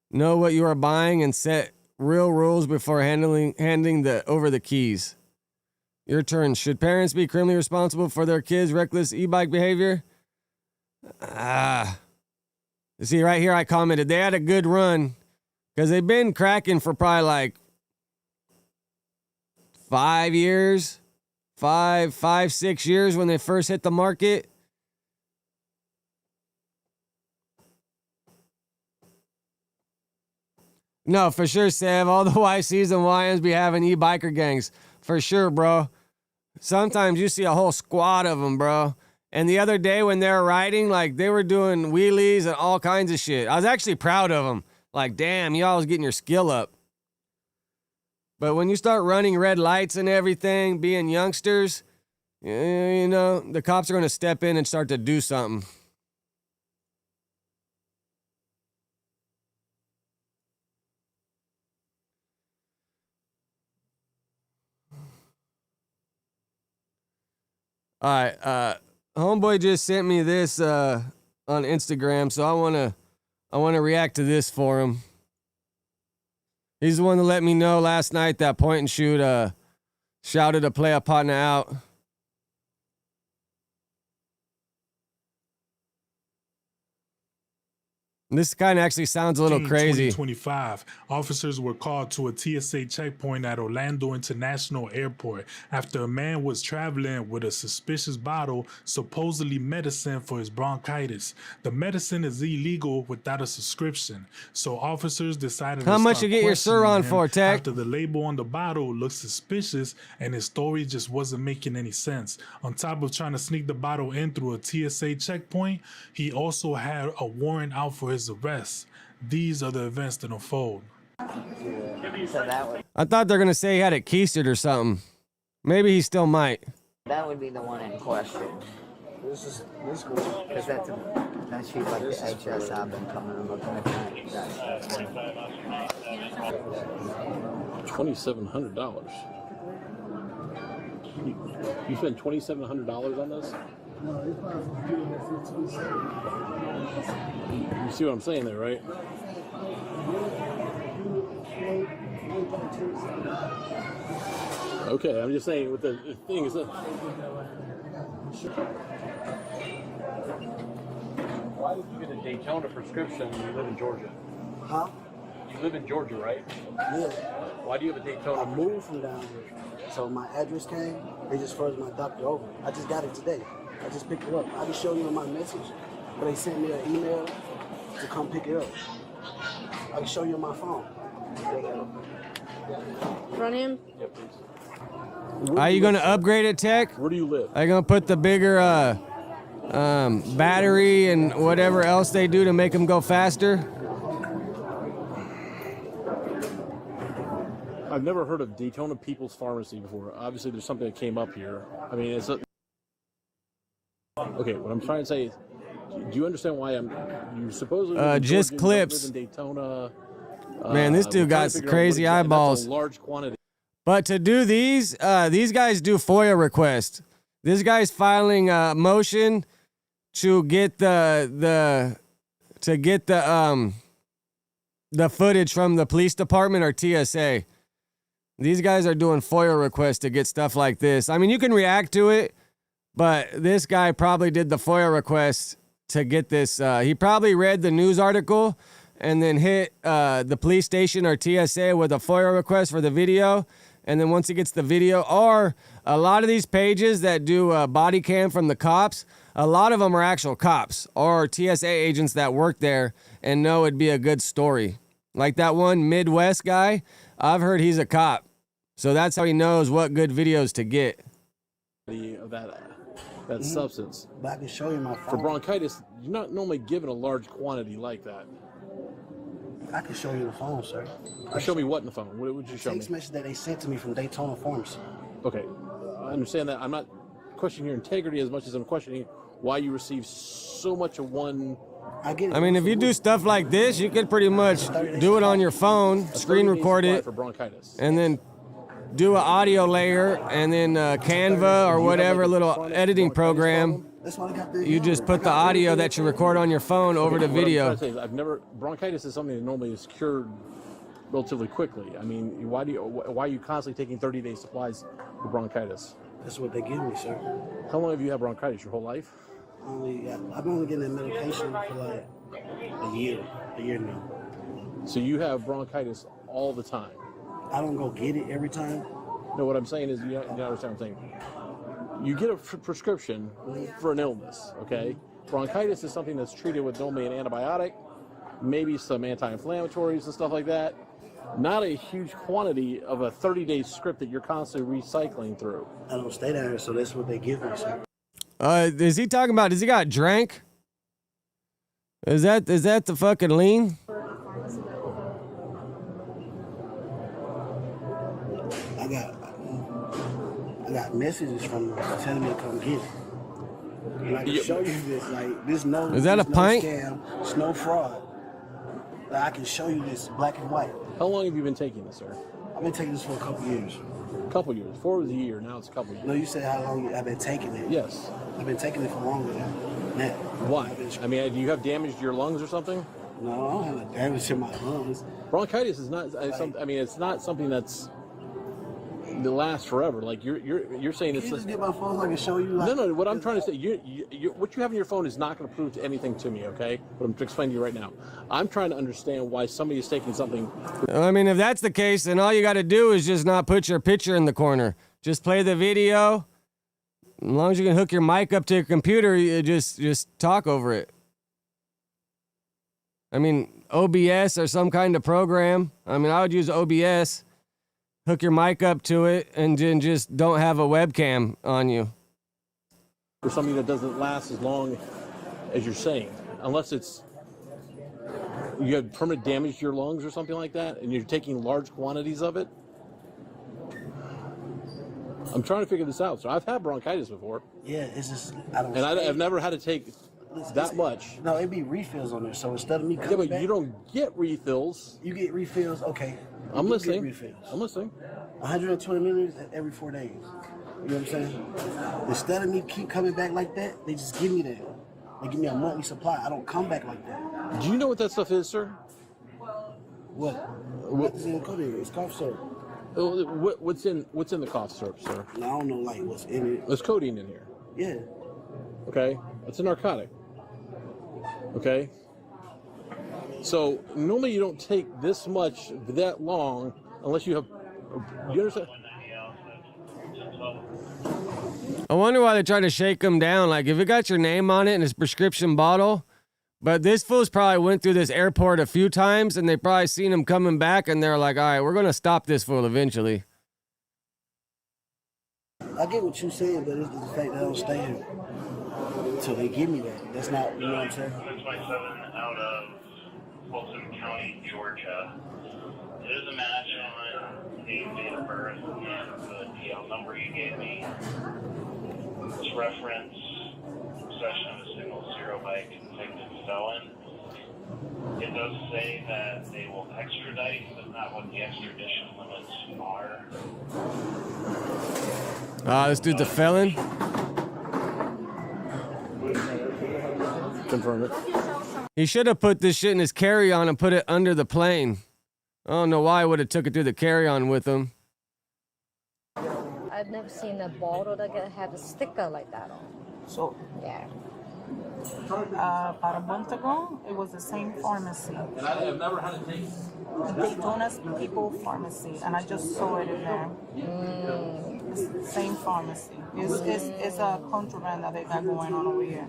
Know what you are buying and set real rules before handing over the keys. Your turn. Should parents be criminally responsible for their kids' reckless e-bike behavior? See, right here I commented, they had a good run because they've been cracking for probably like 5 years. 6 years when they first hit the market. No, for sure, Sev. All the YCs and YMs be having e-biker gangs. For sure, bro. Sometimes you see a whole squad of them, bro. And the other day when they were riding, like, they were doing wheelies and all kinds of shit. I was actually proud of them. Like, damn, y'all was getting your skill up. But when you start running red lights and everything, being youngsters, you know, the cops are going to step in and start to do something. All right, homeboy just sent me this on Instagram, so I want to react to this for him. He's the one that let me know last night that Point and Shoot shouted to play a partner out. This kind of actually sounds a little crazy. 2025, officers were called to a TSA checkpoint at Orlando International Airport after a man was traveling with a suspicious bottle, supposedly medicine for his bronchitis. The medicine is illegal without a subscription, so officers decided How to much start you get your questioning Suron him for, Tech? after the label on the bottle looked suspicious and his story just wasn't making any sense. On top of trying to sneak the bottle in through a TSA checkpoint, he also had a warrant out for his arrest. These are the events that unfold. I thought they're going to say he had it keistered or something. Maybe he still might. That would be the one in question. Because that's she's like the HS I've been coming and looking at that. $2,700. You spent $2,700 on this? You see what I'm saying there, right? Okay, I'm just saying. With the thing is that. Why did you get a Daytona prescription when you live in Georgia? Huh? You live in Georgia, right? Yeah. Why do you have a Daytona? I moved from down here, so my address came. They just froze my doctor over. I just got it today. I just picked it up. I can show you in my message, but they sent me an email to come pick it up. I can show you on my phone. Run him? Yeah, please. Are you going to upgrade it, Tech? Where do you live? Are you going to put the bigger battery and whatever else they do to make them go faster? I've never heard of Daytona People's Pharmacy before. Obviously, there's something that came up here. I mean, it's okay. What I'm trying to say is, do you understand why you supposedly live in just Georgia, clips. live in Daytona? Man, this dude got crazy eyeballs. That's a large quantity. But to do these guys do FOIA requests. This guy's filing a motion to get the footage from the police department or TSA. These guys are doing FOIA requests to get stuff like this. I mean, you can react to it, but this guy probably did the FOIA request to get this. He probably read the news article and then hit the police station or TSA with a FOIA request for the video. And then once he gets the video, or a lot of these pages that do body cam from the cops, a lot of them are actual cops or TSA agents that work there and know it'd be a good story. Like that one Midwest guy, I've heard he's a cop. So that's how he knows what good videos to get. Of that substance. But I can show you my phone. For bronchitis, you're not normally given a large quantity like that. I can show you the phone, sir. Show me what in the phone? What would you show me? Text message that they sent to me from Daytona Pharmacy. Okay, I understand that. I'm not questioning your integrity as much as I'm questioning why you receive so much of one. I mean, if you do stuff like this, you could pretty much do it on your phone, screen record it, for bronchitis. and then do an audio layer, and then Canva or whatever little editing program. You just put the audio that you record on your phone over the video. Bronchitis is something that normally is cured relatively quickly. I mean, why are you constantly taking 30-day supplies for bronchitis? That's what they give me, sir. How long have you had bronchitis? Your whole life? I've been only getting that medication for like a year now. So you have bronchitis all the time? I don't go get it every time. No, what I'm saying is, you understand what I'm saying. You get a prescription for an illness, okay? Bronchitis is something that's treated with normally an antibiotic, maybe some anti-inflammatories and stuff like that. Not a huge quantity of a 30-day script that you're constantly recycling through. I don't stay down here, so that's what they give me, sir. Is he talking about, does he got drank? Is that the fucking lean? I got messages from them telling me to come get it. And I can show you this, like, this no, is that a pint? Scam, it's no fraud. Like, I can show you this black and white. How long have you been taking this, sir? I've been taking this for a couple years. A couple years. Before it was a year, now it's a couple years. No, you said how long I've been taking it. Yes. I've been taking it for longer than that. Why? I mean, do you have damage to your lungs or something? No, I don't have no damage to my lungs. Bronchitis is not. I mean, it's not something that lasts forever. Like you're saying it's. Can you just get my phone so I can show you? Like, no. What I'm trying to say, what you have on your phone is not going to prove anything to me. Okay, but I'm explaining to you right now. I'm trying to understand why somebody is taking something. I mean, if that's the case, then all you got to do is just not put your picture in the corner. Just play the video. As long as you can hook your mic up to your computer, you just talk over it. I mean, OBS or some kind of program. I mean, I would use OBS. Hook your mic up to it, and then just don't have a webcam on you. For something that doesn't last as long as you're saying, unless you have permanent damage to your lungs or something like that, and you're taking large quantities of it. I'm trying to figure this out. So I've had bronchitis before. Yeah, it's just I've never had to take that much. No, it'd be refills on there. So instead of me coming but back, you don't get refills. You get refills, okay. I'm listening. Refills. I'm listening. 120 milliliters every 4 days. You know what I'm saying? Instead of me keep coming back like that, they just give me that. They give me a monthly supply. I don't come back like that. Do you know what that stuff is, sir? What's in the codeine? It's cough syrup. What's in the cough syrup, sir? I don't know, like, what's in it. There's codeine in here. Yeah. Okay, it's a narcotic. Okay. So normally you don't take this much that long unless you have. You understand? I wonder why they're trying to shake him down. Like, if it got your name on it in his prescription bottle, but this fool's probably went through this airport a few times, and they probably seen him coming back, and they're like, all right, we're going to stop this fool eventually. I get what you're saying, but it's the fact that I don't stay here until they give me that. That's not, you know what I'm saying? 657 out of Wilson County, Georgia. It is a match on the date of birth and the DL number you gave me. This reference, possession of a single zero by a convicted felon. It does say that they will extradite, but not what the extradition limits are. This dude's a felon? confirm it. He should have put this shit in his carry-on and put it under the plane. I don't know why I would have took it through the carry-on with him. I've never seen a bottle that have a sticker like that on. So, Yeah. about a month ago, it was the same pharmacy. And I have never had a taste. Daytona's People Pharmacy, and I just saw it in there. It's the same pharmacy. It's a contraband that they got going on over here.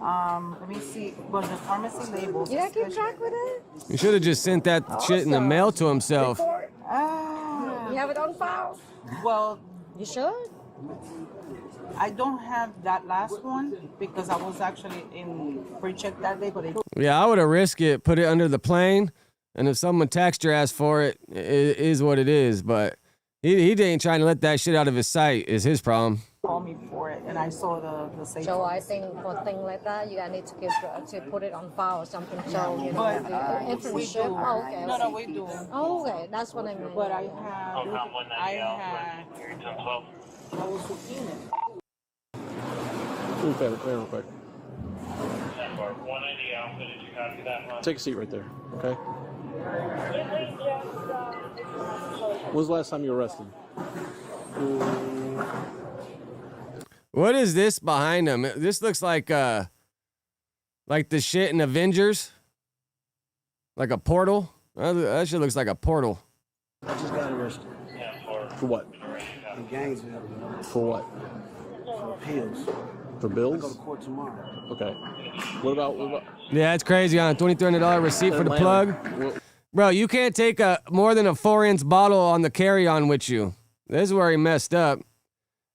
Let me see. Was the pharmacy labels? You gotta keep track with it? He should have just sent that shit in the mail to himself. You have it on file? Well, you should. I don't have that last one because I was actually in pre-check that day, but Yeah, I would have risked it, put it under the plane, and if someone taxed your ass for it, it is what it is. But he ain't trying to let that shit out of his sight is his problem. called me for it, and I saw the safe. So I think for things like that, you gotta need to put it on file or something. So you know, But information. Oh, okay. No, we do. Oh, okay, that's what I meant. But I have. I was 15. Do me a favor, come here real quick. Take a seat right there, okay? When was the last time you were arrested? What is this behind him? This looks like the shit in Avengers. Like a portal. That shit looks like a portal. I just got arrested. For what? In Gainesville. For what? For pills. For bills? I go to court tomorrow. Okay. What about? Yeah, it's crazy on a $2,300 receipt for the plug. Bro, you can't take more than a 4-ounce bottle on the carry-on with you. This is where he messed up.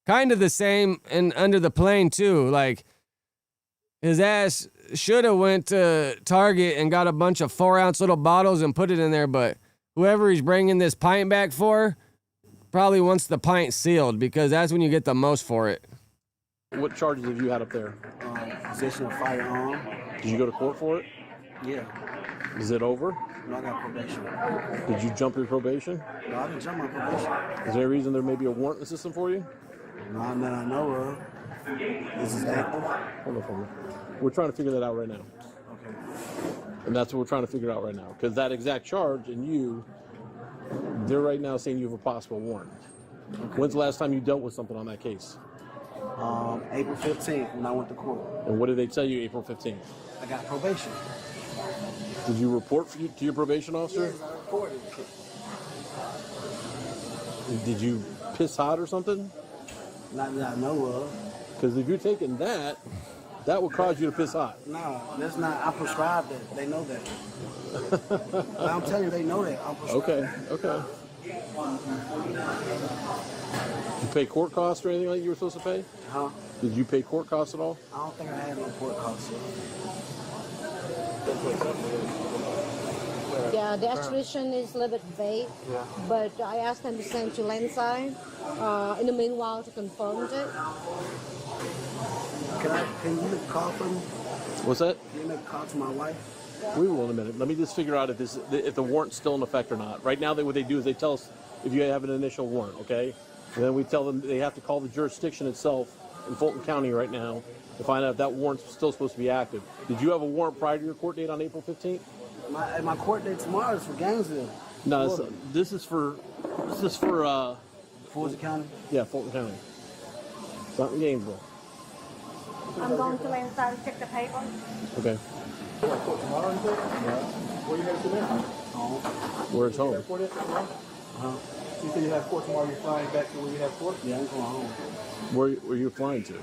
Kind of the same and under the plane too. Like his ass should have went to Target and got a bunch of 4-ounce little bottles and put it in there. But whoever he's bringing this pint back for probably wants the pint sealed because that's when you get the most for it. What charges have you had up there? Possession of firearm. Did you go to court for it? Yeah. Is it over? No, I got probation. Did you jump your probation? No, I didn't jump my probation. Is there a reason there may be a warrant in the system for you? Not that I know of. This is active. Hold on for me. We're trying to figure that out right now. Okay. And that's what we're trying to figure out right now. Because that exact charge and you, they're right now saying you have a possible warrant. Okay. When's the last time you dealt with something on that case? April 15th when I went to court. And what did they tell you April 15th? I got probation. Did you report to your probation officer? Yes, I reported. Did you piss hot or something? Not that I know of. Because if you're taking that, that would cause you to piss hot. No, that's not. I prescribed that. They know that. I'm telling you, they know that. I'm prescribed. Okay. Did you pay court costs or anything like you were supposed to pay? Huh? Did you pay court costs at all? I don't think I had no court costs. Yeah, the extradition is a little bit vague, but I asked them to send to landside in the meanwhile to confirm it. Can you make a call for me? What's that? Can you make a call to my wife? We will in a minute. Let me just figure out if the warrant's still in effect or not. Right now, what they do is they tell us if you have an initial warrant, okay? And then we tell them they have to call the jurisdiction itself in Fulton County right now to find out if that warrant's still supposed to be active. Did you have a warrant prior to your court date on April 15th? My court date tomorrow is for Gainesville. No, this is for Fulton County? Yeah, Fulton County. It's not in Gainesville. I'm going to landside to check the paper. Okay. Tomorrow, you said? Where you headed to now? Home. Where's home? You said you have court tomorrow. You're flying back to where you have court? Yeah, I'm going home. Where are you flying to?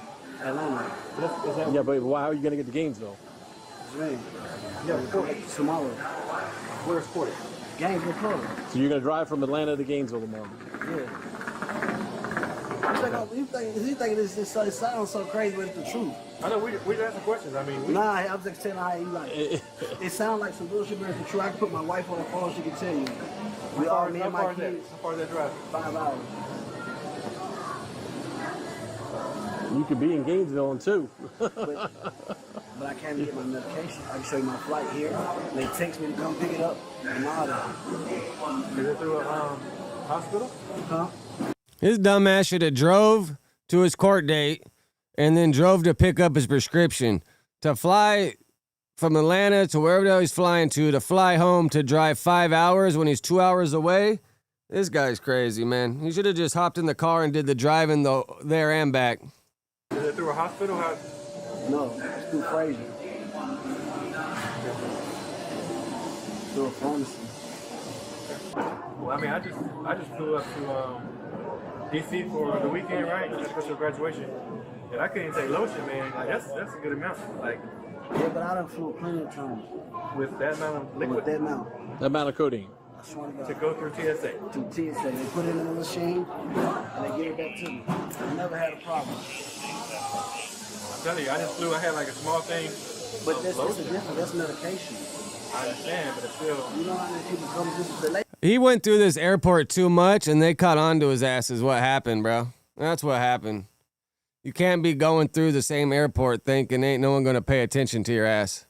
Atlanta. Yeah, but how are you going to get to Gainesville? Man, yeah, court tomorrow. Where's court? Gainesville, Florida. So you're going to drive from Atlanta to Gainesville tomorrow? Yeah. You think this sounds so crazy, but it's the truth. I know, we're asking questions. I mean, Nah, I was just telling how you like it. It sounds like some bullshit, but it's the truth. I can put my wife on the phone, she can tell you. We are me and my kids. How far is that drive? 5 hours. You could be in Gainesville in 2. but I can't get my medication. I can show you my flight here. They text me to come pick it up and all that. Is it through a hospital? Huh? His dumbass should have drove to his court date and then drove to pick up his prescription. To fly from Atlanta to wherever the hell he's flying to fly home to drive 5 hours when he's 2 hours away. This guy's crazy, man. He should have just hopped in the car and did the driving there and back. Is it through a hospital? No, it's through Fraser. Through a pharmacy. Well, I mean, I just flew up to DC for the weekend, right? I had to go to a graduation, and I couldn't take lotion, man. Like that's a good amount. Like, yeah, but I done flew plenty of times. With that amount of liquid? With that amount. The amount of codeine. I swear to God. To go through TSA? To TSA. They put it in the machine, and they give it back to me. I never had a problem. I'm telling you, I just flew. I had like a small thing. But that's a different. That's medication. I understand, but it's still. You know how many people come to this relate? He went through this airport too much, and they caught on to his ass is what happened, bro. That's what happened. You can't be going through the same airport thinking ain't no one going to pay attention to your ass.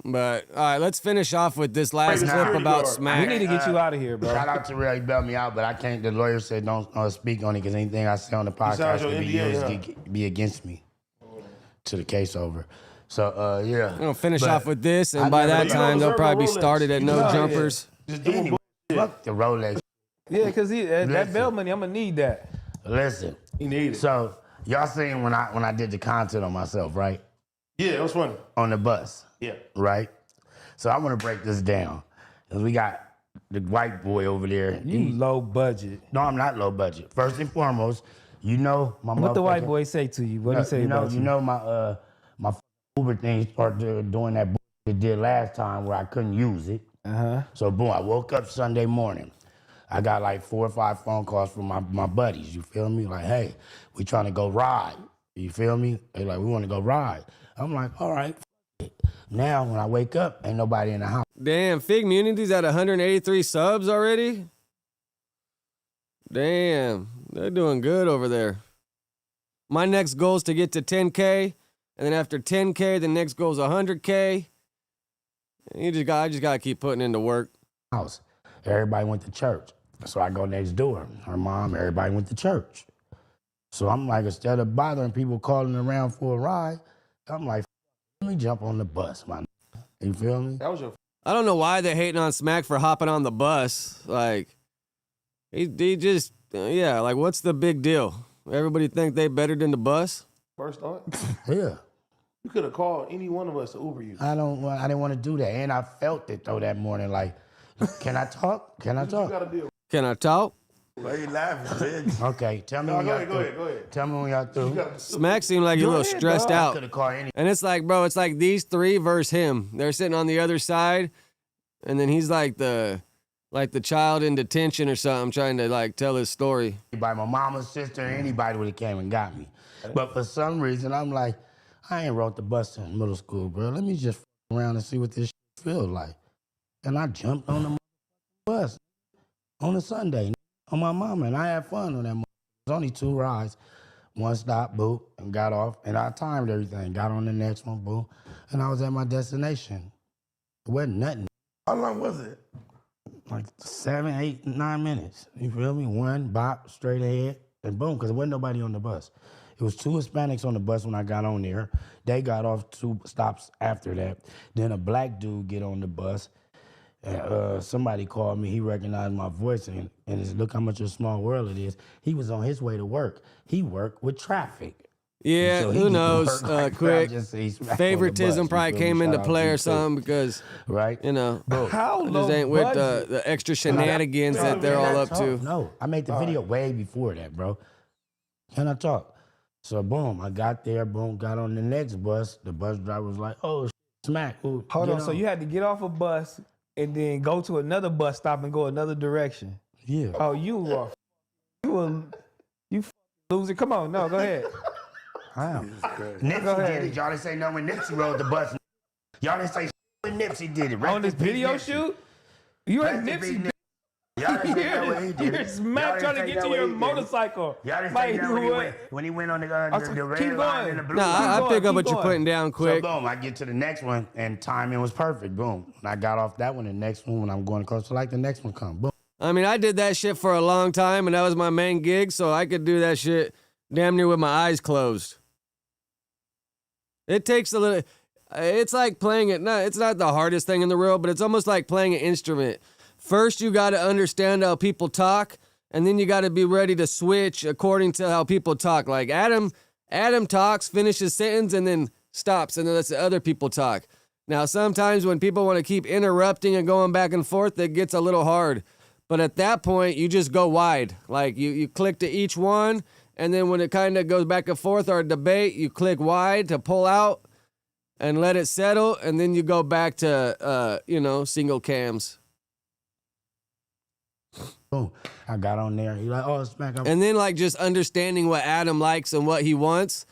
But, all right, let's finish off with this last clip about Smack. We need to get you out of here, bro. Shout out to Ray, he bailed me out, but I can't. The lawyer said don't speak on it because anything I say on the podcast could be against me to the case over. So, yeah. We're going to finish off with this, and by that time, they'll probably be started at no jumpers. Just anyway, fuck the Rolex. Yeah, because that bail money, I'm going to need that. Listen. He needs it. So, y'all seen when I did the content on myself, right? Yeah, it was funny. On the bus. Yeah. Right? So I want to break this down. Because we got the white boy over there. You low budget. No, I'm not low budget. First and foremost, you know my What the white boy say to you? What he say about you? You know my Uber thing started doing that it did last time where I couldn't use it. So boom, I woke up Sunday morning. I got like 4 or 5 phone calls from my buddies. You feel me? Like, hey, we trying to go ride. You feel me? They like, we want to go ride. I'm like, all right. Now, when I wake up, ain't nobody in the house. Damn, Fig Munity's at 183 subs already? Damn, they're doing good over there. My next goal is to get to 10K, and then after 10K, the next goal is 100K. I just got to keep putting into work. House. Everybody went to church. So I go next door. Her mom, everybody went to church. So I'm like, instead of bothering people calling around for a ride, I'm like, let me jump on the bus, man. You feel me? That was your. I don't know why they're hating on Smack for hopping on the bus. Like, he just, yeah, like, what's the big deal? Everybody think they better than the bus? First thought? Yeah. You could have called any one of us to Uber you. I didn't want to do that. And I felt it, though, that morning. Like, can I talk? Can I talk? Can I talk? Why you laughing, man? Okay, tell me when y'all through. Go ahead. Tell me when y'all through. Smack seemed like he's a little stressed out. Could've called any. And it's like, bro, it's like these three versus him. They're sitting on the other side, and then he's like the child in detention or something, trying to like tell his story. By my mama's sister, anybody would have came and got me. But for some reason, I'm like, I ain't rode the bus in middle school, bro. Let me just around and see what this feels like. And I jumped on the bus on a Sunday on my mama, and I had fun on that. It was only 2 rides. One stop, boop, and got off. And I timed everything. Got on the next one, boom. And I was at my destination. It wasn't nothing. How long was it? Like 7, 8, 9 minutes. You feel me? One bop straight ahead, and boom, because there wasn't nobody on the bus. It was 2 Hispanics on the bus when I got on there. They got off 2 stops after that. Then a black dude get on the bus. Somebody called me. He recognized my voice, and it's, look how much of a small world it is. He was on his way to work. He worked with traffic. Yeah, So who knows? Quick favoritism probably came into play or something because, right? You know, How just ain't with the extra shenanigans that they're all up to. No, I made the video way before that, bro. Can I talk? So boom, I got there. Boom, got on the next bus. The bus driver was like, "Oh, Smack." Hold on. So you had to get off a bus and then go to another bus stop and go another direction. Yeah. Oh, you loser. Come on, no, go ahead. Nipsey did it. Y'all didn't say no when Nipsey rode the bus. Y'all didn't say when Nipsey did it. Right On this video shoot? You ain't Nipsey. Y'all didn't say no when he did You're it. Smack trying to get to your motorcycle. Y'all didn't say no when he went on the red line and the blue line. Nah, I pick up what you're putting down quick. So boom, I get to the next one and timing was perfect. Boom. When I got off that one, the next one when I'm going across the light, the next one come. Boom. I mean, I did that shit for a long time, and that was my main gig, so I could do that shit damn near with my eyes closed. It takes a little. It's like playing it. No, it's not the hardest thing in the world, but it's almost like playing an instrument. First, you got to understand how people talk, and then you got to be ready to switch according to how people talk. Like Adam talks, finishes sentence, and then stops, and then lets the other people talk. Now, sometimes when people want to keep interrupting and going back and forth, it gets a little hard. But at that point, you just go wide. Like you click to each one, and then when it kind of goes back and forth or a debate, you click wide to pull out and let it settle, and then you go back to, single cams. Boom. I got on there. He's like, oh, smack. And then, like, just understanding what Adam likes and what he wants.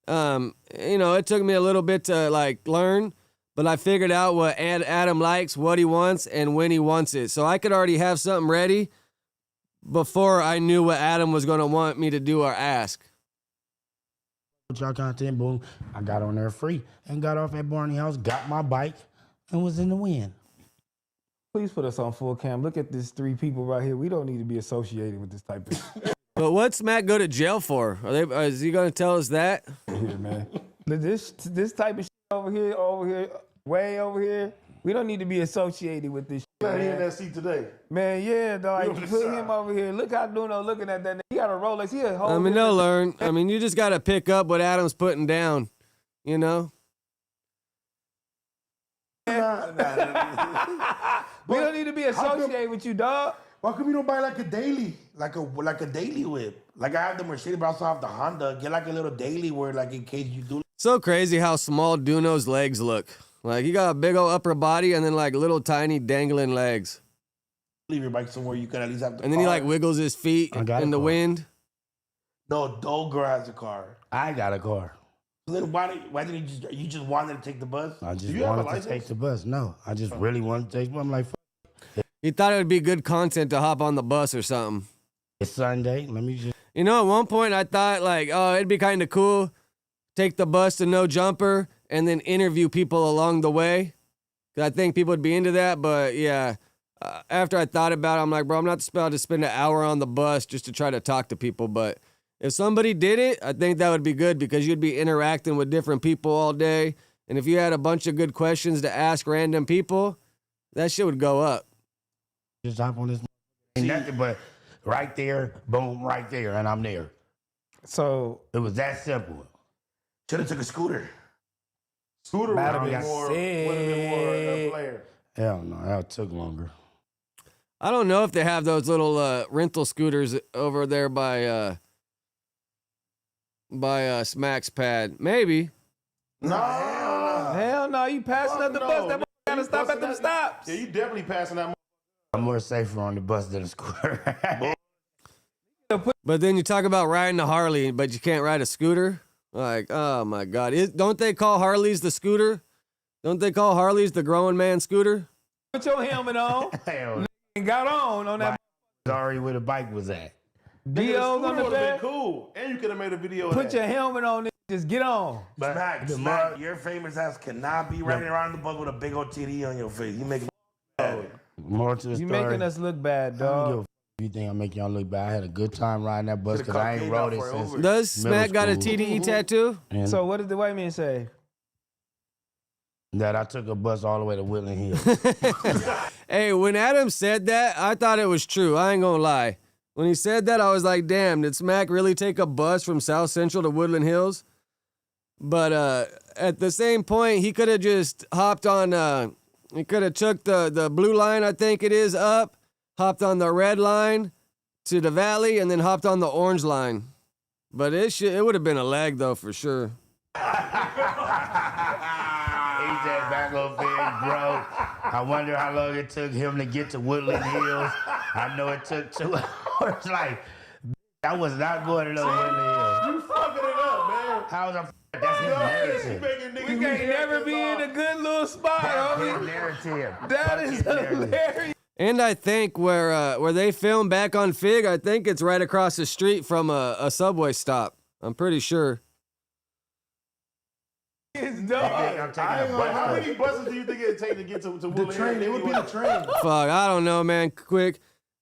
It took me a little bit to, like, learn, but I figured out what Adam likes, what he wants, and when he wants it. So I could already have something ready before I knew what Adam was going to want me to do or ask. Y'all content, boom. I got on there free and got off at Barney House, got my bike, and was in the wind. Please put us on full cam. Look at these 3 people right here. We don't need to be associated with this type of. But what's Matt go to jail for? Is he going to tell us that? Here, man. This type of shit over here, way over here. We don't need to be associated with this shit. He in that seat today. Man, yeah, dog. Put him over here. Look how Duno looking at that. He got a Rolex. He a whole. They'll learn. You just got to pick up what Adam's putting down, you know? We don't need to be associated with you, dog. Why come you don't buy like a daily, like a daily whip? Like I have the Mercedes, but I also have the Honda. Get like a little daily where, like, in case you do. So crazy how small Duno's legs look. Like he got a big old upper body and then like little tiny dangling legs. Leave your bike somewhere you can at least have the And then he like wiggles his feet in the wind. No, old girl has a car. I got a car. Then why didn't you just wanted to take the bus? I just wanted to take the bus. No, I just really wanted to take the bus. I'm like, he thought it would be good content to hop on the bus or something. It's Sunday. Let me just. At one point I thought like, oh, it'd be kind of cool. Take the bus to No Jumper and then interview people along the way. I think people would be into that. But yeah, after I thought about it, I'm like, bro, I'm not about to spend an hour on the bus just to try to talk to people. But if somebody did it, I think that would be good because you'd be interacting with different people all day. And if you had a bunch of good questions to ask random people, that shit would go up. Just hop on this. Ain't nothing but right there, boom, right there, and I'm there. So it was that simple. Should have took a scooter. Scooter would have been more player. Hell no, that took longer. I don't know if they have those little rental scooters over there by Smack's pad. Maybe. No, hell no. You passing up the bus? That gotta stop at them stops. Yeah, you definitely passing that. I'm more safer on the bus than a scooter. But then you talk about riding a Harley, but you can't ride a scooter. Like, oh my God. Don't they call Harleys the scooter? Don't they call Harleys the grown man scooter? Put your helmet on. Hell, and got on that. Sorry where the bike was at. Dio's on the back. Cool. And you could have made a video. Put your helmet on and just get on. But Smack, your famous ass cannot be riding around the bus with a big old TD on your face. You make more to the story. You making us look bad, dog. You think I make y'all look bad? I had a good time riding that bus because I ain't rode it since. Does Smack got a TDE tattoo? And so what did the white man say? That I took a bus all the way to Woodland Hills. Hey, when Adam said that, I thought it was true. I ain't gonna lie. When he said that, I was like, damn, did Smack really take a bus from South Central to Woodland Hills? But at the same point, he could have just hopped on, he could have took the blue line, I think it is, up, hopped on the red line to the valley, and then hopped on the orange line. But it would have been a lag, though, for sure. Back up there, bro. I wonder how long it took him to get to Woodland Hills. I know it took 2 hours. Like, I was not going to no Woodland Hills. You fucking it up, man. How was I? That's his narrative. We can't never be in a good little spot, homie. His narrative. That is hilarious. And I think where they filmed back on Fig, I think it's right across the street from a subway stop. I'm pretty sure. It's dope. How many buses do you think it'd take to get to Woodland? The train. It would be the train. Fuck, I don't know, man. Quick.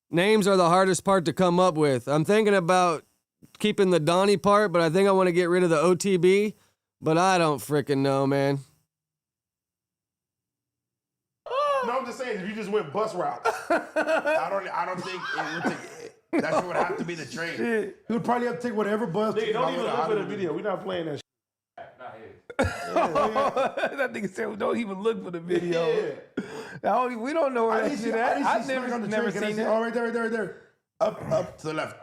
Names are the hardest part to come up with. I'm thinking about keeping the Donnie part, but I think I want to get rid of the OTB. But I don't freaking know, man. No, I'm just saying, if you just went bus route, I don't think it would take. That would have to be the train. You would probably have to take whatever bus. Nigga, don't even look for the video. We're not playing that shit. That nigga said, don't even look for the video. We don't know where that shit at. I've never seen that. Oh, right there. Up to the left.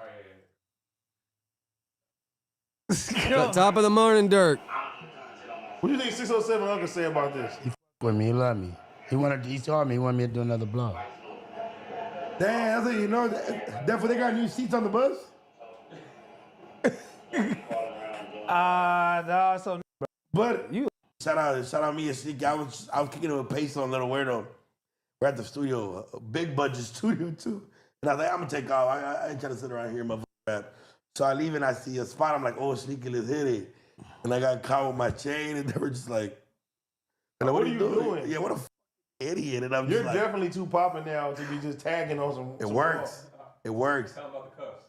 The top of the morning, Dirk. What do you think 607 Uncle say about this? He with me. He love me. He told me he wanted me to do another blog. Damn, that's how you know. Therefore, they got new seats on the bus? No, so. But you. Shout out me and Sneaky. I was kicking it with Pace on Little Weirdo. We're at the studio, a big budget studio too. And I was like, I'm gonna take off. I ain't trying to sit around here, motherfucker. Rap. So I leave and I see a spot. I'm like, oh, Sneaky, let's hit it. And I got caught with my chain, and they were just like, what are you doing? Yeah, what a idiot. And I'm You're just like, definitely too popping now to be just tagging on some. It works. It works. Tell them about the cuffs.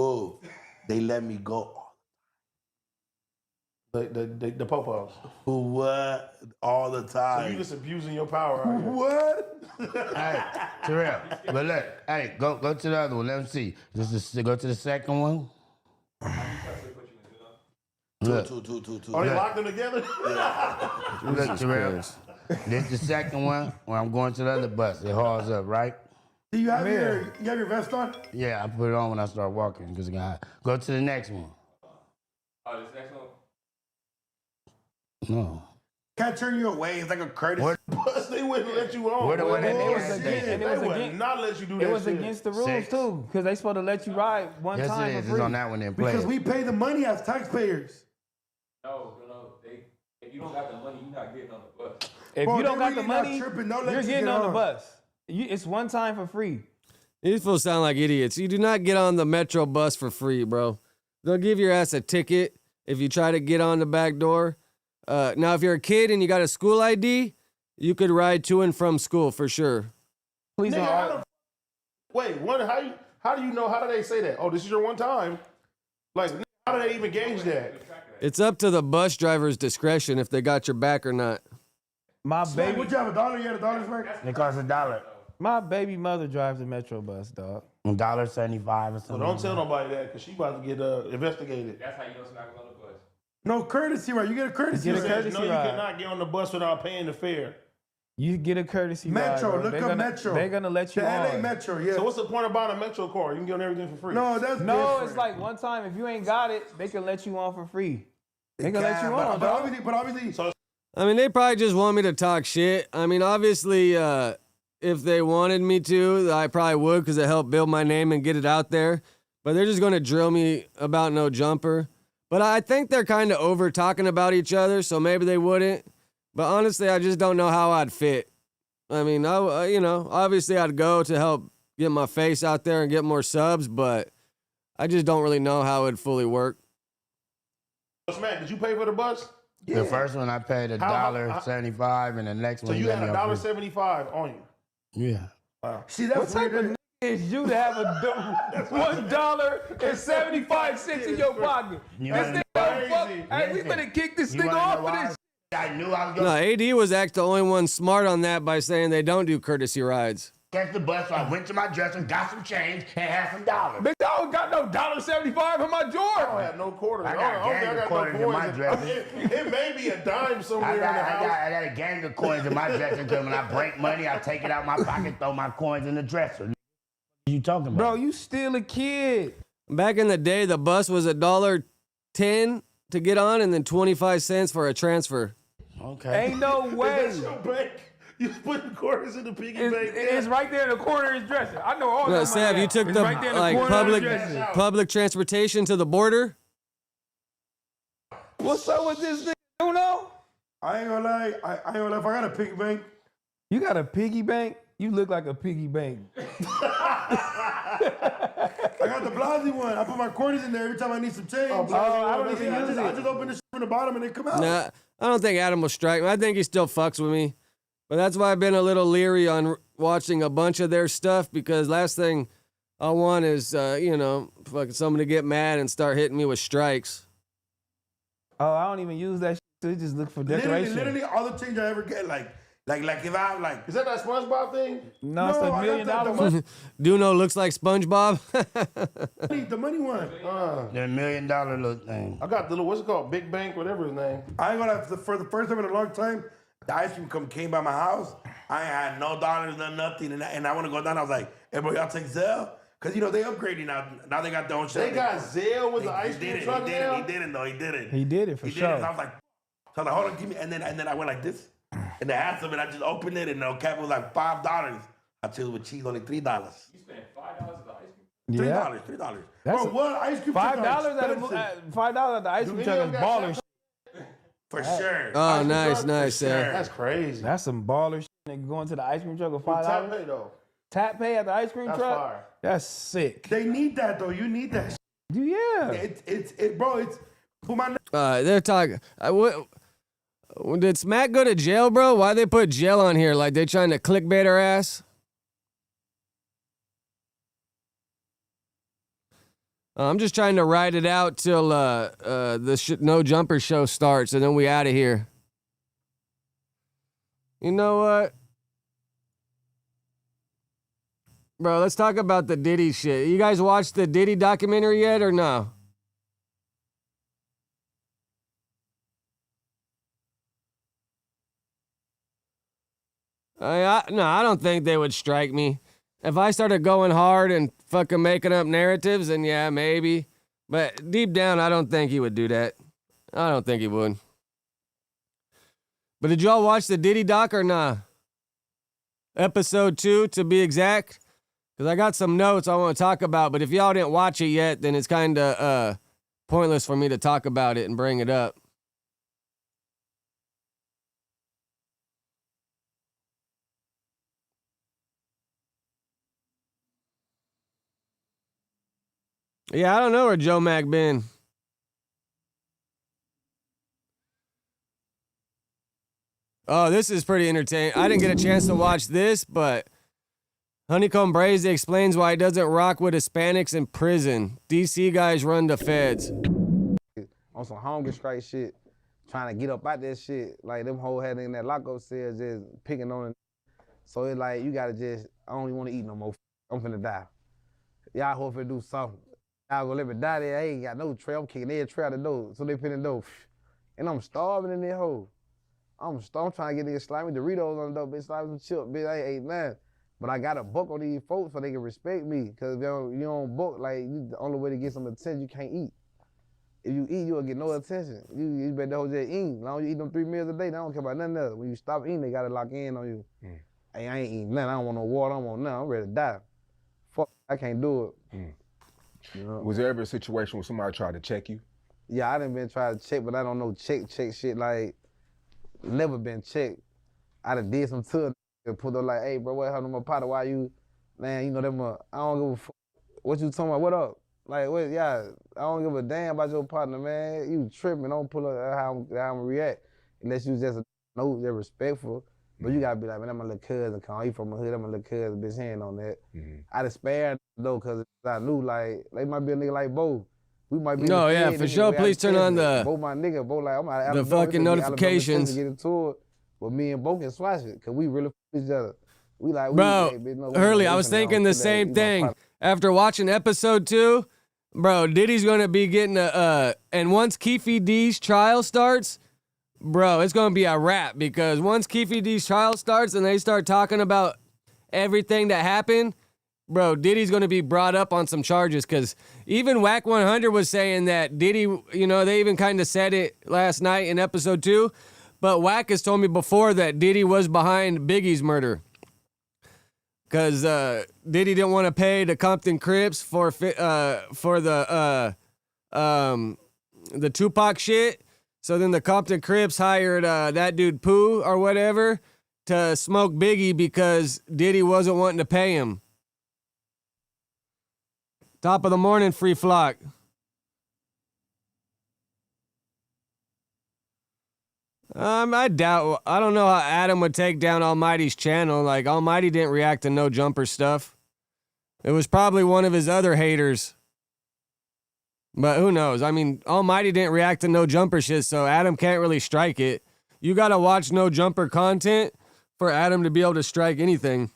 Oh, they let me go. The popos. What? All the time. So you just abusing your power out here. What? Hey, Terrell. But look, hey, go to the other one. Let me see. Go to the second one. Look. Two. Are they locked them together? Look, Terrell. This is the second one where I'm going to the other bus. It hauls up, right? Do you have your vest on? Yeah, I put it on when I start walking because go to the next one. Oh, this next one? No. Can't turn you away. It's like a courtesy bus. They wouldn't let you on. They would not let you do that. It was shit. against the rules too, because they supposed to let you ride one Yes, time it is. for free. It's on that one then. Play Because it. we pay the money as taxpayers. No. If you don't got the money, you're not getting on the bus. If Bro, you don't they got the really not money, tripping. Don't let you're you getting get on the on. bus. It's one time for free. These fools sound like idiots. You do not get on the Metro bus for free, bro. They'll give your ass a ticket if you try to get on the back door. Now, if you're a kid and you got a school ID, you could ride to and from school for sure. Please don't. Wait, how do you know? How do they say that? Oh, this is your one time. Like, how do they even gauge that? It's up to the bus driver's discretion if they got your back or not. My baby. Would you have $1? You had $1 back? It costs $1. My baby mother drives the Metro bus, dog. $1.75 or something. So don't tell nobody that because she about to get investigated. That's how you know somebody's on the bus. No, courtesy ride. You get a courtesy ride. No, you cannot get on the bus without paying the fare. You get a courtesy Metro, ride. look up Metro. They're gonna let you The on. LA Metro, yeah. So what's the point of buying a Metro car? You can get on everything for free. No, that's No, different. it's like one time. If you ain't got it, they can let you on for free. They can let you on, but dog. obviously, So I mean, they probably just want me to talk shit. I mean, obviously, if they wanted me to, I probably would because it helped build my name and get it out there. But they're just going to drill me about no jumper. But I think they're kind of over talking about each other, so maybe they wouldn't. But honestly, I just don't know how I'd fit. I mean, obviously I'd go to help get my face out there and get more subs, but I just don't really know how it'd fully work. Matt, did you pay for the bus? The first one I paid $1.75, and the next So one you had let me off free. $1.75 on you. Yeah. Wow. See, that's What type of is you to have $1.75 in your pocket? You This wanna nigga, know fuck. why? Hey, we better kick this You nigga wanna off know of why? this. I knew I was No, going to AD was actually the only one smart on that by saying they don't do courtesy rides. catch the bus, so I went to my dresser, got some change, and had some dollars. Bitch, I don't got no $1.75 in my drawer. I don't have no quarters. I got a gang of quarters in my dresser. It may be a dime somewhere in the house. I got a gang of coins in my dresser because when I break money, I take it out my pocket, throw my coins in the dresser. What are you talking about? Bro, you still a kid. Back in the day, the bus was $1.10 to get on and then 25 cents for a transfer. Okay. Ain't no way. That's your bank. You putting quarters in the piggy bank. It's right there in the corner of his dresser. I know all No, that. Sav, you took It's the right there in like corner of public his dresser. public transportation to the border. What's up with this nigga? You know? I ain't gonna lie. I ain't gonna lie. If I got a piggy bank, You got a piggy bank? You look like a piggy bank. I got the Blasey one. I put my quarters in there every time I need some change. I don't even use it. I just open the shit from the bottom and they come out. Nah, I don't think Adam will strike me. I think he still fucks with me. But that's why I've been a little leery on watching a bunch of their stuff because last thing I want is, fucking someone to get mad and start hitting me with strikes. Oh, I don't even use that shit. So they just look for decoration. Literally all the things I ever get, like if I have like, Is that SpongeBob thing? No, it's a $1 million one. Duno looks like SpongeBob. the money one. The $1 million little thing. I got the little, what's it called? Big Bank, whatever his name. I ain't gonna, for the first time in a long time, the ice cream came by my house. I ain't had no dollars, nothing, and I want to go down. I was like, hey, bro, y'all take Zelle? Because, you know, they upgrading now. Now they got their own shit. They got Zelle with the ice cream truck now? He didn't, though. He did it. He did it for sure. So I was like, hold on, give me. And then I went like this. And they had some, and I just opened it, and the cap was like $5. I chose with cheese, only $3. You spent $5 at the ice cream? $3. That's Bro, what ice cream? $5 at the ice cream truck is baller shit. For sure. Oh, nice, Sure. That's crazy. That's some baller shit. Nigga going to the ice cream truck with $5. Tap pay though. Tap pay at the ice cream That's truck? fire. That's sick. They need that, though. You need that. Yeah. Bro, it's put my They're talking. Did Smack go to jail, bro? Why they put jail on here? Like they trying to clickbait her ass? I'm just trying to ride it out till the No Jumper show starts, and then we out of here. You know what? Bro, let's talk about the Diddy shit. You guys watched the Diddy documentary yet or no? I don't think they would strike me. If I started going hard and fucking making up narratives, then yeah, maybe. But deep down, I don't think he would do that. I don't think he would. But did y'all watch the Diddy doc or nah? Episode 2, to be exact. Because I got some notes I want to talk about, but if y'all didn't watch it yet, then it's kind of pointless for me to talk about it and bring it up. Yeah, I don't know where Joe Mac been. Oh, this is pretty entertaining. I didn't get a chance to watch this, but Honeycomb Brazy explains why he doesn't rock with Hispanics in prison. DC guys run the feds. On some hunger strike shit, trying to get up out that shit. Like them whole head in that lockup cell just picking on it. So it's like, you gotta just, I don't even want to eat no more. I'm finna die. Y'all hope to do something. Y'all gonna let me die there. I ain't got no tray. I'm kicking every tray out the door. So they put in the door. And I'm starving in that hole. I'm trying to get niggas slimy Doritos on the door, bitch, slimy some chips, bitch, I ain't ate nothing. But I got to book on these folks so they can respect me. Cause if you don't book, like, the only way to get some attention, you can't eat. If you eat, you'll get no attention. You better hold your eating. As long as you eat them 3 meals a day, they don't care about nothing else. When you stop eating, they gotta lock in on you. Hey, I ain't eating nothing. I don't want no water. I don't want nothing. I'm ready to die. Fuck, I can't do it. You know? Was there ever a situation where somebody tried to check you? Yeah, I done been trying to check, but I don't know check shit. Like, never been checked. I done did some tour and put up like, hey, bro, what happened to my partner? Why you, man, you know them, I don't give a fuck. What you talking about? What up? Like, what, yeah, I don't give a damn about your partner, man. You tripping, don't pull up how I'm react. Unless you just know they're respectful. But you gotta be like, man, I'm my little cousin, come on, he from the hood, I'm my little cousin, bitch, hand on that. I done spared though, cause I knew like, they might be a nigga like Bo. We might be No, yeah, for sure. Please turn on Bo my nigga, Bo like, I'm out of the fucking notifications. Get into it, but me and Bo can swatch it, cause we really f each other. We like, bro, hey, bitch, no, Hurley, I was thinking the same thing. After watching episode 2, bro, Diddy's gonna be getting and once Keefe D's trial starts, bro, it's gonna be a wrap, because once Keefe D's trial starts and they start talking about everything that happened, bro, Diddy's gonna be brought up on some charges, because even Wack100 was saying that Diddy, you know, they even kind of said it last night in episode 2, but Wack has told me before that Diddy was behind Biggie's murder. Because Diddy didn't want to pay the Compton Crips for the Tupac shit. So then the Compton Crips hired that dude Pooh or whatever to smoke Biggie because Diddy wasn't wanting to pay him. Top of the morning, Free Flock. I doubt. I don't know how Adam would take down Almighty's channel. Like, Almighty didn't react to No Jumper stuff. It was probably one of his other haters. But who knows? I mean, Almighty didn't react to no jumper shit, so Adam can't really strike it. You gotta watch no jumper content for Adam to be able to strike anything.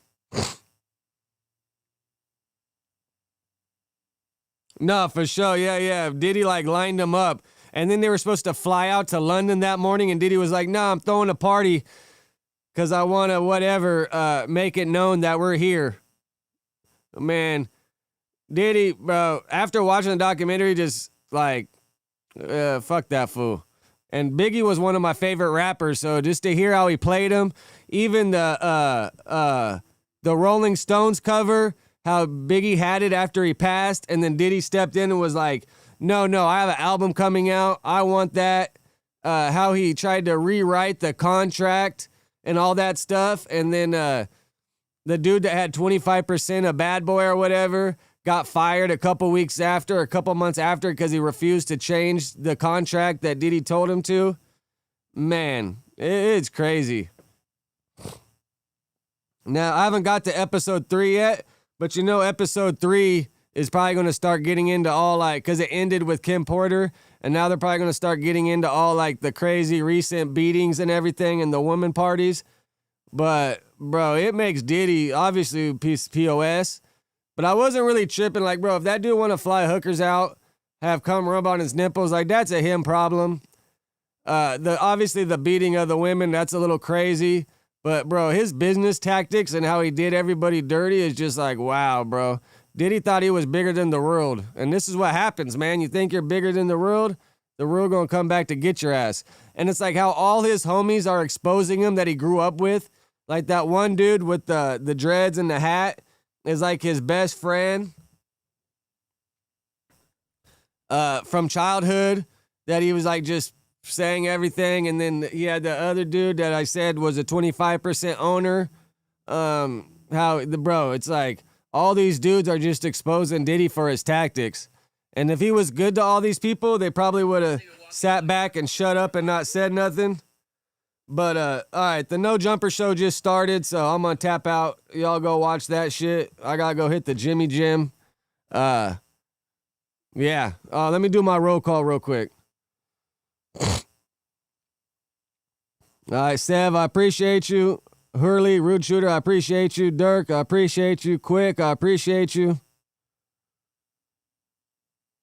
No, for sure. Yeah. Diddy like lined them up. And then they were supposed to fly out to London that morning, and Diddy was like, "No, I'm throwing a party because I want to make it known that we're here." Man, Diddy, bro, after watching the documentary, just like, fuck that fool. And Biggie was one of my favorite rappers, so just to hear how he played him, even the Rolling Stones cover, how Biggie had it after he passed, and then Diddy stepped in and was like, no, I have an album coming out. I want that. How he tried to rewrite the contract and all that stuff. And then the dude that had 25% of Bad Boy or whatever got fired a couple months after because he refused to change the contract that Diddy told him to. Man, it's crazy. Now, I haven't got to episode 3 yet, but you know episode 3 is probably going to start getting into all like, because it ended with Kim Porter, and now they're probably going to start getting into all like the crazy recent beatings and everything and the woman parties. But, bro, it makes Diddy obviously a piece of POS. But I wasn't really tripping. Like, bro, if that dude want to fly hookers out, have cum rub on his nipples, like, that's a him problem. Obviously the beating of the women, that's a little crazy. But, bro, his business tactics and how he did everybody dirty is just like, wow, bro. Diddy thought he was bigger than the world. And this is what happens, man. You think you're bigger than the world gonna come back to get your ass. And it's like how all his homies are exposing him that he grew up with. Like that one dude with the dreads and the hat is like his best friend from childhood, that he was like just saying everything. And then he had the other dude that I said was a 25% owner. It's like, all these dudes are just exposing Diddy for his tactics. And if he was good to all these people, they probably would have sat back and shut up and not said nothing. But, all right, the No Jumper show just started, so I'm going to tap out. Y'all go watch that shit. I got to go hit the Jimmy Gym. Let me do my roll call real quick. All right, Sev, I appreciate you. Hurley, Rude Shooter, I appreciate you. Dirk, I appreciate you. Quick, I appreciate you.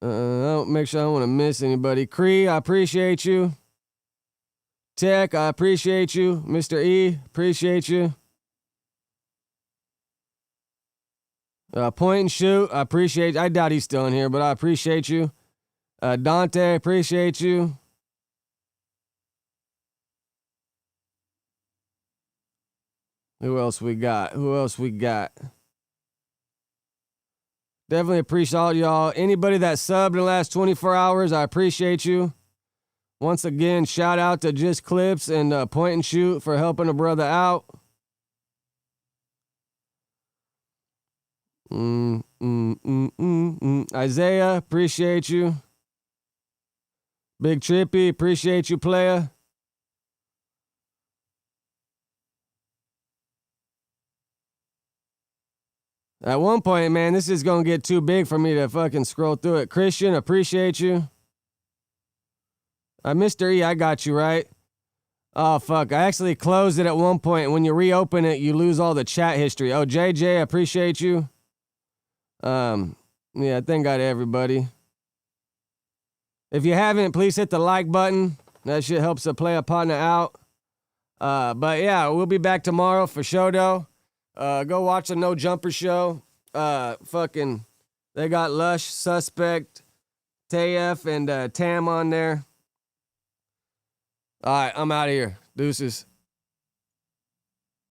I'll make sure I don't want to miss anybody. Cree, I appreciate you. Tech, I appreciate you. Mr. E, appreciate you. Point and Shoot, I appreciate you. I doubt he's still in here, but I appreciate you. Dante, appreciate you. Who else we got? Definitely appreciate all y'all. Anybody that subbed in the last 24 hours, I appreciate you. Once again, shout out to Just Clips and Point and Shoot for helping a brother out. Isaiah, appreciate you. Big Trippy, appreciate you, player. At one point, man, this is going to get too big for me to fucking scroll through it. Christian, appreciate you. Mr. E, I got you, right? Oh, fuck. I actually closed it at one point. When you reopen it, you lose all the chat history. Oh, JJ, appreciate you. I think I got everybody. If you haven't, please hit the like button. That shit helps the player partner out. But yeah, we'll be back tomorrow for show though. Go watch the No Jumper show. They got Lush, Suspect, TF, and Tam on there. All right, I'm out of here. Deuces.